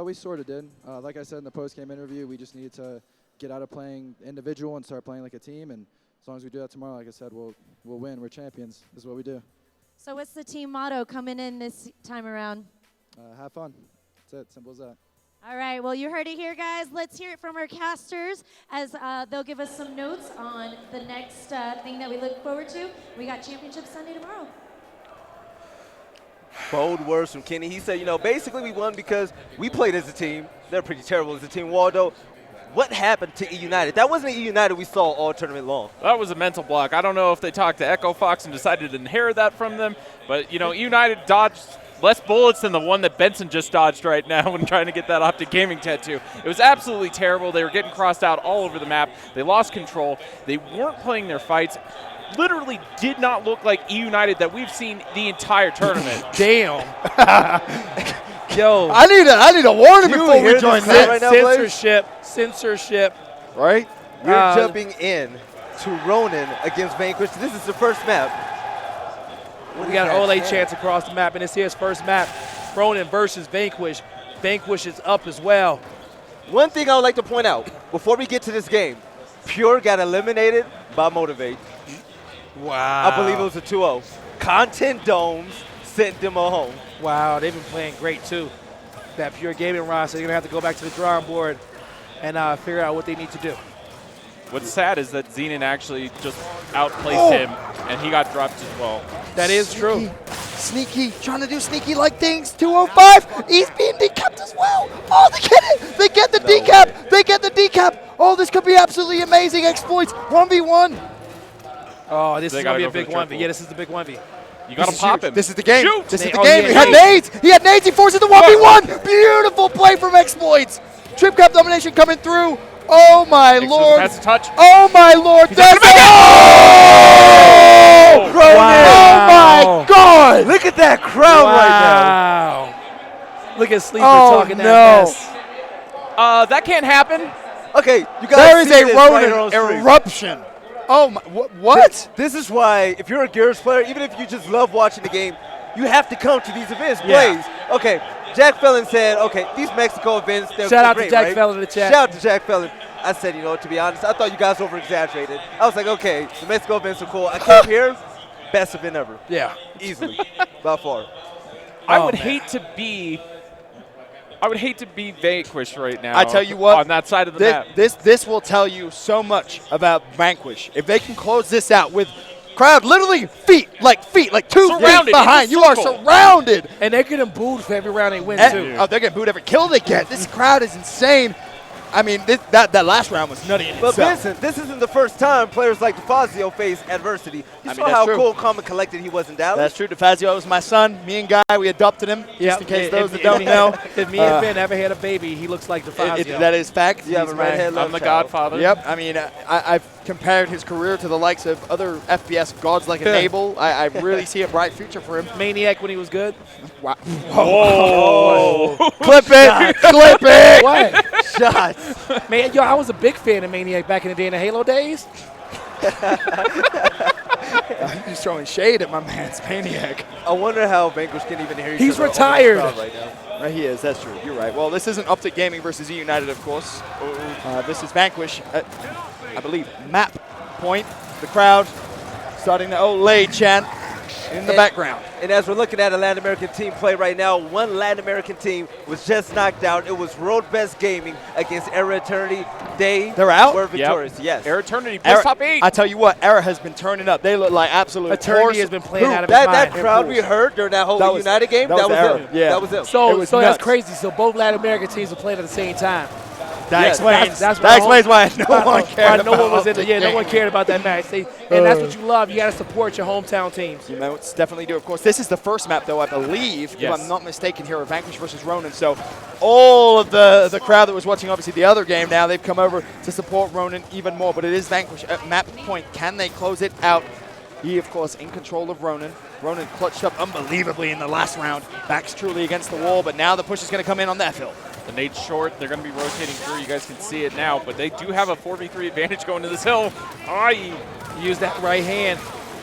We sort of did. Like I said in the post-game interview, we just needed to get out of playing individual and start playing like a team. And as long as we do that tomorrow, like I said, we'll win. We're champions. This is what we do. So what's the team motto coming in this time around? Have fun. That's it. Simple as that. All right, well, you heard it here, guys. Let's hear it from our casters as they'll give us some notes on the next thing that we look forward to. We got Championship Sunday tomorrow. Bold words from Kenny. He said, basically we won because we played as a team. They're pretty terrible as a team. Waldo, what happened to E United? That wasn't E United we saw all tournament long. That was a mental block. I don't know if they talked to Echo Fox and decided to inherit that from them, but, E United dodged less bullets than the one that Benson just dodged right now when trying to get that Optic Gaming tattoo. It was absolutely terrible. They were getting crossed out all over the map. They lost control. They weren't playing their fights. Literally did not look like E United that we've seen the entire tournament. Damn. Yo. I need a warning before we join this. Right now, Censorship. Right? We're jumping in to Ronin against Vanquish. This is the first map. We got an Ole chance across the map, and it's his first map. Ronin versus Vanquish. Vanquish is up as well. One thing I would like to point out before we get to this game, Pure got eliminated by Motivate. Wow. I believe it was a 2-0. Content Domes sent them home. Wow, they've been playing great too. That Pure Gaming roster, they're going to have to go back to the drawing board and figure out what they need to do. What's sad is that Xenon actually just outplaced him, and he got dropped as well. That is true. Sneaky, trying to do sneaky-like things. 205, he's being decapped as well. Oh, they get it. They get the decap. They get the decap. Oh, this could be absolutely amazing exploits. 1v1. Oh, this is going to be a big 1v. Yeah, this is the big 1v. You got to pop him. This is the game. Shoot. This is the game. He had nades. He had nades. He forces the 1v1. Beautiful play from exploits. Trip cap domination coming through. Oh, my Lord. That's a touch. Oh, my Lord. That's it. Oh, my God. Look at that crowd right now. Look at Sleeper talking that mess. That can't happen. Okay, you guys. There is see a this Ronin right here on eruption. Oh, my. What? This is why, if you're a Gears player, even if you just love watching the game, you have to come to these events. Yeah. Plays. Okay, Jack Felon said, okay, these Mexico events, they're Shout out great, to Jack right? Felon in the chat. Shout out to Jack Felon. I said, to be honest, I thought you guys over-exaggerated. I was like, okay, the Mexico events are cool. I came here, best event ever. Yeah. Easily, by far. I would hate to be Vanquish right now. I tell you what, on that side of the map. This will tell you so much about Vanquish. If they can close this out with crowd literally feet, like 2 feet behind, you are surrounded. And they're getting booed for every round they win, too. Oh, they're getting booed every kill they get. This crowd is insane. I mean, that last round was nutty in But itself. Vincent, this isn't the first time players like DeFazio face adversity. You I mean, saw that's how true. cool, calm, and collected he was in Dallas. That's true. DeFazio was my son. Me and Guy, we adopted him, just in case those that don't know. If me and Ben ever had a baby, he looks like DeFazio. That is fact. You have He's a redhead I'm the godfather. Yep. I mean, I've compared his career to the likes of other FPS gods like Enable. I really see a bright future for him. Maniac when he was good. Wow. Whoa. Clip it. Clip it. What? Shots. Man, yo, I was a big fan of Maniac back in the day in the Halo days. He's throwing shade at my man's Maniac. I wonder how Vanquish can even hear each He's other over the retired. crowd right now. He is. That's true. You're right. Well, this isn't Optic Gaming versus E United, of course. This is Vanquish at, I believe, map point. The crowd starting the Olay chant in the background. And as we're looking at a Latin American team play right now, one Latin American team was just knocked out. It was Road Best Gaming against Era Eternity. They're out? were victorious, yes. Era Eternity plays top 8. I tell you what, Era has been turning up. They look like absolute Eternity has been playing out of his mind. That crowd we heard during that whole United game, that was Era. it. Yeah. That was it. So was that's nuts. crazy. So both Latin American teams are playing at the same time. That explains. That explains why no one cared. No one was in the, no one cared about that match. And that's what you love. You got to support your hometown teams. You most definitely do. Of course, this is the first map, though, I believe, if Yes. I'm not mistaken, here of Vanquish versus Ronan. So all of the crowd that was watching, obviously, the other game now, they've come over to support Ronan even more. But it is Vanquish at map point. Can they close it out? He, of course, in control of Ronan. Ronan clutched up unbelievably in the last round. Backs truly against the wall, but now the push is going to come in on that hill. The nade's short. They're going to be rotating through. You guys can see it now, but they do have a 4v3 advantage going to this hill. Use that right hand.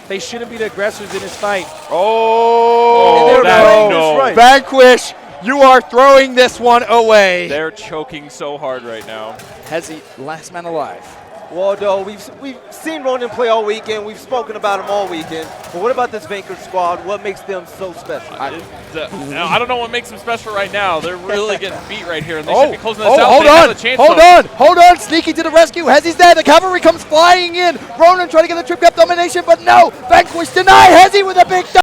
They shouldn't be the aggressors in this fight. Oh, no. Right. Vanquish, you are throwing this one away. They're choking so hard right now. Hezi, last man alive. Waldo, we've seen Ronan play all weekend. We've spoken about him all weekend. But what about this Vanquish squad? What makes them so special? I don't know what makes them special right now. They're really getting beat right here, and they should be closing this out. Hold They have on, the chance hold on. Sneaky to the rescue. Hezi's there. The cavalry comes flying in. Ronan trying to get the trip cap domination, but no. Vanquish denied. Hezi with a big